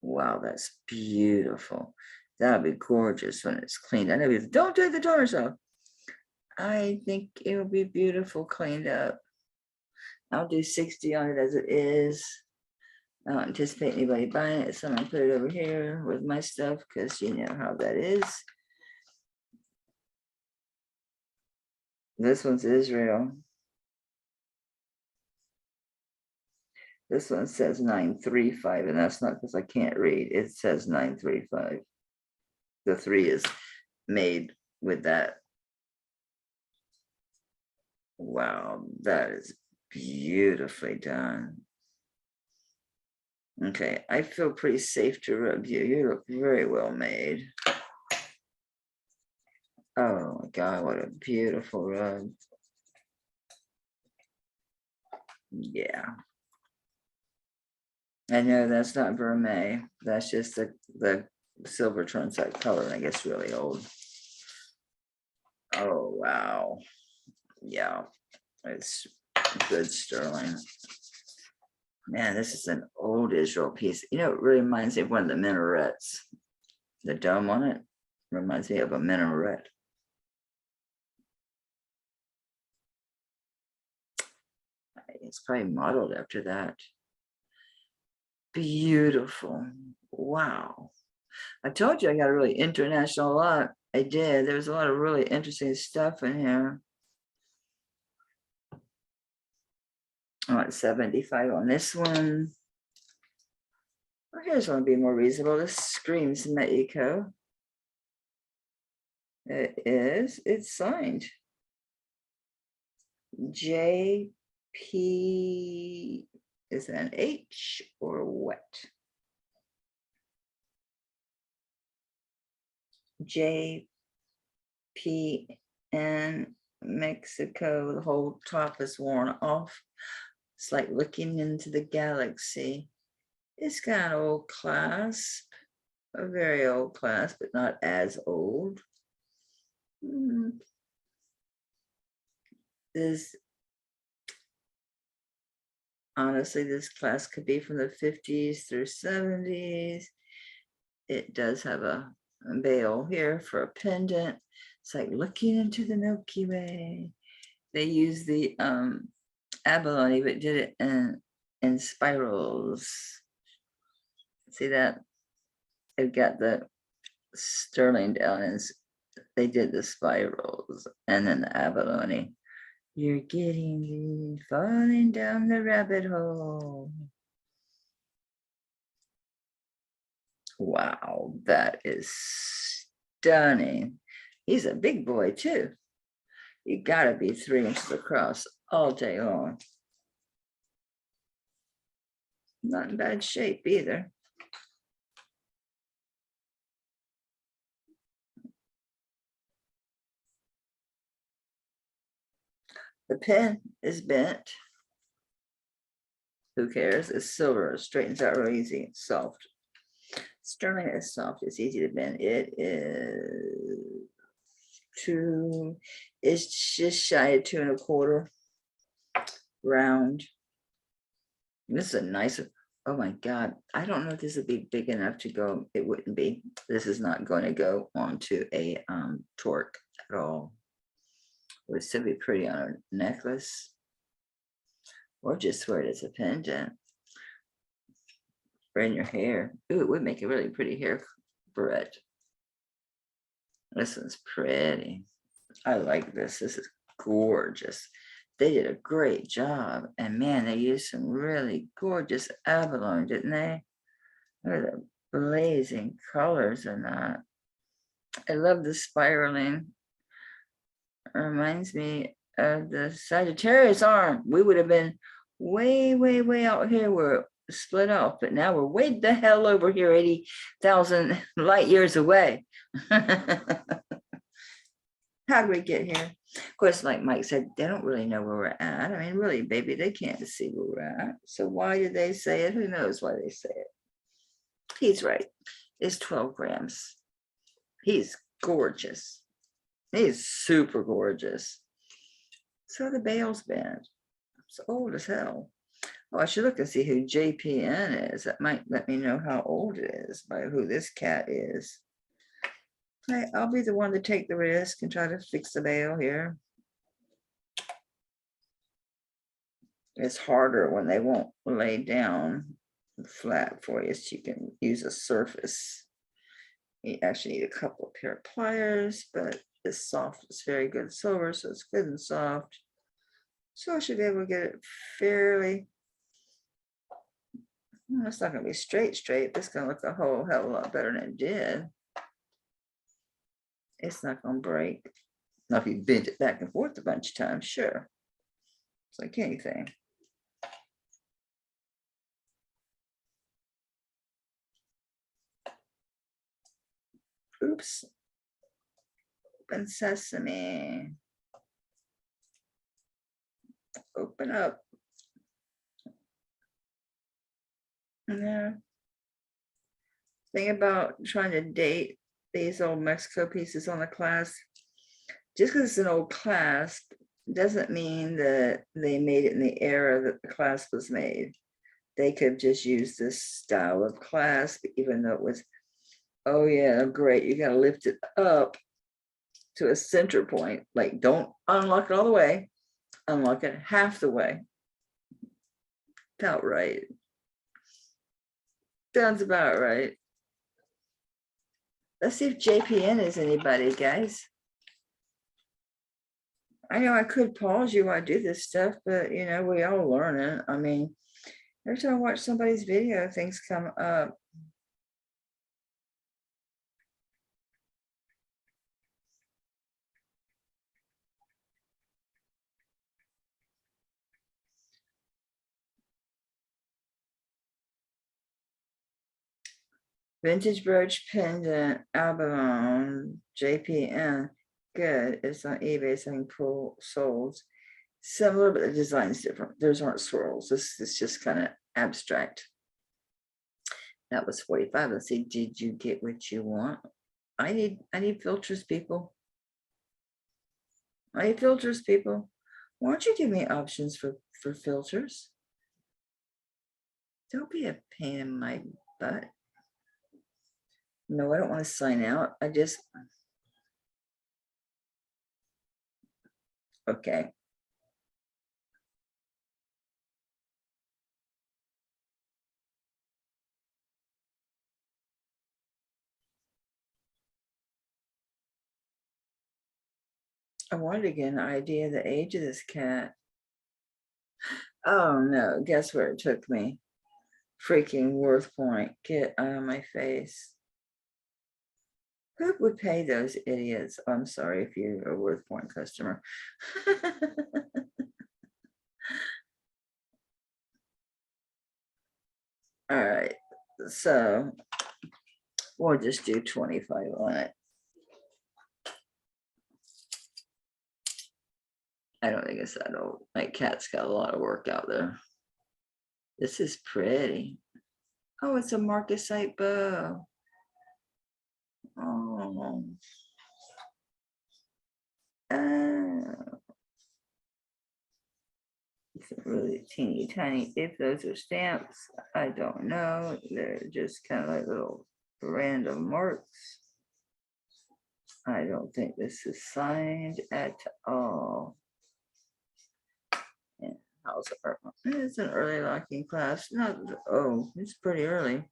Wow, that's beautiful. That'll be gorgeous when it's cleaned. I know people don't take the tarnish off. I think it will be beautiful cleaned up. I'll do 60 on it as it is. I don't anticipate anybody buying it, so I'm gonna put it over here with my stuff because you know how that is. This one's Israel. This one says 935, and that's not because I can't read. It says 935. The 3 is made with that. Wow, that is beautifully done. Okay, I feel pretty safe to rub you. You look very well made. Oh my God, what a beautiful rug. Yeah. I know that's not vermeil. That's just the silver turns that color and it gets really old. Oh, wow. Yeah, it's good sterling. Man, this is an old Israel piece. You know, it really reminds me of one of the minarets. The dome on it reminds me of a minaret. It's probably modeled after that. Beautiful. Wow. I told you I got a really international lot. I did. There was a lot of really interesting stuff in here. Oh, it's 75 on this one. Well, here's one to be more reasonable. This screams Mexico. It is. It's signed. JP, is it an H or what? JPN Mexico. The whole top is worn off. It's like looking into the galaxy. It's got an old clasp, a very old clasp, but not as old. This, honestly, this clasp could be from the 50s through 70s. It does have a bail here for a pendant. It's like looking into the Milky Way. They use the abalone, but did it in spirals. See that? They've got the sterling down and they did the spirals and then the abalone. You're getting falling down the rabbit hole. Wow, that is stunning. He's a big boy too. You gotta be 3 inches across all day long. Not in bad shape either. The pen is bent. Who cares? It's silver. It straightens out real easy. It's soft. Sterling is soft. It's easy to bend. It is it's just shy of 2 1/4 round. This is a nice, Oh my God. I don't know if this would be big enough to go. It wouldn't be. This is not going to go onto a torque at all. It would still be pretty on a necklace or just wear it as a pendant or in your hair. Ooh, it would make a really pretty hair barrette. This one's pretty. I like this. This is gorgeous. They did a great job. And man, they used some really gorgeous abalone, didn't they? Look at the blazing colors in that. I love the spiraling. It reminds me of the Sagittarius arm. We would have been way, way, way out here. We're split off, but now we're way the hell over here, 80,000 light years away. How do we get here? Of course, like Mike said, they don't really know where we're at. I mean, really, baby, they can't see where we're at. So why did they say it? Who knows why they say it? He's right. It's 12 grams. He's gorgeous. He's super gorgeous. So the Bales band. It's old as hell. Oh, I should look and see who JPN is. That might let me know how old it is by who this cat is. I'll be the one to take the risk and try to fix the bail here. It's harder when they won't lay down flat for you, so you can use a surface. You actually need a couple of pair of pliers, but this soft is very good silver, so it's good and soft. So I should be able to get it fairly. It's not going to be straight, but it's going to look a whole hell of a lot better than it did. It's not going to break. Now, if you bend it back and forth a bunch of times, sure. It's like anything. Oops. Open sesame. Open up. Yeah. Thing about trying to date these old Mexico pieces on the clasp. Just because it's an old clasp doesn't mean that they made it in the era that the clasp was made. They could just use this style of clasp, even though it was, oh yeah, great. You got to lift it up to a center point. Like, don't unlock it all the way. Unlock it half the way. About right. Sounds about right. Let's see if JPN is anybody, guys. I know I could pause you while I do this stuff, but you know, we all learn it. I mean, every time I watch somebody's video, things come up. Vintage brooch pendant, abalone, JPN. Good. It's on eBay saying pull sold. Similar, but the design's different. Those aren't swirls. This is just kind of abstract. That was 45. Let's see. Did you get what you want? I need filters, people. I need filters, people. Why don't you give me options for filters? Don't be a pain in my butt. No, I don't want to sign out. I just, okay. I wanted to get an idea of the age of this cat. Oh no, guess where it took me? Freaking Worth Point. Get out of my face. Who would pay those idiots? I'm sorry if you're a Worth Point customer. All right, so we'll just do 25 on it. I don't think it's that old. My cat's got a lot of work out there. This is pretty. Oh, it's a marcasite bow. Oh. It's really teeny tiny. If those are stamps, I don't know. They're just kind of like little random marks. I don't think this is signed at all. And how's it? It's an early locking class. Not, oh, it's pretty early.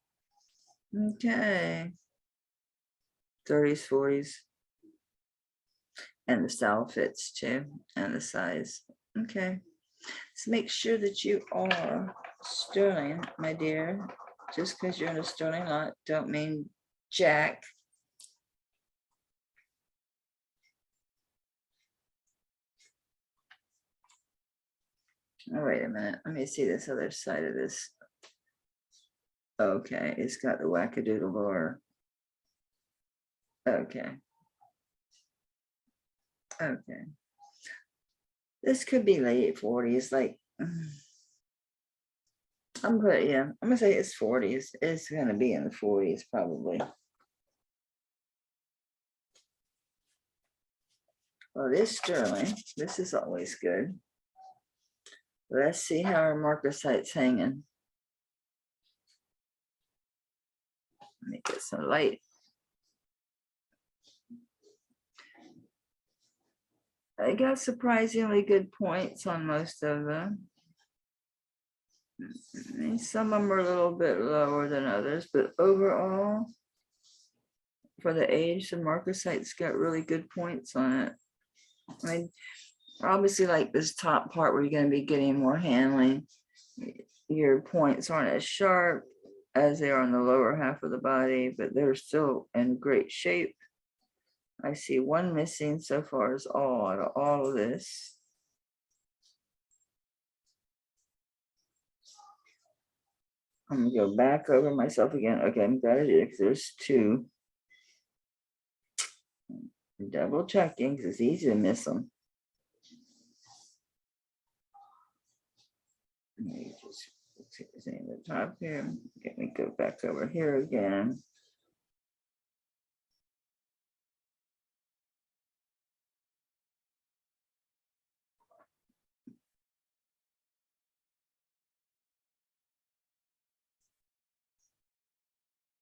Okay. 30s, 40s. And the style fits too, and the size. Okay. So make sure that you are sterling, my dear. Just because you're in a sterling lot, don't mean jack. Oh, wait a minute. Let me see this other side of this. Okay, it's got the wackadoodle bar. Okay. Okay. This could be late 40s, like I'm gonna say it's 40s. It's gonna be in the 40s probably. Well, this sterling. This is always good. Let's see how our marcasite's hanging. Let me get some light. I got surprisingly good points on most of them. Some of them are a little bit lower than others, but overall, for the age, the marcasite's got really good points on it. I mean, obviously, like this top part where you're going to be getting more handling, your points aren't as sharp as they are on the lower half of the body, but they're still in great shape. I see one missing so far is all out of all of this. I'm gonna go back over myself again. Okay, I'm glad I did because there's two. Double checking because it's easy to miss them. Let me just see what's in the top here. Let me go back over here again.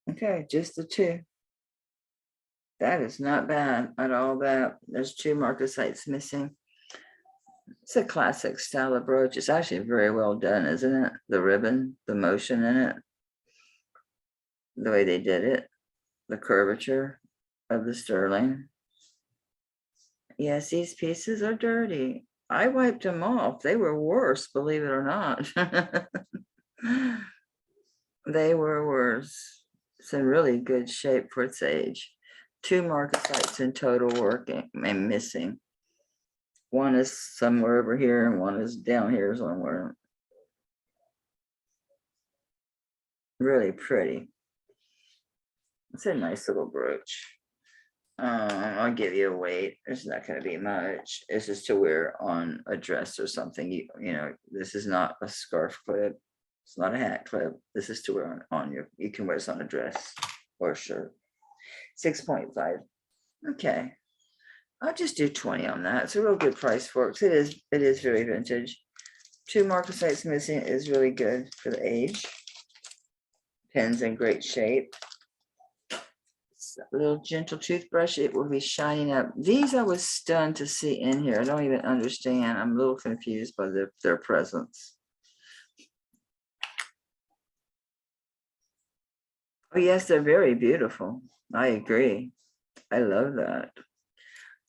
Okay, just the two. That is not bad at all. That there's two marcasites missing. It's a classic style of brooch. It's actually very well done, isn't it? The ribbon, the motion in it, the way they did it, the curvature of the sterling. Yes, these pieces are dirty. I wiped them off. They were worse, believe it or not. They were worse. It's in really good shape for its age. Two marcasites in total working and missing. One is somewhere over here and one is down here somewhere. Really pretty. It's a nice little brooch. I'll give you a weight. There's not going to be much. This is to wear on a dress or something. You know, this is not a scarf clip. It's not a hat clip. This is to wear on your. You can wear this on a dress or a shirt. 6.5. Okay. I'll just do 20 on that. It's a real good price for it. It is very vintage. Two marcasites missing is really good for the age. Pen's in great shape. A little gentle toothbrush, it will be shining up. These I was stunned to see in here. I don't even understand. I'm a little confused by their presence. Oh yes, they're very beautiful. I agree. I love that.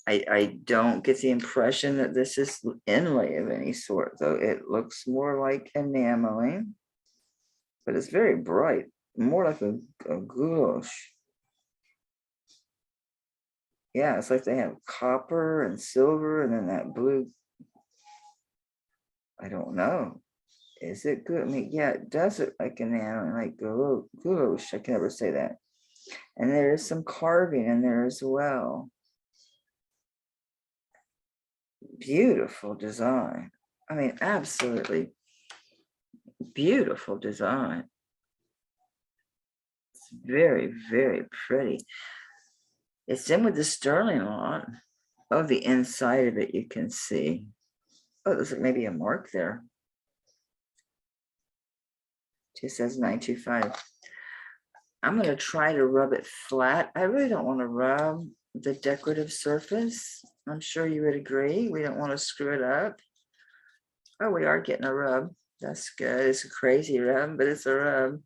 I don't get the impression that this is inlay of any sort, though. It looks more like enameling, but it's very bright, more like a gouache. Yeah, it's like they have copper and silver and then that blue. I don't know. Is it good? I mean, yeah, it does look like an animal, like gouache. I can never say that. And there is some carving in there as well. Beautiful design. I mean, absolutely beautiful design. It's very, very pretty. It's in with the sterling lot. Oh, the inside of it you can see. Oh, there's maybe a mark there. It says 925. I'm going to try to rub it flat. I really don't want to rub the decorative surface. I'm sure you would agree. We don't want to screw it up. Oh, we are getting a rub. That's good. It's a crazy rub, but it's a rub.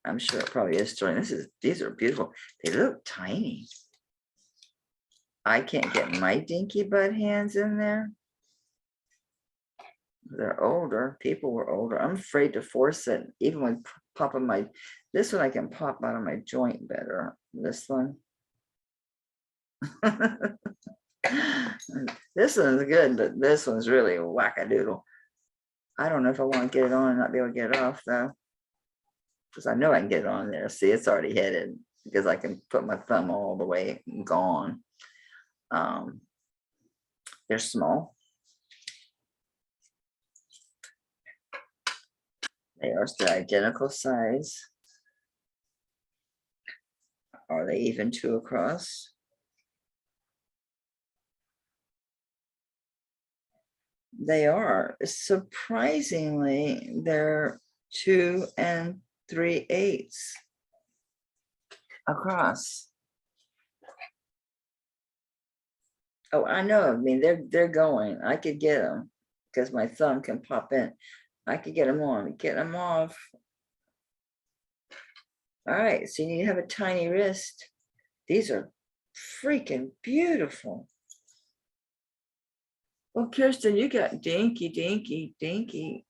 I'm sure it probably is storing. These are beautiful. They look tiny. I can't get my dinky butt hands in there. They're older. People were older. I'm afraid to force it. Even when popping this one I can pop out of my joint better. This one. This one's good, but this one's really wackadoodle. I don't know if I want to get it on and not be able to get it off though. Because I know I can get it on there. See, it's already headed because I can put my thumb all the way gone. They're small. They are still identical size. Are they even 2 across? They are. Surprisingly, they're 2 3/8 across. Oh, I know. I mean, they're going. I could get them because my thumb can pop in. I could get them on. Get them off. All right. So you need to have a tiny wrist. These are freaking beautiful. Well, Kirsten, you got dinky, dinky, dinky.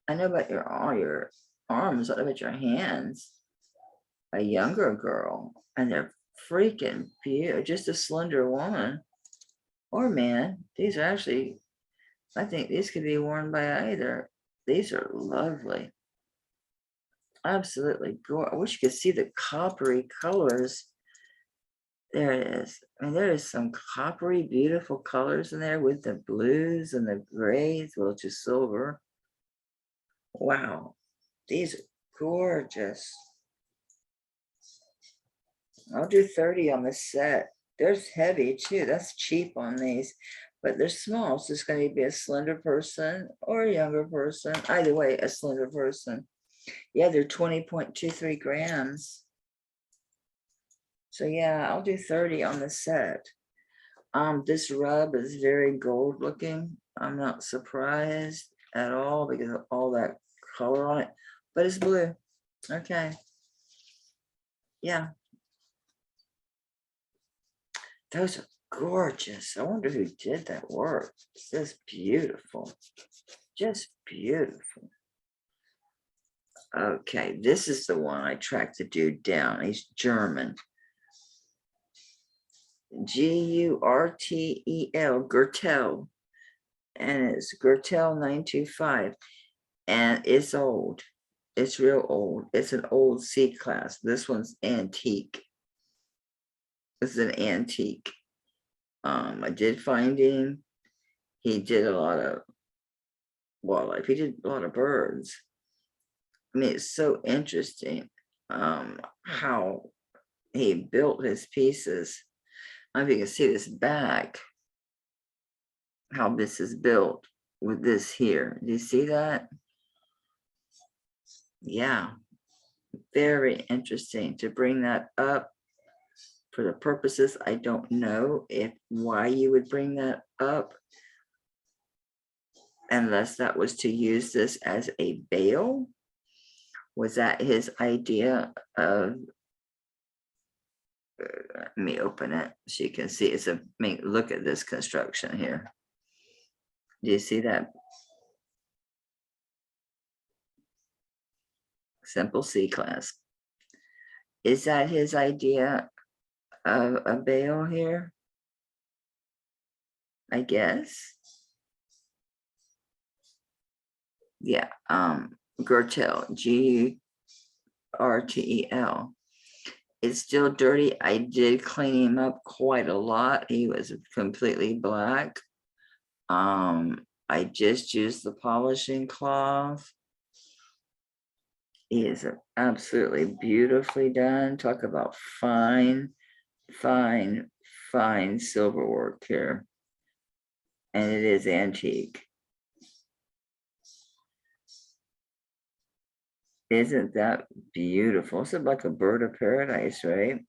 I know about all your arms. What about your hands? A younger girl, and they're freaking beautiful. Just a slender woman or man. These are actually, I think these could be worn by either. These are lovely. Absolutely gorgeous. I wish you could see the coppery colors. There it is. I mean, there is some coppery, beautiful colors in there with the blues and the grays, well, just silver. Wow, these are gorgeous. I'll do 30 on the set. They're heavy too. That's cheap on these, but they're small. So it's going to be a slender person or a younger person. Either way, a slender person. Yeah, they're 20.23 grams. So yeah, I'll do 30 on the set. This rub is very gold looking. I'm not surprised at all because of all that color on it, but it's blue. Okay. Yeah. Those are gorgeous. I wonder who did that work. It's just beautiful. Just beautiful. Okay, this is the one I tracked the dude down. He's German. Gurtel, Gurtel. And it's Gurtel 925. And it's old. It's real old. It's an old C-class. This one's antique. This is an antique. I did find him. He did a lot of wildlife. He did a lot of birds. I mean, it's so interesting how he built his pieces. I don't know if you can see this back, how this is built with this here. Do you see that? Yeah, very interesting to bring that up for the purposes. I don't know why you would bring that up unless that was to use this as a bail. Was that his idea of, let me open it so you can see. It's look at this construction here. Do you see that? Simple C-class. Is that his idea of a bail here? I guess. Yeah, Gurtel, Gurtel. It's still dirty. I did clean him up quite a lot. He was completely black. I just used the polishing cloth. He is absolutely beautifully done. Talk about fine, fine, fine silver work here. And it is antique. Isn't that beautiful? It's like a bird of paradise, right?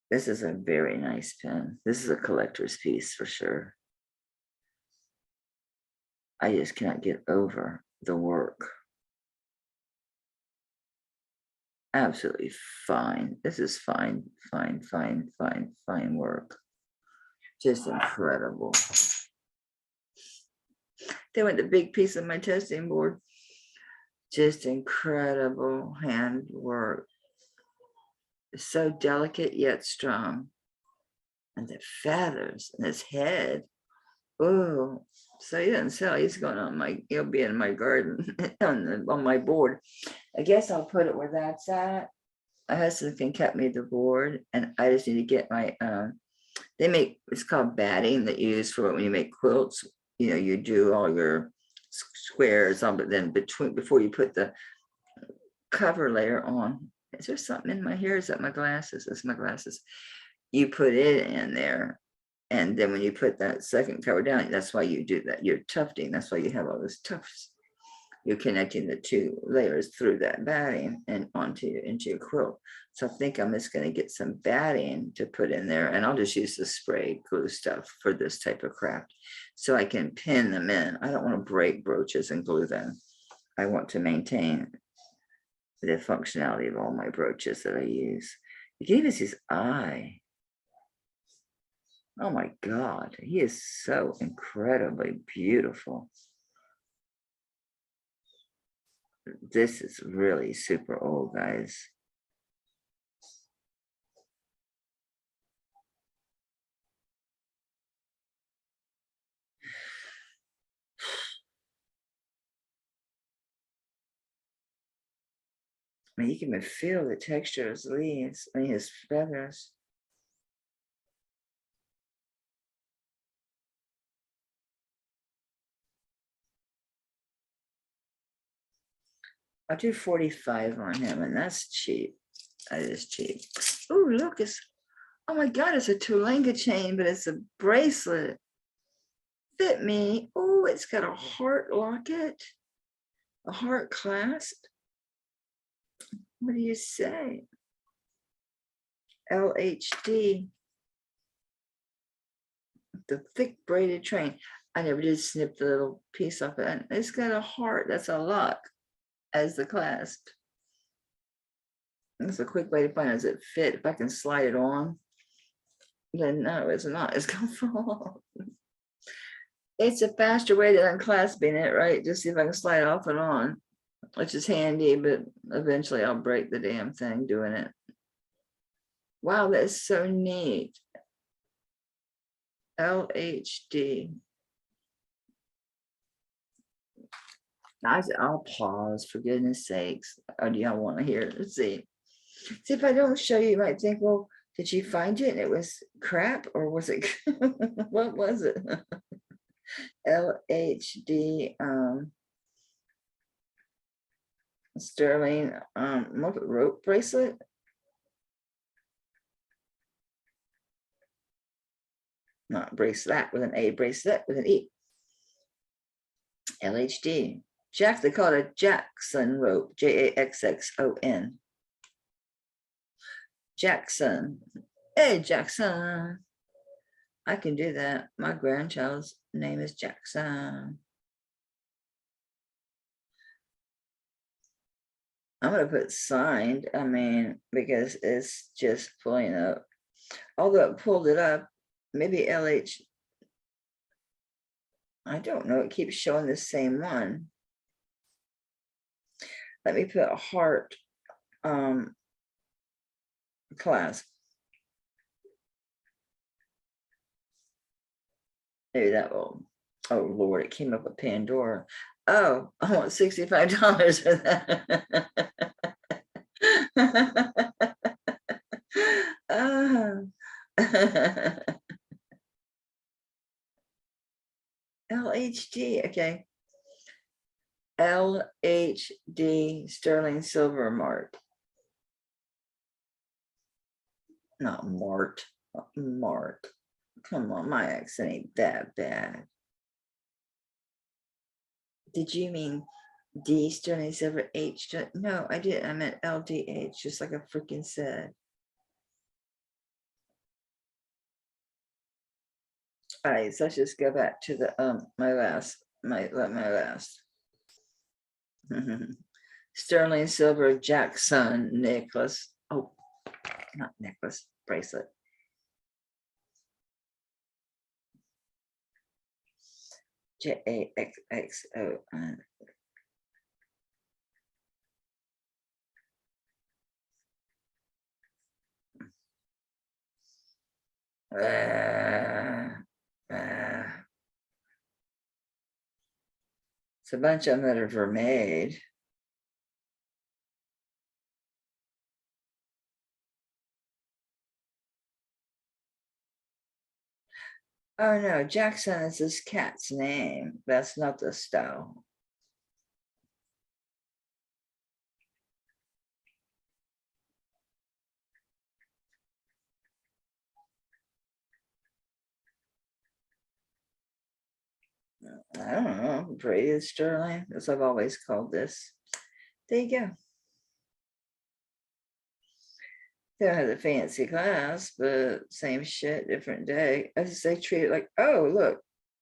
This is a very nice pen. This is a collector's piece for sure. I just cannot get over the work. Absolutely fine. This is fine, fine, fine, fine, fine work. Just incredible. They went the big piece of my testing board. Just incredible handwork. It's so delicate yet strong. And the feathers and his head. Oh, so he doesn't sell. He's going on he'll be in my garden on my board. I guess I'll put it where that's at. My husband can cut me the board, and I just need to get my, they make, it's called batting that you use for when you make quilts. You know, you do all your squares on, but then before you put the cover layer on, is there something in my hair? Is that my glasses? That's my glasses. You put it in there. And then when you put that second cover down, that's why you do that. You're tufting. That's why you have all those tufts. You're connecting the two layers through that batting and into your quilt. So I think I'm just going to get some batting to put in there, and I'll just use the spray glue stuff for this type of craft so I can pin them in. I don't want to break brooches and glue them. I want to maintain the functionality of all my brooches that I use. You can even see his eye. Oh my God, he is so incredibly beautiful. This is really super old, guys. I mean, you can even feel the texture of his leaves, I mean, his feathers. I'll do 45 on him, and that's cheap. That is cheap. Oh, look, oh my God, it's a Tulanga chain, but it's a bracelet. Fit me. Oh, it's got a heart locket, a heart clasp. What do you say? LHD. The thick braided train. I never did snip the little piece off it. It's got a heart. That's a lock as the clasp. That's a quick way to find out, does it fit? If I can slide it on, then no, it's not. It's gonna fall. It's a faster way than unclasping it, right? Just see if I can slide it off and on, which is handy, but eventually I'll break the damn thing doing it. Wow, that's so neat. LHD. I'll pause for goodness sakes. Or do y'all want to hear it? Let's see. See, if I don't show you, you might think, well, did you find it and it was crap, or was it what was it? LHD sterling rope bracelet. Not bracelet with an A, bracelet with an E. LHD. They call it a Jackson rope, Jaxxon. Jackson. Hey, Jackson. I can do that. My grandchild's name is Jackson. I'm going to put signed, I mean, because it's just pulling up. Although it pulled it up, maybe LH, I don't know, it keeps showing the same one. Let me put a heart clasp. Maybe that will, oh Lord, it came up with Pandora. Oh, I want $65 for that. LHD, okay. LHD sterling silver mark. Not Mart, Mark. Come on, my accent ain't that bad. Did you mean D sterling silver H? No, I didn't. I meant LDH, just like I freaking said. All right, so let's just go back to the my last. Sterling silver Jackson necklace. Oh, not necklace, bracelet. JAXXO. It's a bunch of them that are vermeil. Oh no, Jackson is this cat's name. That's not the style. I don't know, braided sterling, as I've always called this. There you go. They don't have the fancy glass, but same shit, different day. I just say treat it like, oh, look,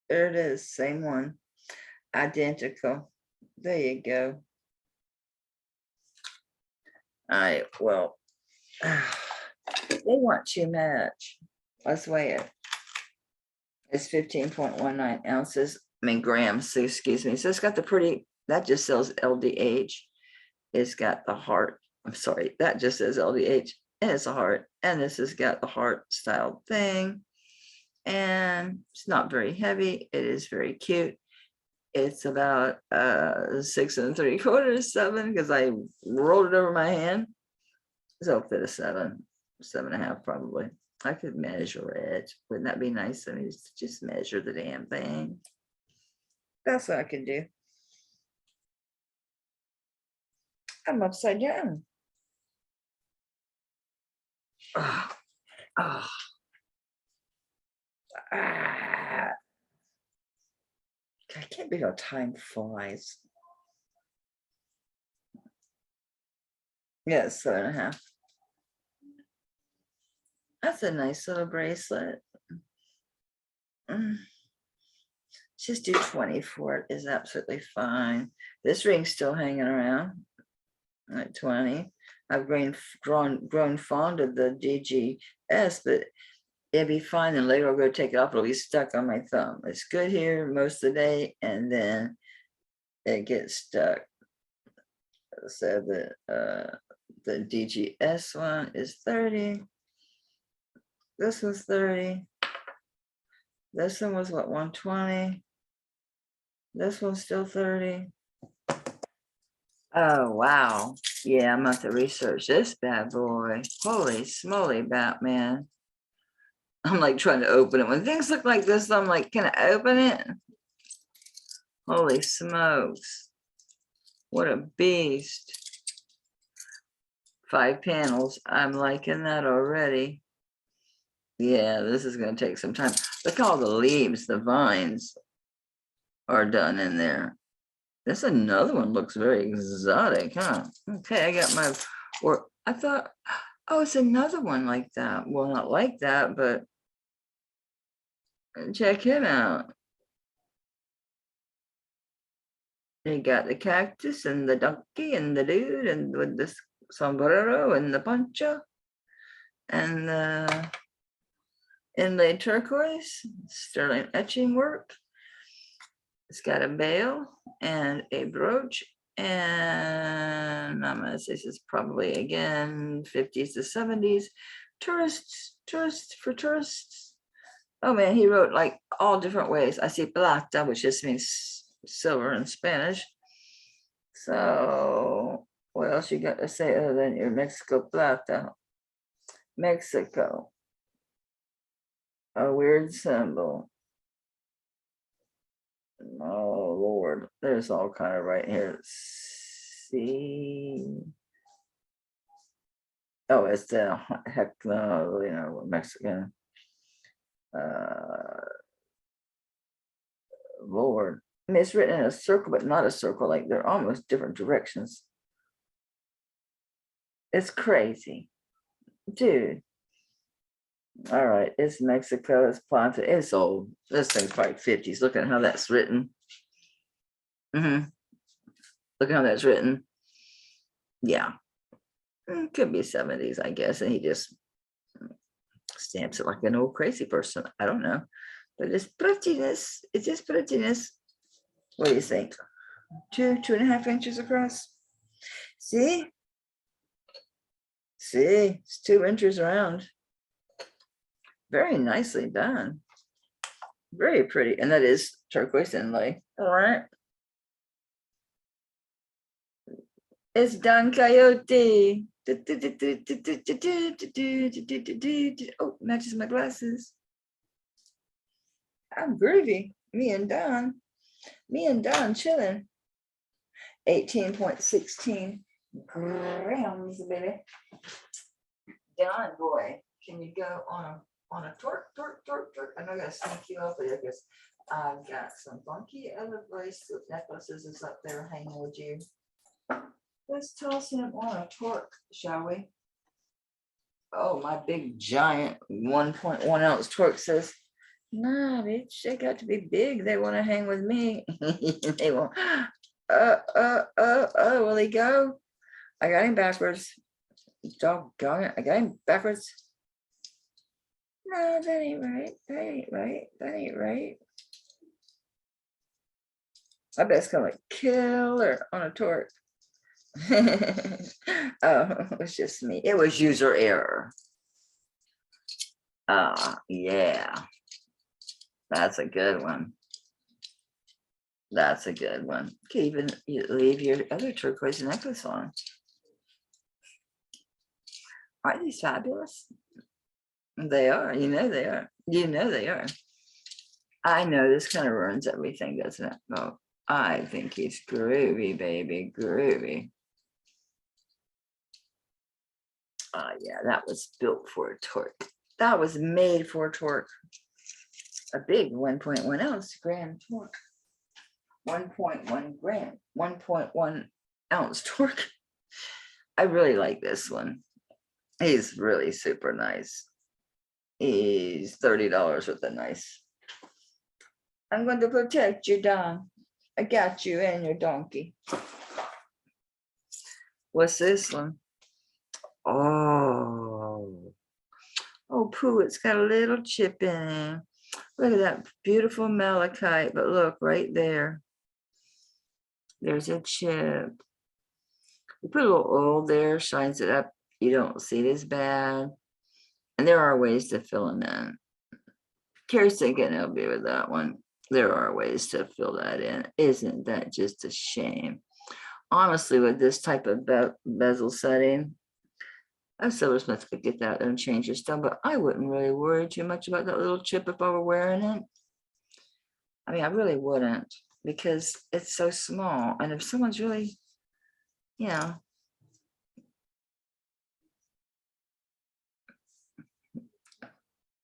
there it is, same one, identical. There you go. All right, well, they want too much. Let's weigh it. It's 15.19 ounces. I mean, grams, so excuse me. So it's got the pretty, that just says LDH. It's got the heart. I'm sorry, that just says LDH. And it's a heart. And this has got the heart style thing. And it's not very heavy. It is very cute. It's about 6 3/4, 7, because I rolled it over my hand. So it'll fit a 7, 7.5 probably. I could measure it. Wouldn't that be nice? I mean, just measure the damn thing. That's what I can do. I'm upside down. Oh, oh. Ah. I can't believe how time flies. Yeah, 7.5. That's a nice little bracelet. Just do 20 for it is absolutely fine. This ring's still hanging around at 20. I've grown fond of the DGS, but it'd be fine. And later I'll go take it off. It'll be stuck on my thumb. It's good here most of the day, and then it gets stuck. So the DGS one is 30. This was 30. This one was what, 120? This one's still 30. Oh, wow. Yeah, I'm going to have to research this bad boy. Holy smoly, Batman. I'm like trying to open it. When things look like this, I'm like, can I open it? Holy smokes. What a beast. 5 panels. I'm liking that already. Yeah, this is going to take some time. Look at all the leaves, the vines are done in there. This another one looks very exotic, huh? Okay, I got my, or I thought, oh, it's another one like that. Well, not like that, but check him out. You got the cactus and the donkey and the dude and with the sombrero and the poncho and the inlaid turquoise, sterling etching work. It's got a veil and a brooch, and I'm gonna say this is probably again 50s to 70s. Tourists. Oh man, he wrote like all different ways. I see plata, which just means silver in Spanish. So what else you got to say other than your Mexico plata? Mexico, a weird symbol. Oh Lord, there's all kind of right here. See, oh, it's the heck no, you know, Mexican. Lord. I mean, it's written in a circle, but not a circle. Like they're almost different directions. It's crazy. Dude. All right. It's Mexico. It's planted. It's old. This thing's probably 50s. Look at how that's written. Look at how that's written. Yeah. Could be 70s, I guess. And he just stamps it like an old crazy person. I don't know. But it's prettiness. It's just prettiness. What do you think? 2.5 inches across. See? It's 2 inches around. Very nicely done. Very pretty. And that is turquoise inlay. All right. It's done, Coyote. Oh, matches my glasses. I'm groovy. Me and Don chilling. 18.16 grams, baby. Don boy, can you go on a torque? I know I gotta sneak you up, but I guess I've got some funky other bracelet necklaces is up there hanging with you. Let's toss him on a torque, shall we? Oh, my big giant 1.1 ounce torque says, nah, bitch, they got to be big. They want to hang with me. They won't. Will he go? I got him backwards. Doggone it. I got him backwards. No, that ain't right. That ain't right. I bet it's gonna like killer on a torque. Oh, it was just me. It was user error. Yeah. That's a good one. That's a good one. You can even leave your other turquoise necklace on. Aren't these fabulous? They are. You know they are. You know they are. I know this kind of ruins everything, doesn't it? Oh, I think he's groovy, baby. Groovy. Yeah, that was built for a torque. That was made for a torque. A big 1.1 ounce gram torque. 1.1 gram, 1.1 ounce torque. I really like this one. He's really super nice. He's $30 with a nice. I'm going to protect you, Don. I got you and your donkey. What's this one? Oh, Pooh, it's got a little chip in it. Look at that beautiful malachite, but look right there. There's a chip. You put a little oil there, shines it up. You don't see it as bad. And there are ways to fill them in. Carrie's thinking it'll be with that one. There are ways to fill that in. Isn't that just a shame? Honestly, with this type of bezel setting, a silversmith could get that and change your stone, but I wouldn't really worry too much about that little chip if I were wearing it. I mean, I really wouldn't, because it's so small. And if someone's really, you know,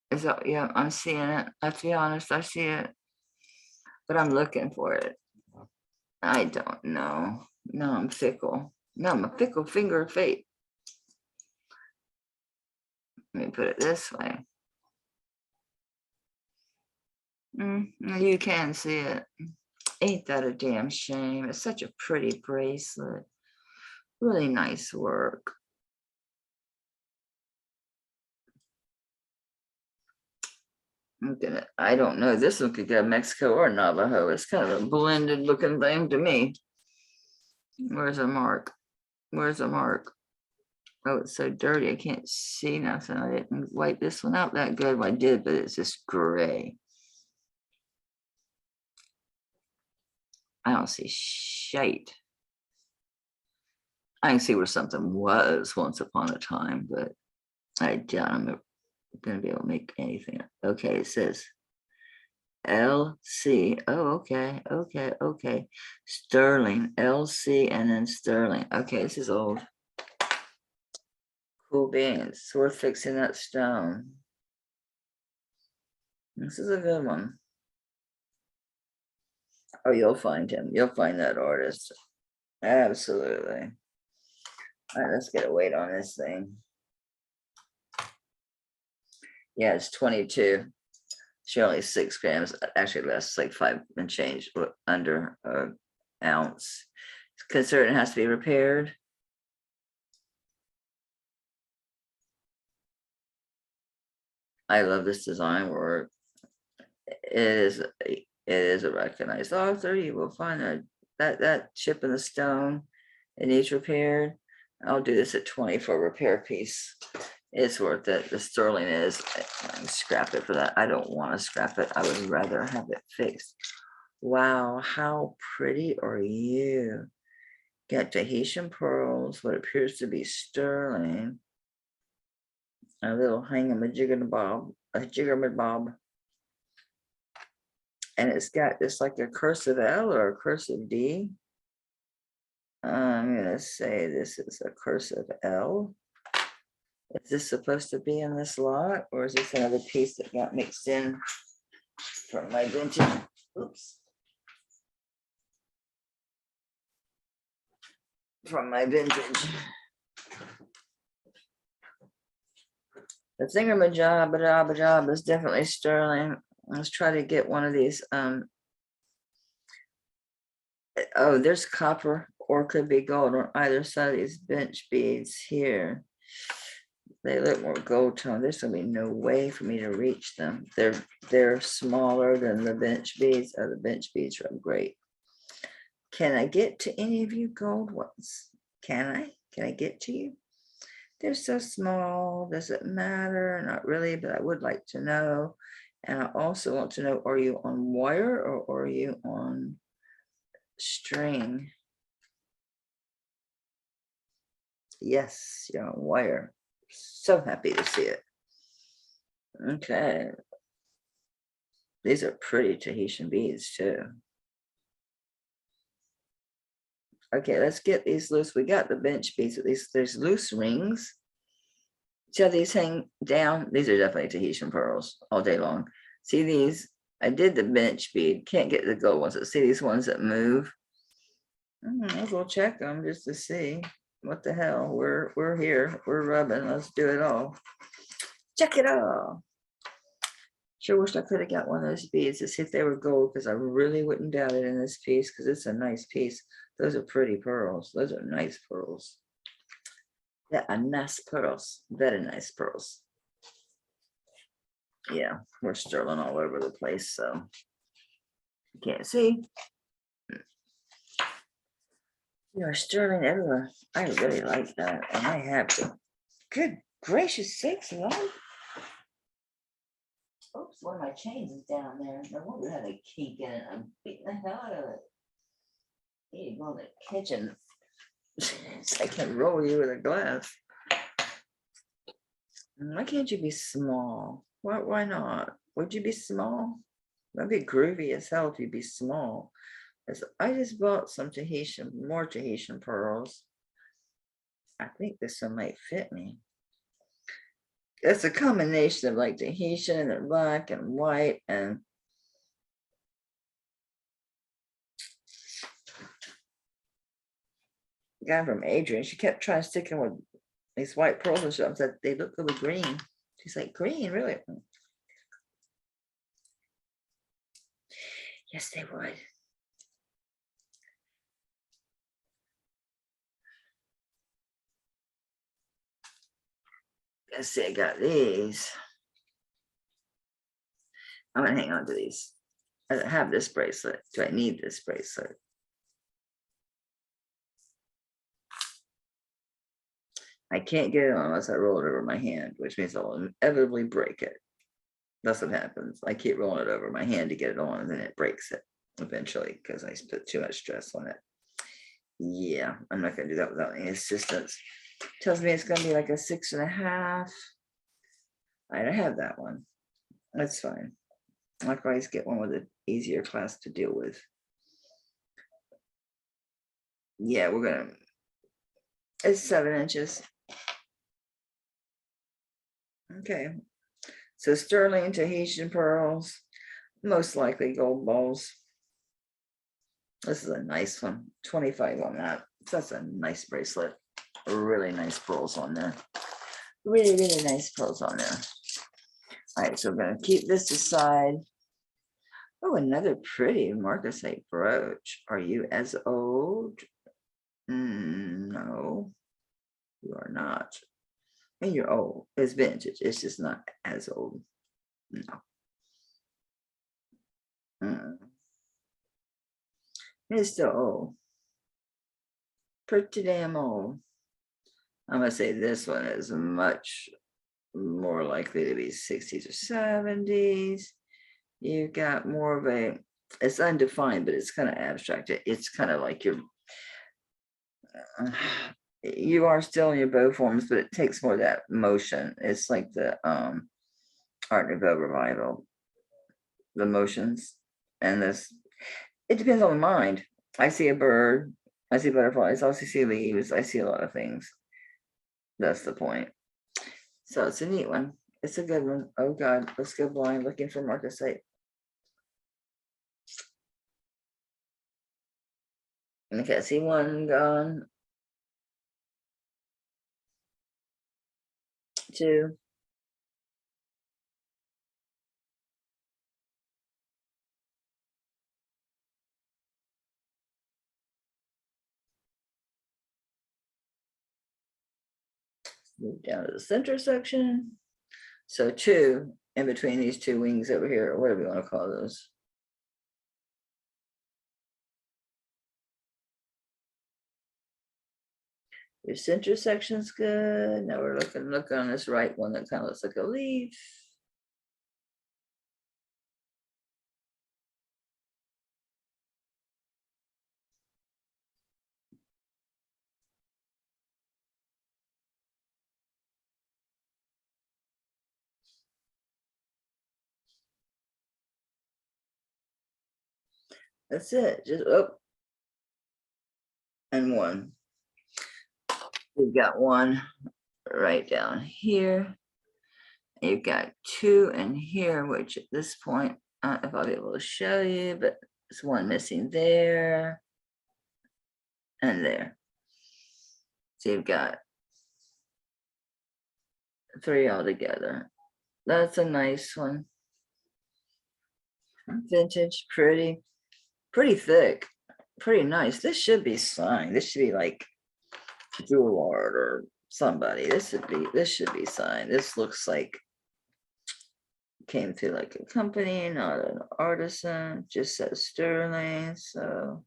is that, yeah, I'm seeing it. I have to be honest, I see it, but I'm looking for it. I don't know. No, I'm fickle. No, I'm a fickle finger of fate. Let me put it this way. You can see it. Ain't that a damn shame? It's such a pretty bracelet. Really nice work. Look at it. I don't know. This one could go Mexico or Navajo. It's kind of a blended looking thing to me. Where's a mark? Where's a mark? Oh, it's so dirty. I can't see nothing. I didn't wipe this one out that good. Well, I did, but it's just gray. I don't see shite. I can see where something was once upon a time, but I doubt I'm going to be able to make anything. Okay, it says LC. Oh, okay. Sterling, LC, and then sterling. Okay, this is old. Cool beans. So we're fixing that stone. This is a good one. Oh, you'll find him. You'll find that artist. Absolutely. All right, let's get a weight on this thing. Yeah, it's 22. She only 6 grams. Actually, less, like 5 and change, under an ounce. Consider it has to be repaired. I love this design work. It is a recognized author. You will find that chip in the stone. It needs repaired. I'll do this at 20 for a repair piece. It's worth it. The sterling is. I can scrap it for that. I don't want to scrap it. I would rather have it fixed. Wow, how pretty are you? Got Tahitian pearls, what appears to be sterling. A little hangamajigabob, a jiggermabob. And it's got this like a cursive L or a cursive D. I'm gonna say this is a cursive L. Is this supposed to be in this lot, or is this another piece that got mixed in from my vintage? Oops. From my vintage. The thingamajab is definitely sterling. Let's try to get one of these. Oh, there's copper, or could be gold on either side of these bench beads here. They look more gold tone. There's gonna be no way for me to reach them. They're smaller than the bench beads. Oh, the bench beads are great. Can I get to any of you gold ones? Can I? Can I get to you? They're so small. Does it matter? Not really, but I would like to know. And I also want to know, are you on wire or are you on string? Yes, you're on wire. So happy to see it. Okay. These are pretty Tahitian beads too. Okay, let's get these loose. We got the bench beads. At least there's loose rings. See how these hang down? These are definitely Tahitian pearls all day long. See these? I did the bench bead. Can't get the gold ones. See these ones that move? Might as well check them just to see. What the hell? We're here. We're rubbing. Let's do it all. Check it all. Sure wish I could have got one of those beads to see if they were gold, because I really wouldn't doubt it in this piece, because it's a nice piece. Those are pretty pearls. Those are nice pearls. Yeah, nice pearls. Very nice pearls. Yeah, we're sterling all over the place, so you can't see. We are sterling everywhere. I really like that, and I have to. Good gracious sakes, Lord. Oops, one of my chains is down there. No wonder it had a kink in it. I'm beating the hell out of it. You go in the kitchen. I can roll you with a glass. Why can't you be small? Why not? Would you be small? That'd be groovy as hell if you'd be small. I just bought some more Tahitian pearls. I think this one might fit me. It's a combination of like Tahitian and black and white and guy from Adrian. She kept trying to stick in with these white pearls and stuff. That they look really green. She's like, green, really? Yes, they would. Let's see, I got these. I'm gonna hang on to these. I don't have this bracelet. Do I need this bracelet? I can't get it on unless I roll it over my hand, which means I'll inevitably break it. That's what happens. I keep rolling it over my hand to get it on, and then it breaks it eventually because I put too much stress on it. Yeah, I'm not gonna do that without any assistance. Tells me it's gonna be like a 6.5. I don't have that one. That's fine. I can always get one with an easier class to deal with. Yeah, we're gonna. It's 7 inches. Okay, So sterling Tahitian pearls, most likely gold balls. This is a nice one, 25 on that. So that's a nice bracelet. Really nice pearls on there. Really, really nice pearls on there. All right, so we're going to keep this aside. Oh, another pretty marcasite brooch. Are you as old? No, you are not. And you're old. It's vintage. It's just not as old. No. It's still old. Pretty damn old. I'm going to say this one is much more likely to be 60s or 70s. You've got more of a, it's undefined, but it's kind of abstract. It's kind of like you are still in your bow forms, but it takes more of that motion. It's like the Art Nouveau revival, the motions, and this, it depends on the mind. I see a bird, I see butterflies, I also see leaves, I see a lot of things. That's the point. So it's a neat one. It's a good one. Oh God, let's go blind looking for marcasite. Okay, I see one gone. Two. Move down to the center section. So two in between these two wings over here, what do we want to call those? Your center section's good. Now we're look on this right one that kind of looks like a leaf. That's it. Just up and one. We've got one right down here. You've got two in here, which at this point, I don't know if I'll be able to show you, but there's one missing there and there. So you've got three altogether. That's a nice one. Vintage, pretty thick, pretty nice. This should be signed. This should be like Jewel Art or somebody. This should be signed. This looks like came through like a company, not an artisan. Just says sterling. So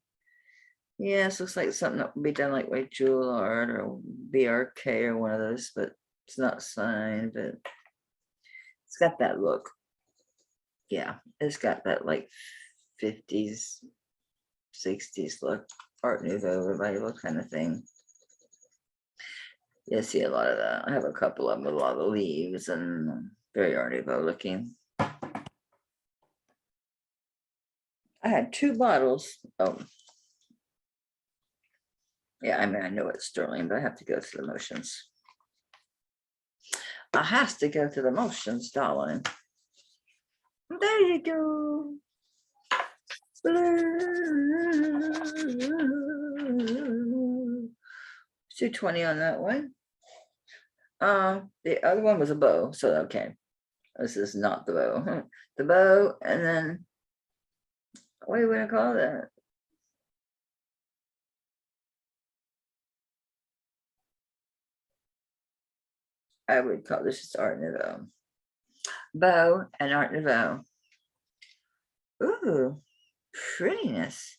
yeah, this looks like something that would be done like with Jewel Art or BRK or one of those, but it's not signed, but it's got that look. Yeah, it's got that like 50s, 60s look, Art Nouveau revival kind of thing. You see a lot of that. I have a couple of them with a lot of leaves and very Art Nouveau looking. I had two bottles. Oh, yeah, I mean, I know it's sterling, but I have to go through the motions. I have to go through the motions, darling. There you go. 220 on that one. The other one was a bow, so okay. This is not the bow. The bow, and then what do you want to call that? I would call this just Art Nouveau. Bow and Art Nouveau. Ooh, prettiness.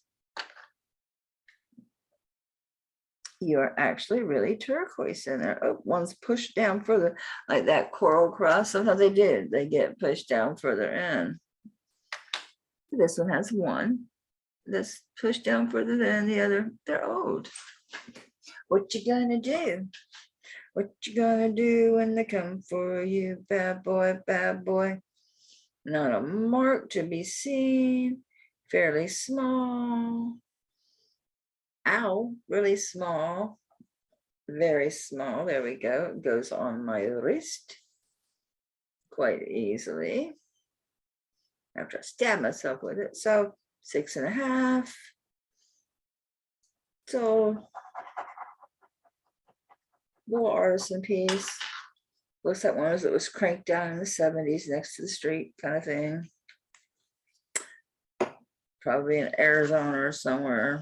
You're actually really turquoise in there. Oh, one's pushed down further, like that coral cross. Sometimes they do. They get pushed down further in. This one has one. This pushed down further than the other. They're old. What you gonna do? What you gonna do when they come for you, bad boy, bad boy? Not a mark to be seen. Fairly small. Ow, really small. Very small. There we go. It goes on my wrist. quite easily after I stab myself with it. So 6.5. So little artisan piece. Looks like one that was cranked down in the 70s next to the street kind of thing. Probably in Arizona or somewhere.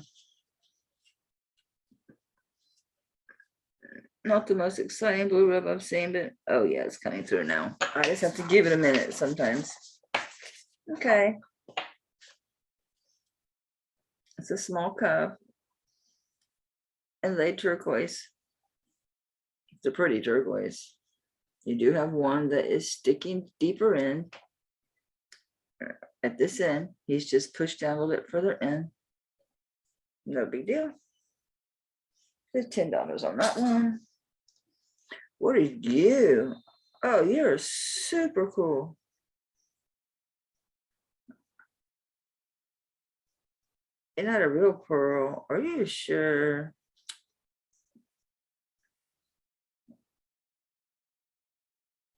Not the most exciting blue rub I've seen, but oh yeah, it's coming through now. I just have to give it a minute sometimes. Okay. It's a small cup. And they turquoise. It's a pretty turquoise. You do have one that is sticking deeper in at this end. He's just pushed down a little bit further in. No big deal. There's $10 on that one. What are you? Oh, you're super cool. You're not a real pearl. Are you sure?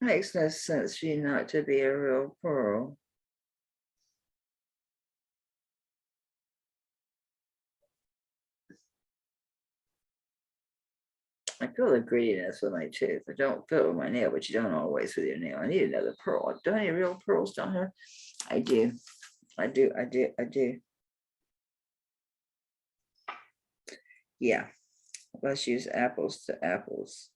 Makes no sense for you not to be a real pearl. I feel the greediness with my tooth. I don't feel it with my nail, but you don't always with your nail. I need another pearl. Do I have any real pearls down here? I do. I do. Yeah. Let's use apples to apples.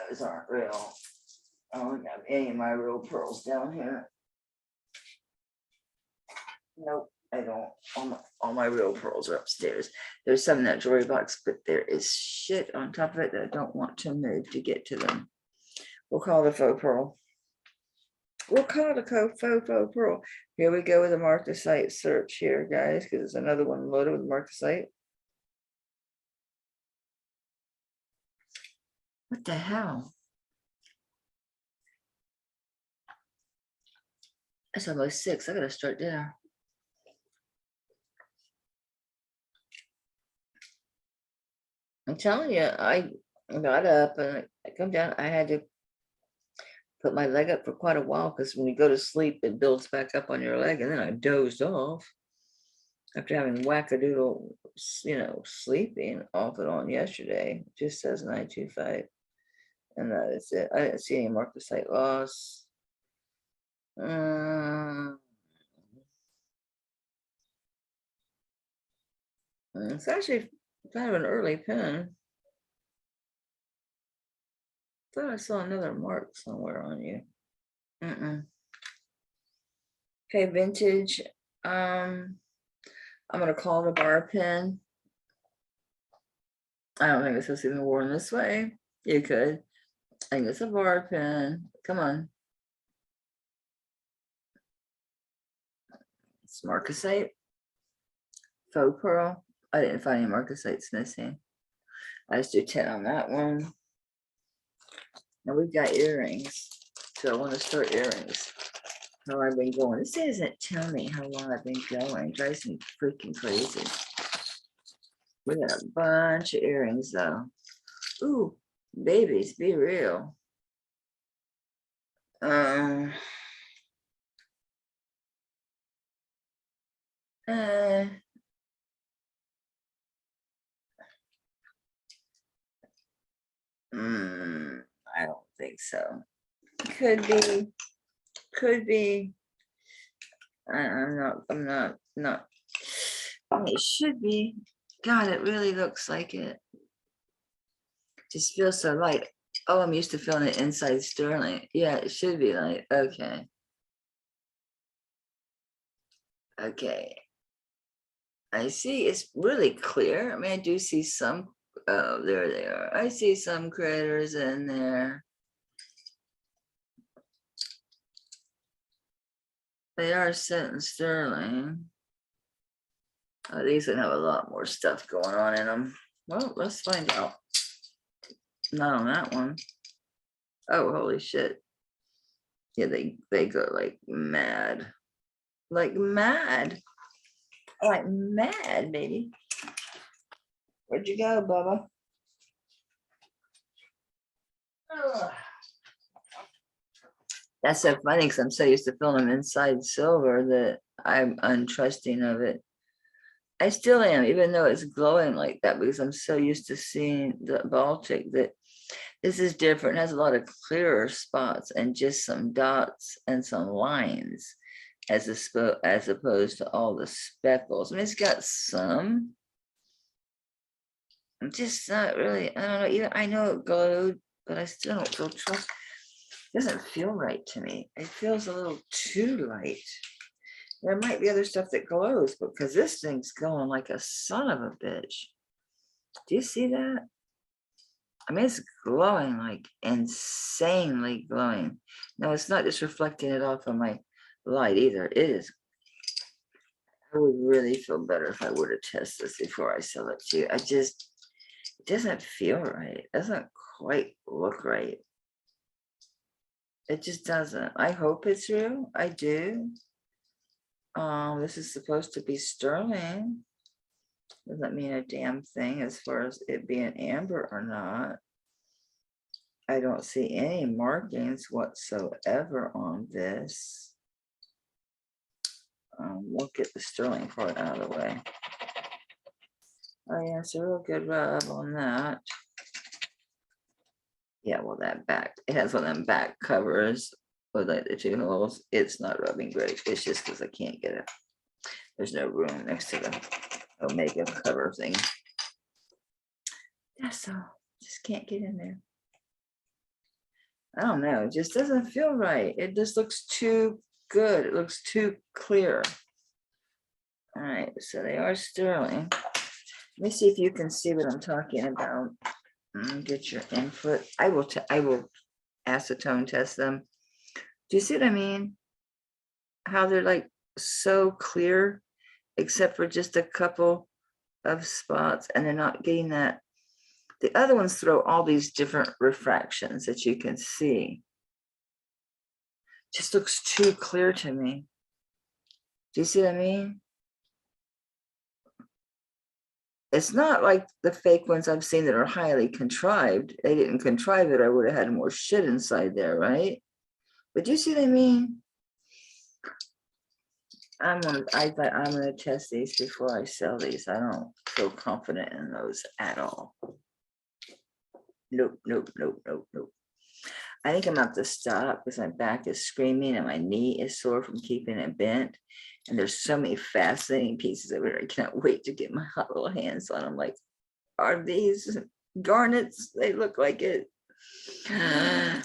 Those aren't real. I don't have any of my real pearls down here. Nope, I don't. All my real pearls are upstairs. There's some in that jewelry box, but there is shit on top of it that I don't want to move to get to them. We'll call it a faux pearl. We'll call it a faux pearl. Here we go with a marcasite search here, guys, because it's another one loaded with marcasite. What the hell? That's almost 6. I gotta start dinner. I'm telling you, I got up and I come down. I had to put my leg up for quite a while because when you go to sleep, it builds back up on your leg. And then I dozed off after having wackadoodle, sleeping off and on yesterday. It just says 925. And that is it. I didn't see any marcasite loss. It's actually kind of an early pin. Thought I saw another mark somewhere on you. Okay, vintage. I'm gonna call it a bar pin. I don't think it's supposed to be worn this way. You could. I think it's a bar pin. Come on. It's marcasite. Faux pearl. I didn't find any marcasites missing. I just do 10 on that one. Now we've got earrings. So I want to start earrings. How I've been going. This doesn't tell me how long I've been going. It drives me freaking crazy. We got a bunch of earrings though. Ooh, babies, be real. I don't think so. Could be. I'm not. It should be. God, it really looks like it. Just feels so light. Oh, I'm used to feeling it inside sterling. Yeah, it should be light. Okay. Okay. I see it's really clear. I mean, I do see some. Oh, there they are. I see some critters in there. They are set in sterling. Oh, these would have a lot more stuff going on in them. Well, let's find out. Not on that one. Oh, holy shit. Yeah, they go like mad. Like mad. Like mad, baby. Where'd you go, Bubba? That's so funny because I'm so used to filling them inside silver that I'm untrusting of it. I still am, even though it's glowing like that, because I'm so used to seeing the Baltic that this is different. It has a lot of clearer spots and just some dots and some lines as opposed to all the speckles. I mean, it's got some. I'm just not really, I don't know, even I know it glowed, but I still don't feel trust. It doesn't feel right to me. It feels a little too light. There might be other stuff that glows, because this thing's going like a son of a bitch. Do you see that? I mean, it's glowing like insanely glowing. No, it's not just reflecting it off of my light either. It is. I would really feel better if I were to test this before I sell it to you. It doesn't feel right. It doesn't quite look right. It just doesn't. I hope it's real. I do. This is supposed to be sterling. Doesn't mean a damn thing as far as it being amber or not. I don't see any markings whatsoever on this. We'll get the sterling part out of the way. Oh yeah, it's a real good rub on that. Yeah, well, that back, it has one of them back covers with like the 2 holes. It's not rubbing great. It's just because I can't get it. There's no room next to the Omega cover thing. That's all. Just can't get in there. I don't know. It just doesn't feel right. It just looks too good. It looks too clear. All right, so they are sterling. Let me see if you can see what I'm talking about. Get your input. I will acetone test them. Do you see what I mean? How they're like so clear, except for just a couple of spots, and they're not getting that. The other ones throw all these different refractions that you can see. Just looks too clear to me. Do you see what I mean? It's not like the fake ones I've seen that are highly contrived. They didn't contrive it. I would have had more shit inside there, right? But do you see what I mean? I'm gonna test these before I sell these. I don't feel confident in those at all. Nope, nope, nope, nope, nope. I think I'm gonna have to stop because my back is screaming and my knee is sore from keeping it bent. And there's so many fascinating pieces of it. I can't wait to get my hot little hands on them. Like, are these garnets? They look like it.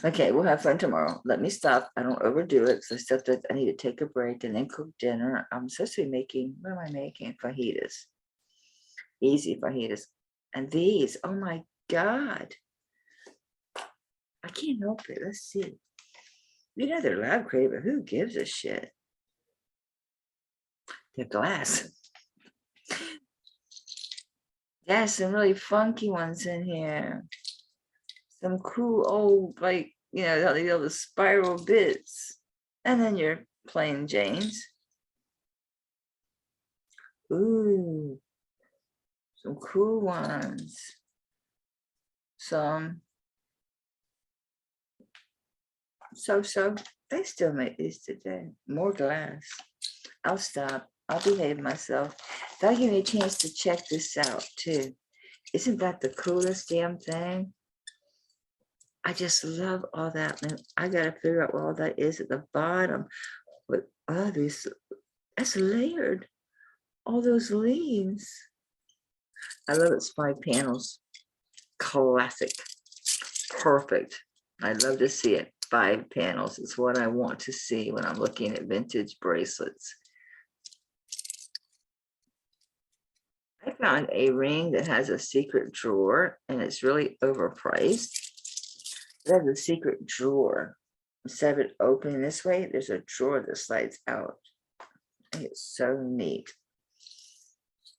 Okay, we'll have fun tomorrow. Let me stop. I don't overdo it because I need to take a break and then cook dinner. I'm supposed to be making, what am I making? Fajitas. Easy fajitas. And these, oh my God. I can't help it. Let's see. You know they're lab created, but who gives a shit? They're glass. There's some really funky ones in here. Some cool old, like, you know, the spiral bits. And then your plain Janes. Ooh, some cool ones. Some. So they still make these today. More glass. I'll stop. I'll behave myself. That'll give me a chance to check this out too. Isn't that the coolest damn thing? I just love all that. Man, I gotta figure out what all that is at the bottom. But all these, that's layered. All those leaves. I love it's 5 panels. Classic. Perfect. I'd love to see it. 5 panels is what I want to see when I'm looking at vintage bracelets. I found a ring that has a secret drawer and it's really overpriced. It has a secret drawer. Instead of it opening this way, there's a drawer that slides out. It's so neat.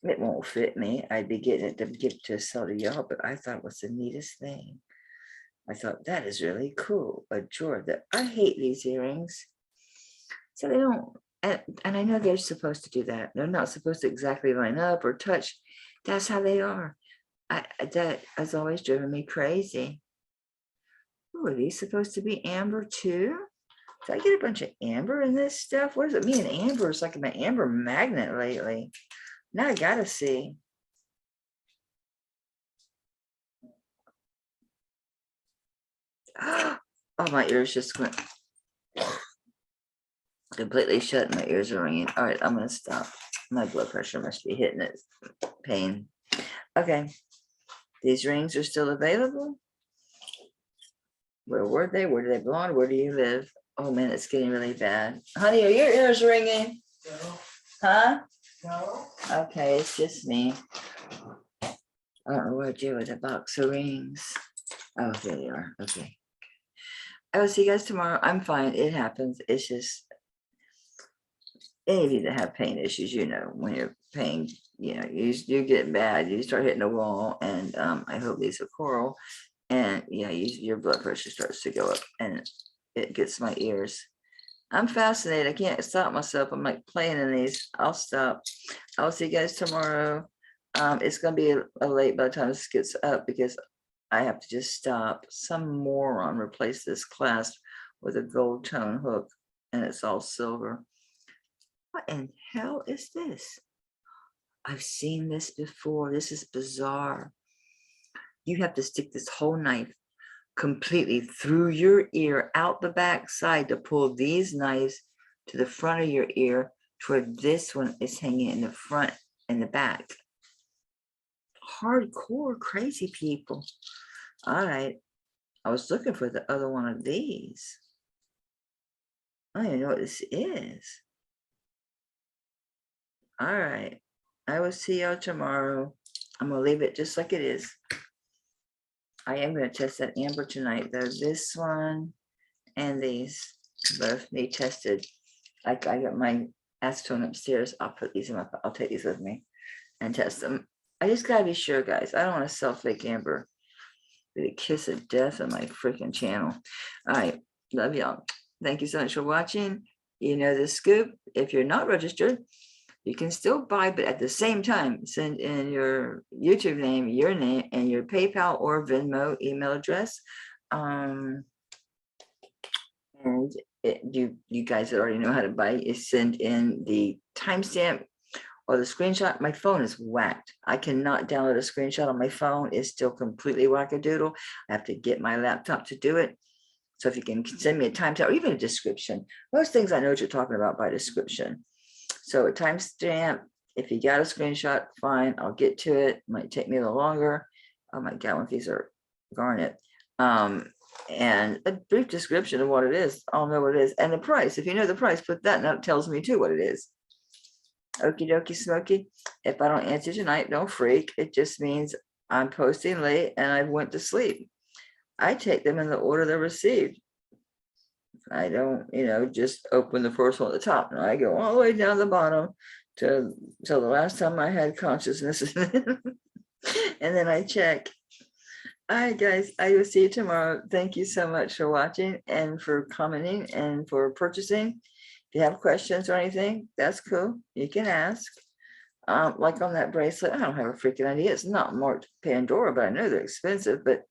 It won't fit me. I'd be getting it to give to sell to y'all, but I thought it was the neatest thing. I thought that is really cool. A drawer that I hate these earrings. So they don't, and I know they're supposed to do that. They're not supposed to exactly line up or touch. That's how they are. That has always driven me crazy. Oh, are these supposed to be amber too? Did I get a bunch of amber in this stuff? What does it mean? Amber is like an amber magnet lately. Now I gotta see. Oh, my ears just went completely shut. My ears are ringing. All right, I'm gonna stop. My blood pressure must be hitting its pain. Okay, these rings are still available. Where were they? Where do they belong? Where do you live? Oh man, it's getting really bad. Honey, are your ears ringing? No. Huh? No. Okay, it's just me. I don't know what to do with a box of rings. Oh, there they are. Okay. I will see you guys tomorrow. I'm fine. It happens. It's just any of you that have pain issues, you know, when you're pain, you know, you get bad, you start hitting a wall, and I hope these are coral, and yeah, your blood pressure starts to go up, and it gets my ears. I'm fascinated. I can't stop myself. I'm like playing in these. I'll stop. I'll see you guys tomorrow. It's gonna be a late by the time this gets up because I have to just stop. Some moron replaced this clasp with a gold tone hook, and it's all silver. What in hell is this? I've seen this before. This is bizarre. You have to stick this whole knife completely through your ear, out the back side, to pull these knives to the front of your ear, to where this one is hanging in the front and the back. Hardcore crazy people. All right. I was looking for the other one of these. I don't even know what this is. All right. I will see y'all tomorrow. I'm going to leave it just like it is. I am going to test that amber tonight, though. This one and these both need tested. I got my acetone upstairs. I'll put these in I'll take these with me and test them. I just got to be sure, guys. I don't want to sell fake amber. Be the kiss of death on my freaking channel. All right. Love y'all. Thank you so much for watching. You know the scoop. If you're not registered, you can still buy, but at the same time, send in your YouTube name, your name, and your PayPal or Venmo email address. And you guys that already know how to buy, is send in the timestamp or the screenshot. My phone is whacked. I cannot download a screenshot on my phone. It's still completely wackadoodle. I have to get my laptop to do it. So if you can send me a timestamp or even a description. Most things I know what you're talking about by description. So a timestamp, if you got a screenshot, fine, I'll get to it. Might take me a little longer. Oh my God, one of these are garnet. And a brief description of what it is. I'll know what it is. And the price, if you know the price, put that, and that tells me too what it is. Okie dokie smoky. If I don't answer tonight, don't freak. It just means I'm posting late and I went to sleep. I take them in the order they're received. I don't, just open the first one at the top. And I go all the way down the bottom till the last time I had consciousness. And then I check. All right, guys, I will see you tomorrow. Thank you so much for watching and for commenting and for purchasing. If you have questions or anything, that's cool. You can ask. Like on that bracelet, I don't have a freaking idea. It's not marked Pandora, but I know they're expensive. But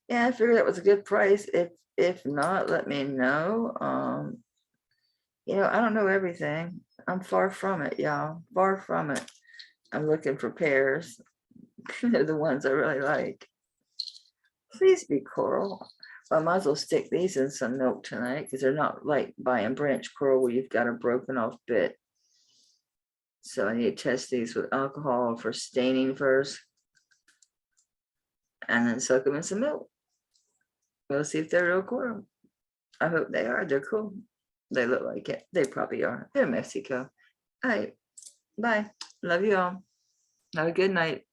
yeah, I figured that was a good price. If not, let me know. I don't know everything. I'm far from it, y'all. Far from it. I'm looking for pairs. They're the ones I really like. Please be coral. Well, I might as well stick these in some milk tonight because they're not like buying branch coral where you've got a broken off bit. So I need to test these with alcohol for staining first and then soak them in some milk. We'll see if they're real coral. I hope they are. They're cool. They look like it. They probably are. They're Mexico. All right. Bye. Love you all. Have a good night.